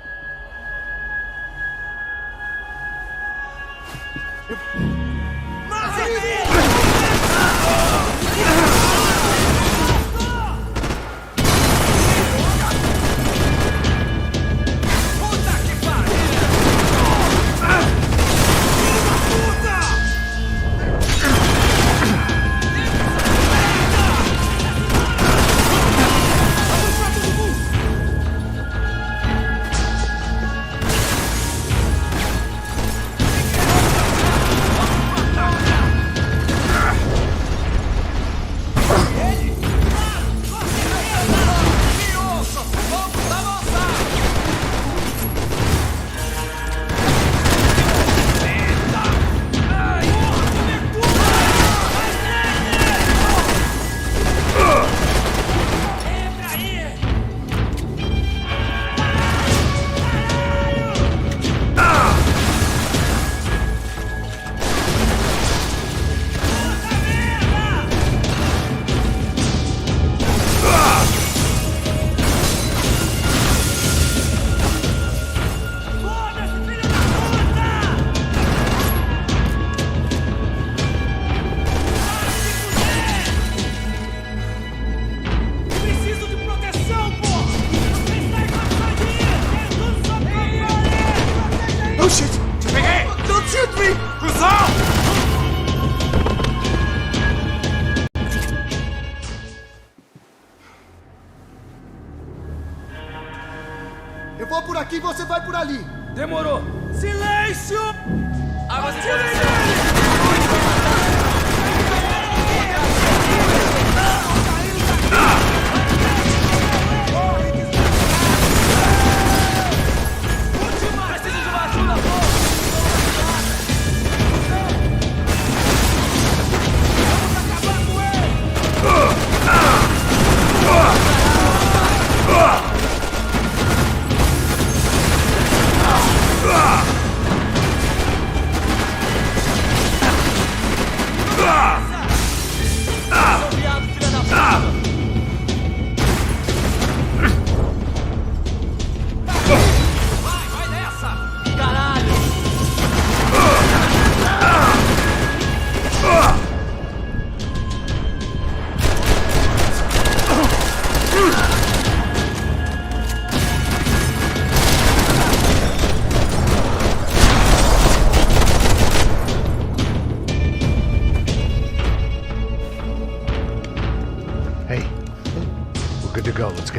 Speaker 11: Oh shit! Te peguei! Don't shoot me! Cuzão!
Speaker 4: Eu vou por aqui e você vai por ali.
Speaker 19: Demorou.
Speaker 4: Silêncio!
Speaker 11: Atire
Speaker 4: nele!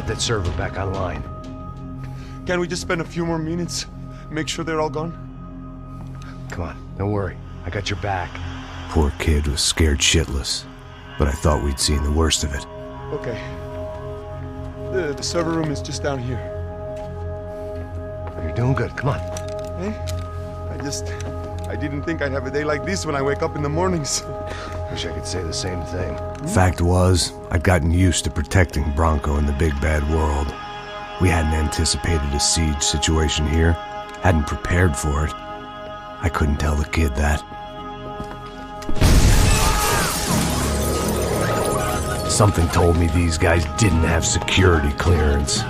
Speaker 1: that server back online.
Speaker 5: Can't we just spend a few more minutes? Make sure they're all gone?
Speaker 1: Come on, don't worry. I got your back. Poor kid was scared shitless, but I thought we'd seen the worst of it.
Speaker 5: Okay. The server room is just down here.
Speaker 1: You're doing good, come on.
Speaker 5: Hey? I didn't think I'd have a day like this when I wake up in the mornings.
Speaker 1: Wish I could say the same thing. Fact was, I'd gotten used to protecting Bronco in the big bad world. We hadn't anticipated a siege situation here, hadn't prepared for it. I couldn't tell the kid that. Something told me these guys didn't have security clearance.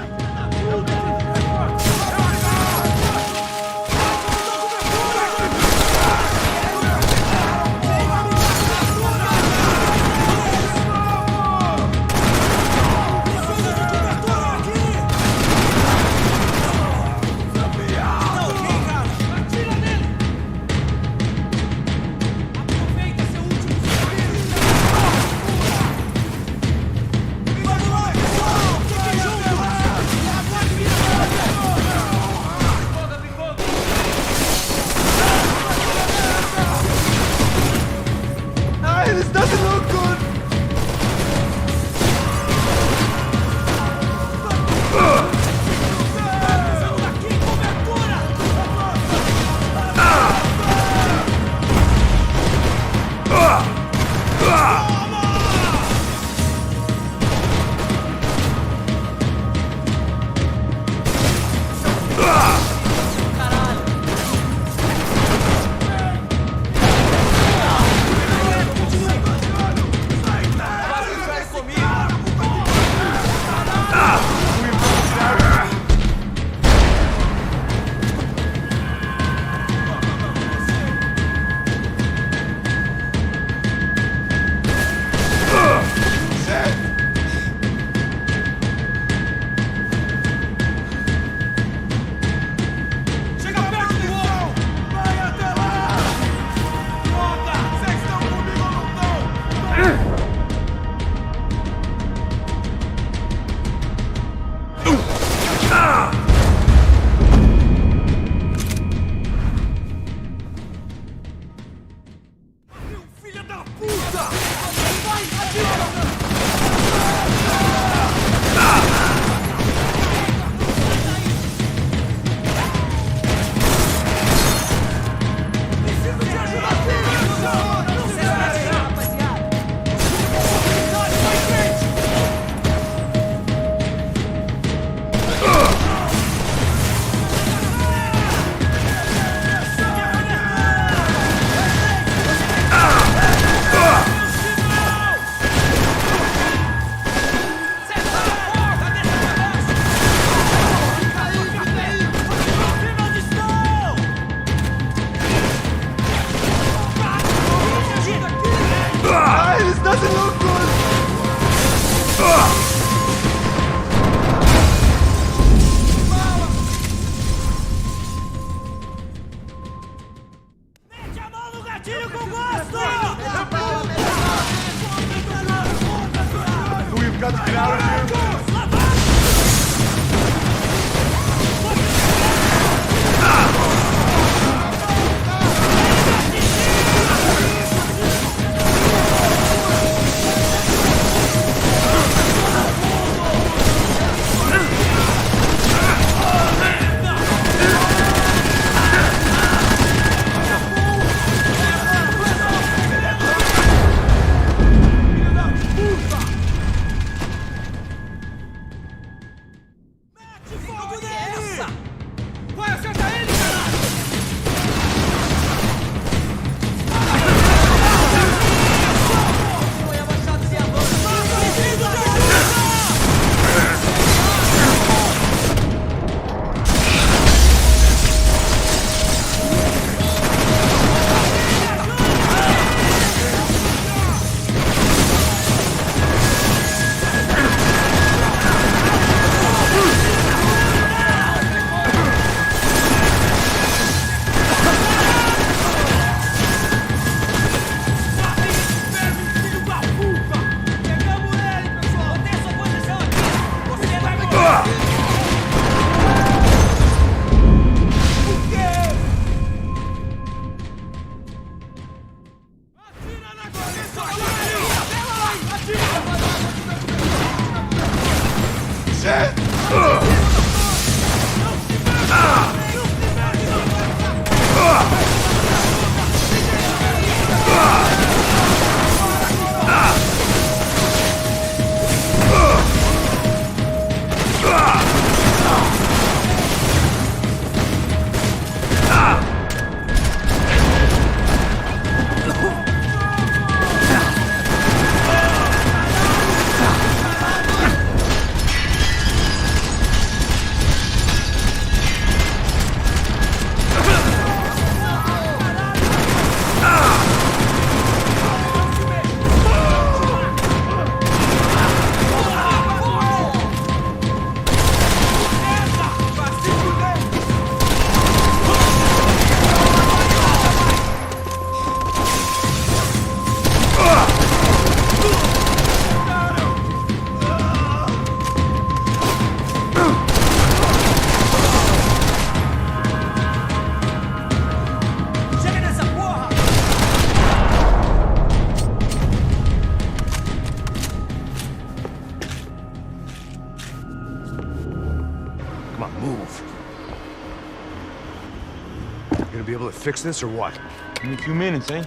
Speaker 9: Gonna be able to fix this or what?
Speaker 5: In a few minutes, eh?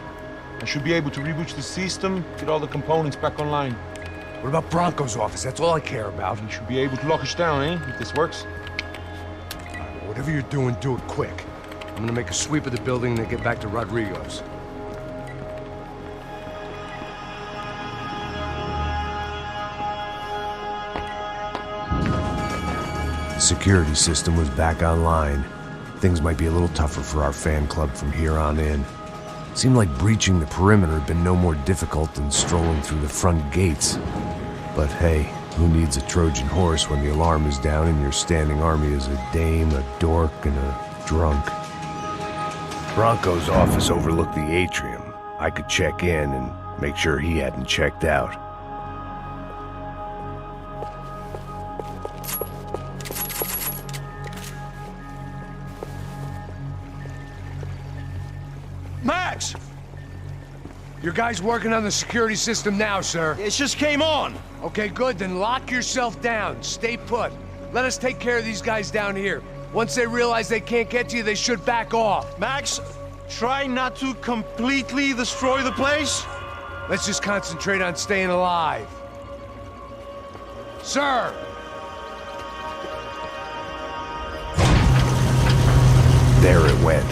Speaker 5: I should be able to reboot the system, get all the components back online.
Speaker 9: What about Bronco's office? That's all I care about.
Speaker 5: You should be able to lock us down, eh? If this works.
Speaker 9: Whatever you're doing, do it quick. I'm gonna make a sweep of the building and then get back to Rodrigo's. The security system was back online. Things might be a little tougher for our fan club from here on in. Seemed like breaching the perimeter had been no more difficult than strolling through the front gates. But hey, who needs a Trojan horse when the alarm is down and your standing army is a dame, a dork, and a drunk? Bronco's office overlooked the atrium. I could check in and make sure he hadn't checked out.
Speaker 12: Max! Your guy's working on the security system now, sir.
Speaker 13: It just came on.
Speaker 12: Okay, good. Then lock yourself down. Stay put. Let us take care of these guys down here. Once they realize they can't get to you, they should back off.
Speaker 13: Max, try not to completely destroy the place.
Speaker 12: Let's just concentrate on staying alive. Sir!
Speaker 9: There it went.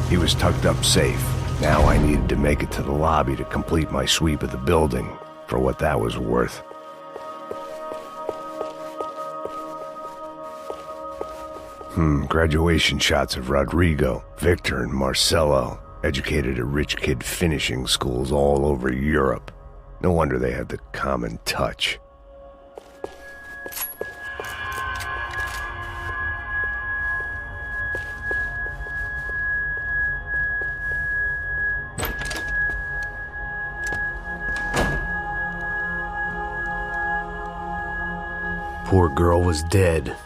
Speaker 9: He was tucked up safe. Now I needed to make it to the lobby to complete my sweep of the building, for what that was worth. Graduation shots of Rodrigo, Victor, and Marcelo, educated at rich kid finishing schools all over Europe. No wonder they had the common touch. Poor girl was dead.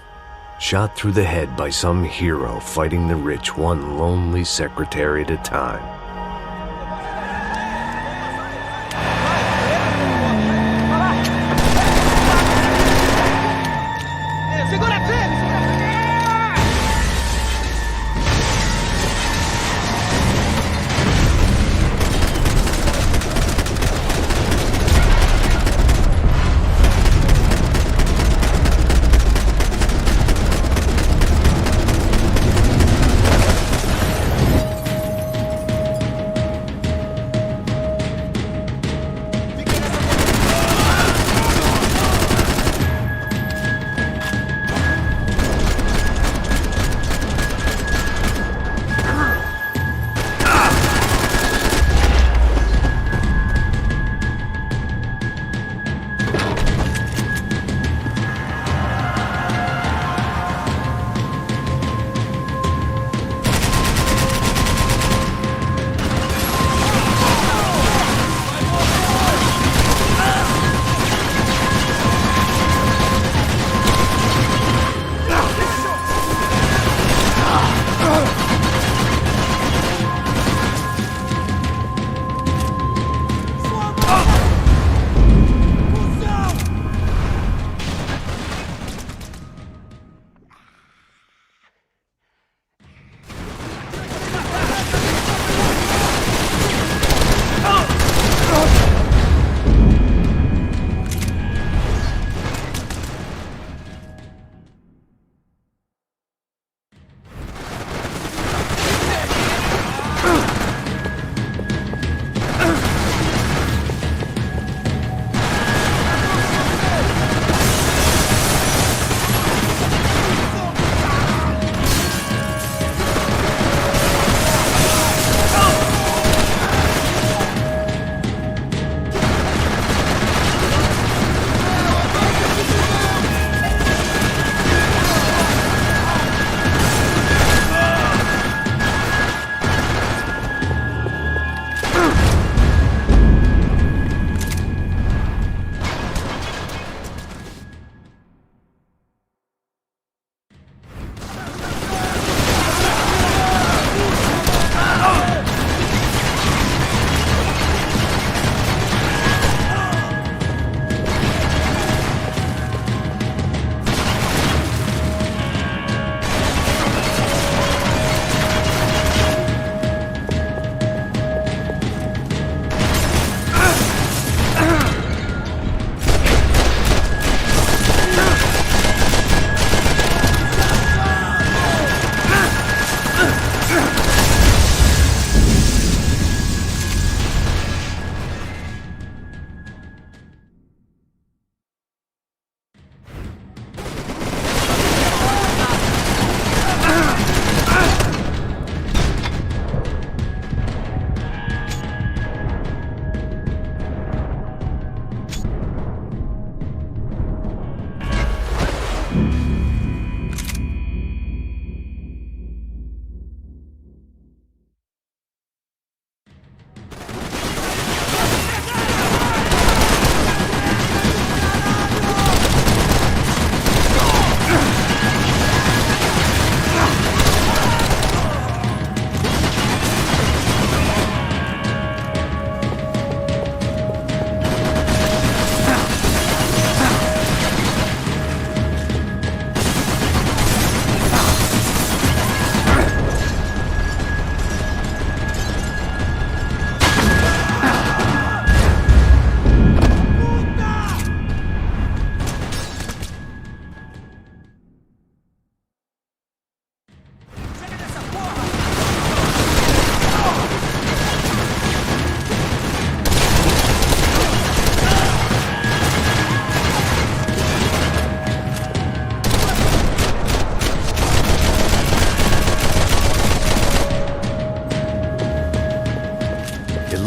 Speaker 9: Shot through the head by some hero fighting the rich one lonely secretary at a time.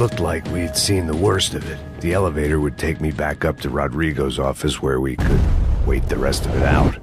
Speaker 1: looked like we'd seen the worst of it. The elevator would take me back up to Rodrigo's office where we could wait the rest of it out.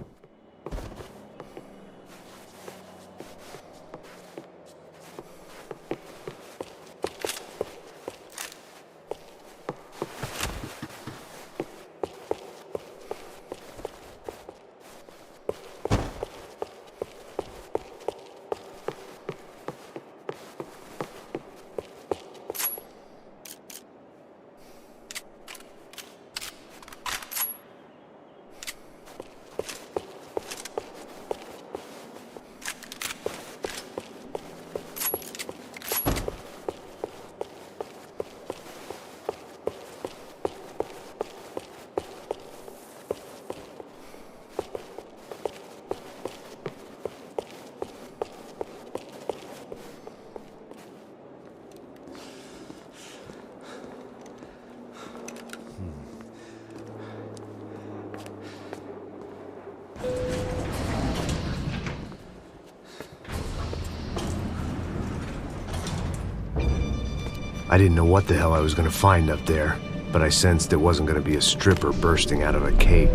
Speaker 1: I didn't know what the hell I was gonna find up there, but I sensed it wasn't gonna be a stripper bursting out of a cake.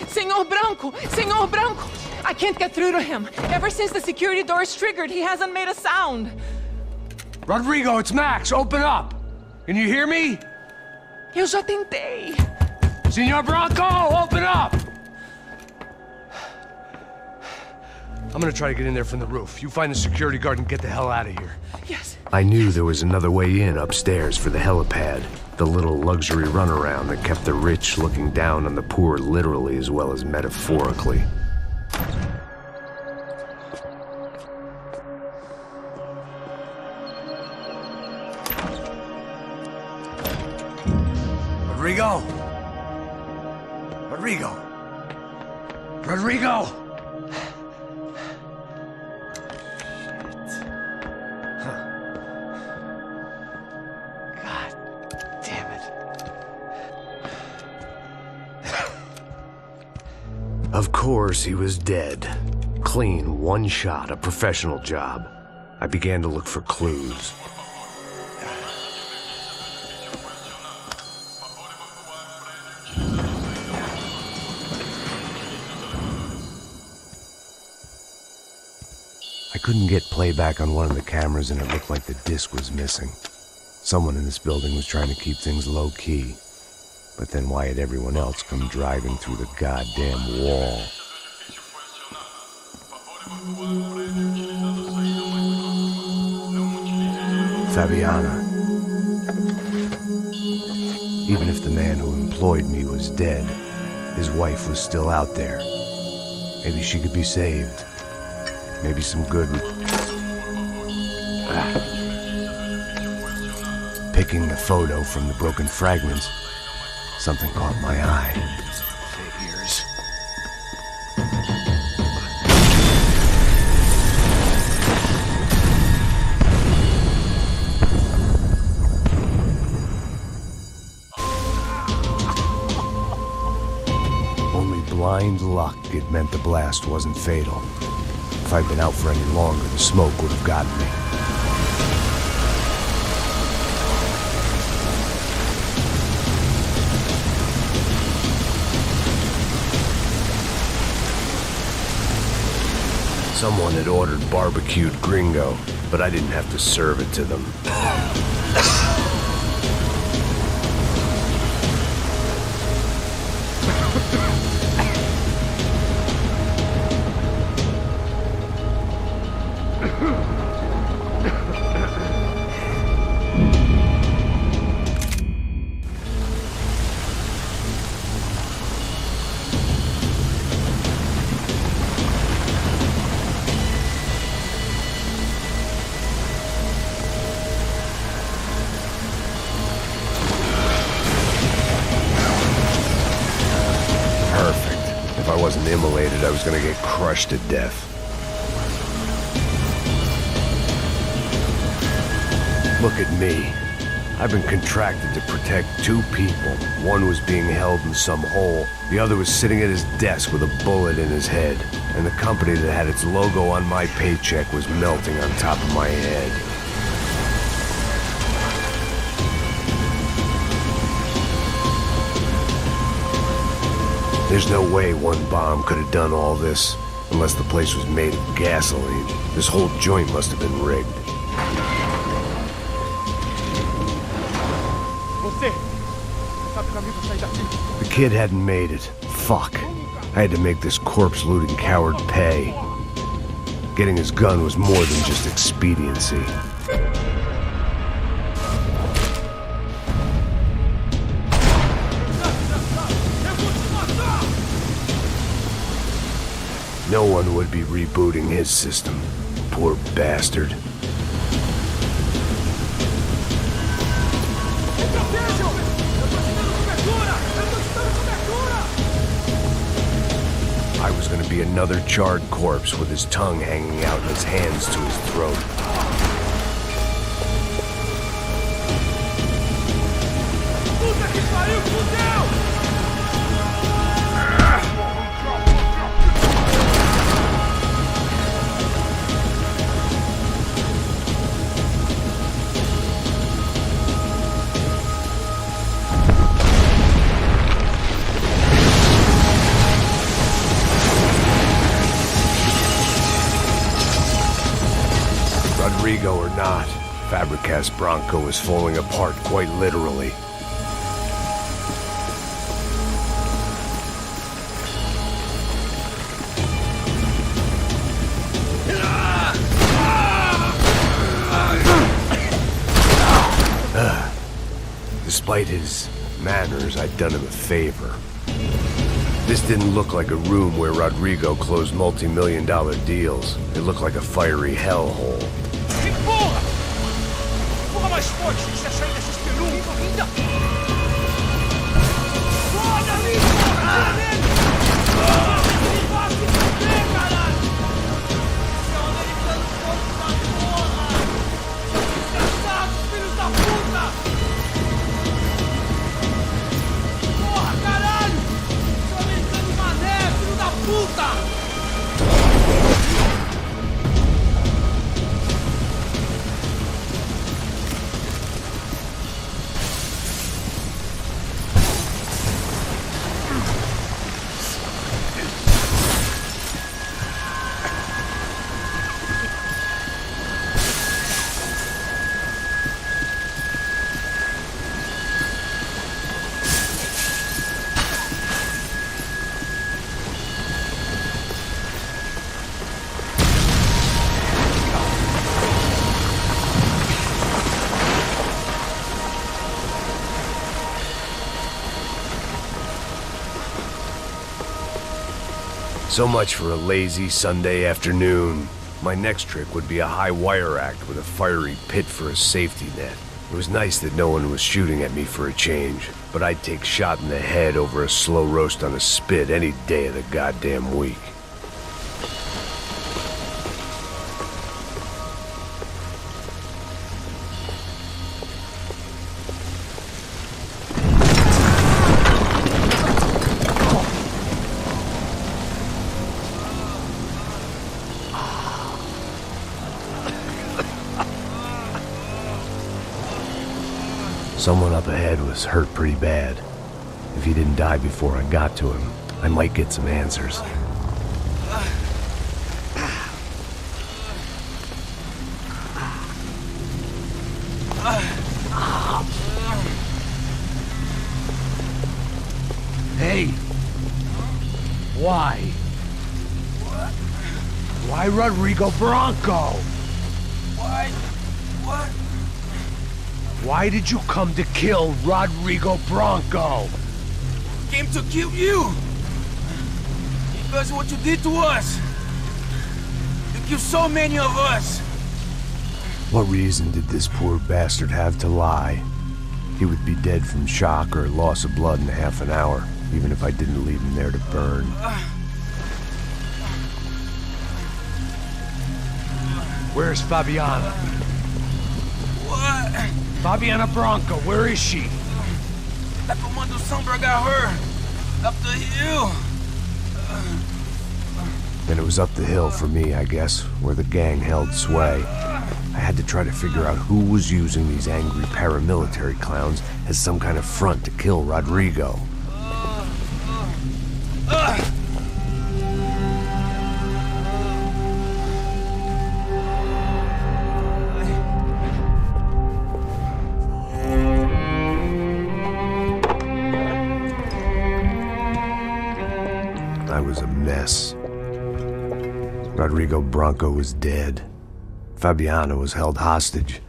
Speaker 3: Senor Branco! Senor Branco! I can't get through to him. Ever since the security door is triggered, he hasn't made a sound.
Speaker 12: Rodrigo, it's Max. Open up. Can you hear me?
Speaker 3: Eu já tentei.
Speaker 12: Senor Branco, open up! I'm gonna try to get in there from the roof. You find the security guard and get the hell out of here.
Speaker 3: Yes.
Speaker 1: I knew there was another way in upstairs for the helipad, the little luxury runaround that kept the rich looking down on the poor literally as well as metaphorically.
Speaker 12: Rodrigo! Rodrigo! Rodrigo!
Speaker 1: Of course, he was dead. Clean, one shot, a professional job. I began to look for clues. I couldn't get playback on one of the cameras and it looked like the disc was missing. Someone in this building was trying to keep things low-key. But then why had everyone else come driving through the goddamn wall? Fabiana. Even if the man who employed me was dead, his wife was still out there. Maybe she could be saved. Maybe some good... Picking the photo from the broken fragments, something caught my eye. Figures. Only blind luck it meant the blast wasn't fatal. If I'd been out for any longer, the smoke would have gotten me. Someone had ordered barbecued gringo, but I didn't have to serve it to them. If I wasn't immolated, I was gonna get crushed to death. Look at me. I've been contracted to protect two people. One was being held in some hole. The other was sitting at his desk with a bullet in his head. And the company that had its logo on my paycheck was melting on top of my head. There's no way one bomb could have done all this, unless the place was made of gasoline. This whole joint must have been rigged.
Speaker 13: Você sabe o caminho pra sair daqui?
Speaker 1: The kid hadn't made it. Fuck. I had to make this corpse-looting coward pay. Getting his gun was more than just expediency. No one would be rebooting his system. Poor bastard. I was gonna be another charred corpse with his tongue hanging out and his hands to his throat.
Speaker 16: Puta que pariu, fudeu!
Speaker 1: Rodrigo or not, Fabregas Bronco is falling apart quite literally. Despite his manners, I'd done him a favor. This didn't look like a room where Rodrigo closed multi-million-dollar deals. It looked like a fiery hellhole.
Speaker 16: Empurra! Empurra mais forte se você sair desses peludos! Foda ali! Foda nele! Vai se fuder, caralho! Esse é o americano fogo da porra! Desgraçados, filhos da puta! Porra, caralho! Seu americano mané, filho da puta!
Speaker 1: So much for a lazy Sunday afternoon. My next trick would be a high wire act with a fiery pit for a safety net. It was nice that no one was shooting at me for a change, but I'd take shot in the head over a slow roast on a spit any day of the goddamn week. Someone up ahead was hurt pretty bad. If he didn't die before I got to him, I might get some answers.
Speaker 12: Hey! Why? Why Rodrigo Bronco?
Speaker 16: Why? What?
Speaker 12: Why did you come to kill Rodrigo Bronco?
Speaker 16: Came to kill you! Because of what you did to us! You killed so many of us!
Speaker 1: What reason did this poor bastard have to lie? He would be dead from shock or loss of blood in half an hour, even if I didn't leave him there to burn.
Speaker 12: Where's Fabiana?
Speaker 16: What?
Speaker 12: Fabiana Bronco, where is she?
Speaker 16: That Comando Sombra got her. Up the hill.
Speaker 1: Then it was up the hill for me, I guess, where the gang held sway. I had to try to figure out who was using these angry paramilitary clowns as some kind of front to kill Rodrigo. Rodrigo Branco was dead. Fabiana was held hostage.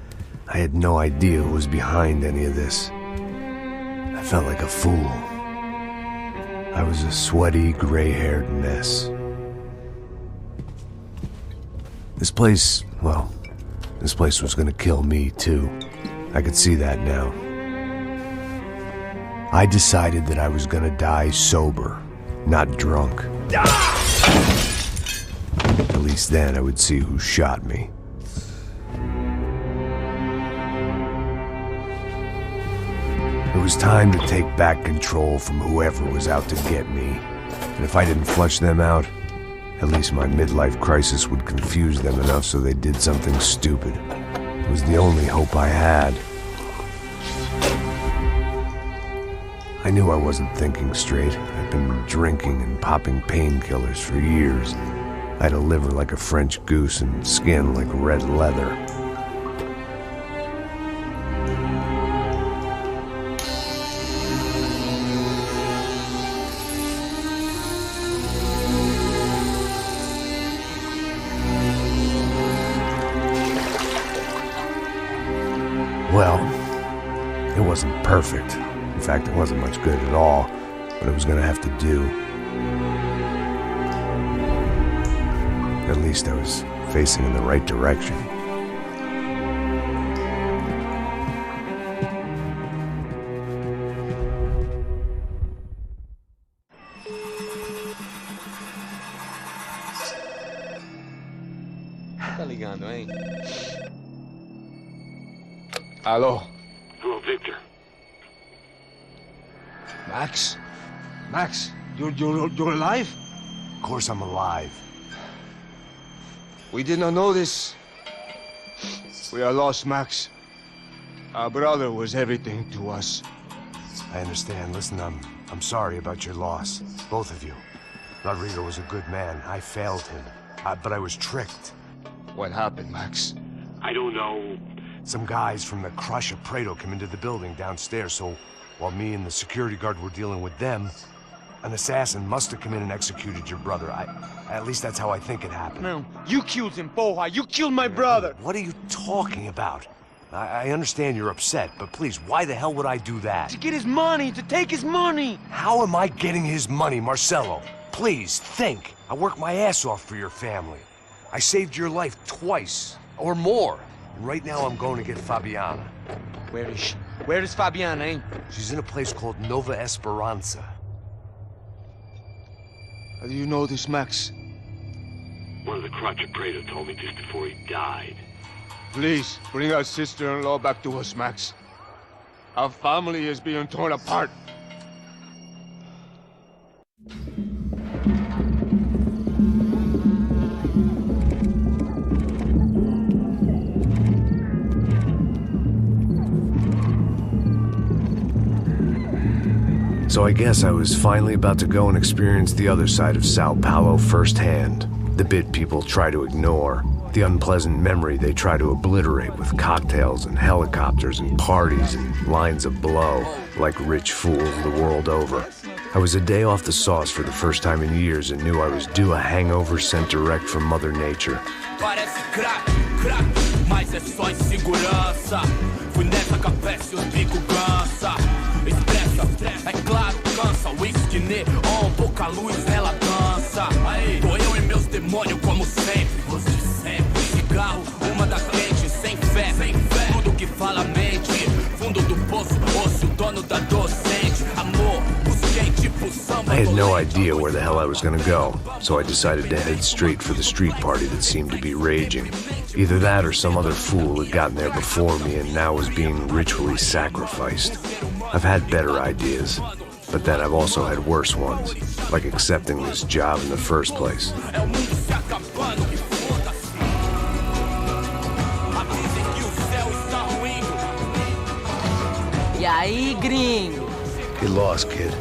Speaker 1: I had no idea who was behind any of this. I felt like a fool. I was a sweaty, gray-haired mess. This place was gonna kill me, too. I could see that now. I decided that I was gonna die sober, not drunk. At least then I would see who shot me. It was time to take back control from whoever was out to get me. And if I didn't flush them out, at least my midlife crisis would confuse them enough so they did something stupid. It was the only hope I had. I knew I wasn't thinking straight. I'd been drinking and popping painkillers for years. I had a liver like a French goose and skin like red leather. Well, it wasn't perfect. In fact, it wasn't much good at all, but it was gonna have to do. At least I was facing in the right direction.
Speaker 8: Tá ligando, hein?
Speaker 5: Alô?
Speaker 15: Hello, Victor.
Speaker 5: Max? Max, you're alive?
Speaker 1: Of course I'm alive.
Speaker 5: We did not know this. We are lost, Max. Our brother was everything to us.
Speaker 1: I understand. Listen, I'm sorry about your loss. Both of you. Rodrigo was a good man. I failed him. But I was tricked.
Speaker 5: What happened, Max?
Speaker 15: I don't know.
Speaker 1: Some guys from the Crush of Prado came into the building downstairs, so while me and the security guard were dealing with them, an assassin must have come in and executed your brother. At least that's how I think it happened.
Speaker 8: No, you killed him, Porra. You killed my brother.
Speaker 1: What are you talking about? I understand you're upset, but please, why the hell would I do that?
Speaker 8: To get his money, to take his money.
Speaker 1: How am I getting his money, Marcelo? Please, think. I worked my ass off for your family. I saved your life twice, or more. And right now I'm going to get Fabiana.
Speaker 8: Where is she? Where is Fabiana, eh?
Speaker 1: She's in a place called Nova Esperanza.
Speaker 5: How do you know this, Max?
Speaker 15: One of the Crotch of Prado told me just before he died.
Speaker 5: Please, bring our sister-in-law back to us, Max. Our family is being torn apart.
Speaker 1: So I guess I was finally about to go and experience the other side of Sao Paulo firsthand. The bit people try to ignore. The unpleasant memory they try to obliterate with cocktails and helicopters and parties and lines of blow, like rich fools the world over. I was a day off the sauce for the first time in years and knew I was due a hangover sent direct from Mother Nature.
Speaker 16: Parece crack, crack, mas é só insegurança. Fui nessa capécia, o bico cansa. Expressa, é claro, cansa. Whisky neon, pouca luz, ela dança. Tô eu e meus demônios como sempre. Você sempre. Cigarro, uma das quentes, sem fé. Tudo que fala mente. Fundo do poço, osso, dono da docente. Amor, busquei tipo samba.
Speaker 1: I had no idea where the hell I was gonna go, so I decided to head straight for the street party that seemed to be raging. Either that or some other fool had gotten there before me and now was being ritually sacrificed. I've had better ideas, but then I've also had worse ones, like accepting this job in the first place.
Speaker 10: E aí, gringo?
Speaker 1: Get lost, kid.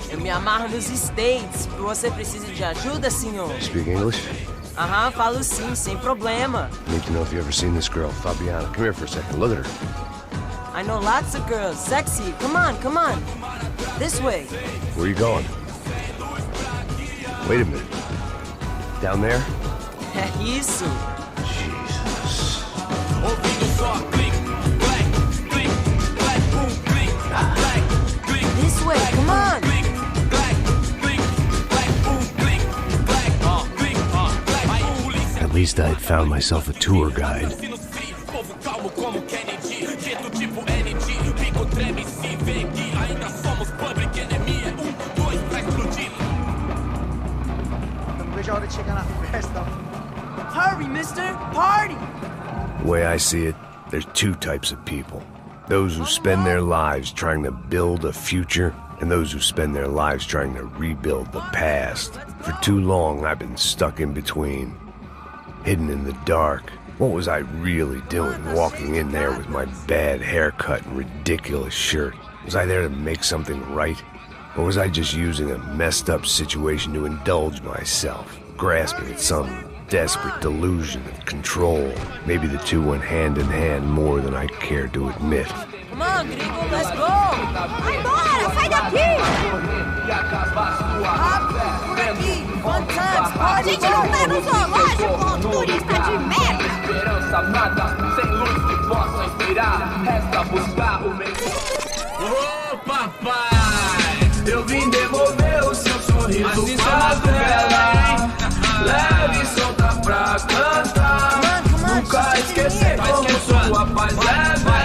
Speaker 10: Eu me amarro nos States. Você precisa de ajuda, senhor?
Speaker 1: Speak English?
Speaker 10: Aham, falo sim, sem problema.
Speaker 1: I need to know if you've ever seen this girl, Fabiana. Come here for a second. Look at her.
Speaker 10: I know lots of girls. Sexy. Come on, come on. This way.
Speaker 1: Where are you going? Wait a minute. Down there?
Speaker 10: É isso.
Speaker 1: Jesus.
Speaker 10: This way, come on.
Speaker 1: At least I had found myself a tour guide.
Speaker 10: Hurry, mister! Party!
Speaker 1: The way I see it, there's two types of people. Those who spend their lives trying to build a future, and those who spend their lives trying to rebuild the past. For too long, I've been stuck in between. Hidden in the dark. What was I really doing walking in there with my bad haircut and ridiculous shirt? Was I there to make something right? Or was I just using a messed up situation to indulge myself, grasping at some desperate delusion of control? Maybe the two went hand in hand more than I cared to admit.
Speaker 10: Come on, gringo, let's go! Vai embora, sai daqui! Rápido, por aqui! One time, party!
Speaker 23: A gente não tá no zoológico, turista de merda!
Speaker 16: Esperança nada, sem luz que possa inspirar, resta buscar o melhor. Ô papai, eu vim devolver o seu sorriso assim favela. Leve e solta pra cantar. Nunca esquecer como sua paz é bela.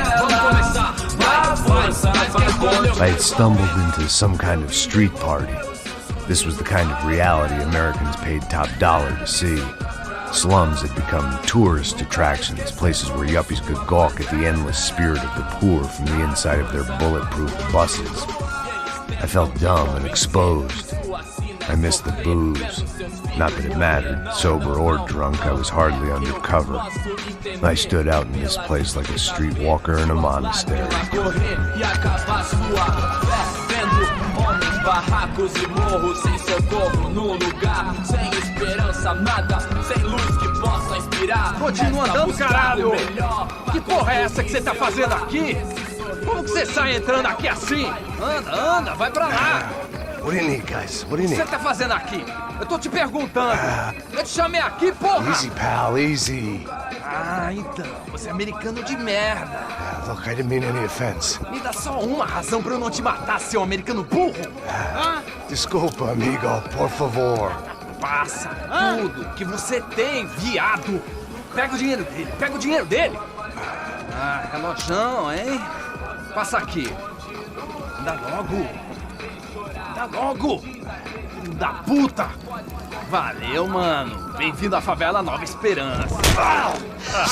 Speaker 1: I had stumbled into some kind of street party. This was the kind of reality Americans paid top dollar to see. Slums had become tourist attractions, places where yuppies could gawk at the endless spirit of the poor from the inside of their bulletproof buses. I felt dumb and exposed. I missed the booze. Not that it mattered, sober or drunk, I was hardly undercover. I stood out in this place like a streetwalker in a monastery.
Speaker 16: Barracos e morros sem socorro no lugar, sem esperança nada, sem luz que possa inspirar.
Speaker 19: Continua andando, caralho! Que porra é essa que você tá fazendo aqui? Como que você sai entrando aqui assim? Anda, vai pra lá!
Speaker 1: What do you need, guys? What do you
Speaker 19: O que
Speaker 1: need?
Speaker 19: você tá fazendo aqui? Eu tô te perguntando. Eu te chamei aqui, porra!
Speaker 1: Easy, pal, easy.
Speaker 19: Ah, então, você é americano de merda.
Speaker 1: Look, I didn't mean any offense.
Speaker 19: Me dá só uma razão pra eu não te matar, seu americano burro.
Speaker 1: Desculpa, amigo, por favor.
Speaker 19: Passa tudo que você tem, viado. Pega o dinheiro dele, Ah, relojão, hein? Passa aqui. Dá logo. Filho da puta. Valeu, mano. Bem-vindo à favela Nova Esperança.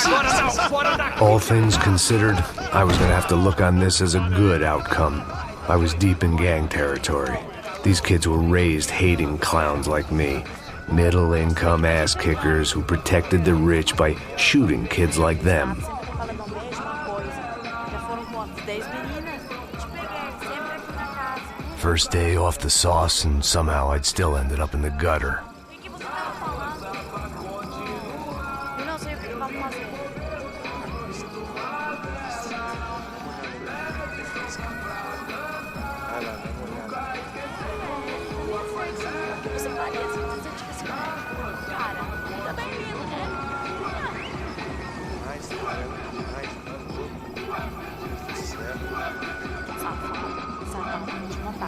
Speaker 19: Agora não, fora daqui.
Speaker 1: All things considered, I was gonna have to look on this as a good outcome. I was deep in gang territory. These kids were raised hating clowns like me. Middle-income ass-kickers who protected the rich by shooting kids like them. First day off the sauce, and somehow I'd still ended up in the gutter.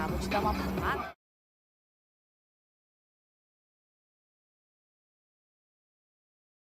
Speaker 23: Vou te dar uma porrada.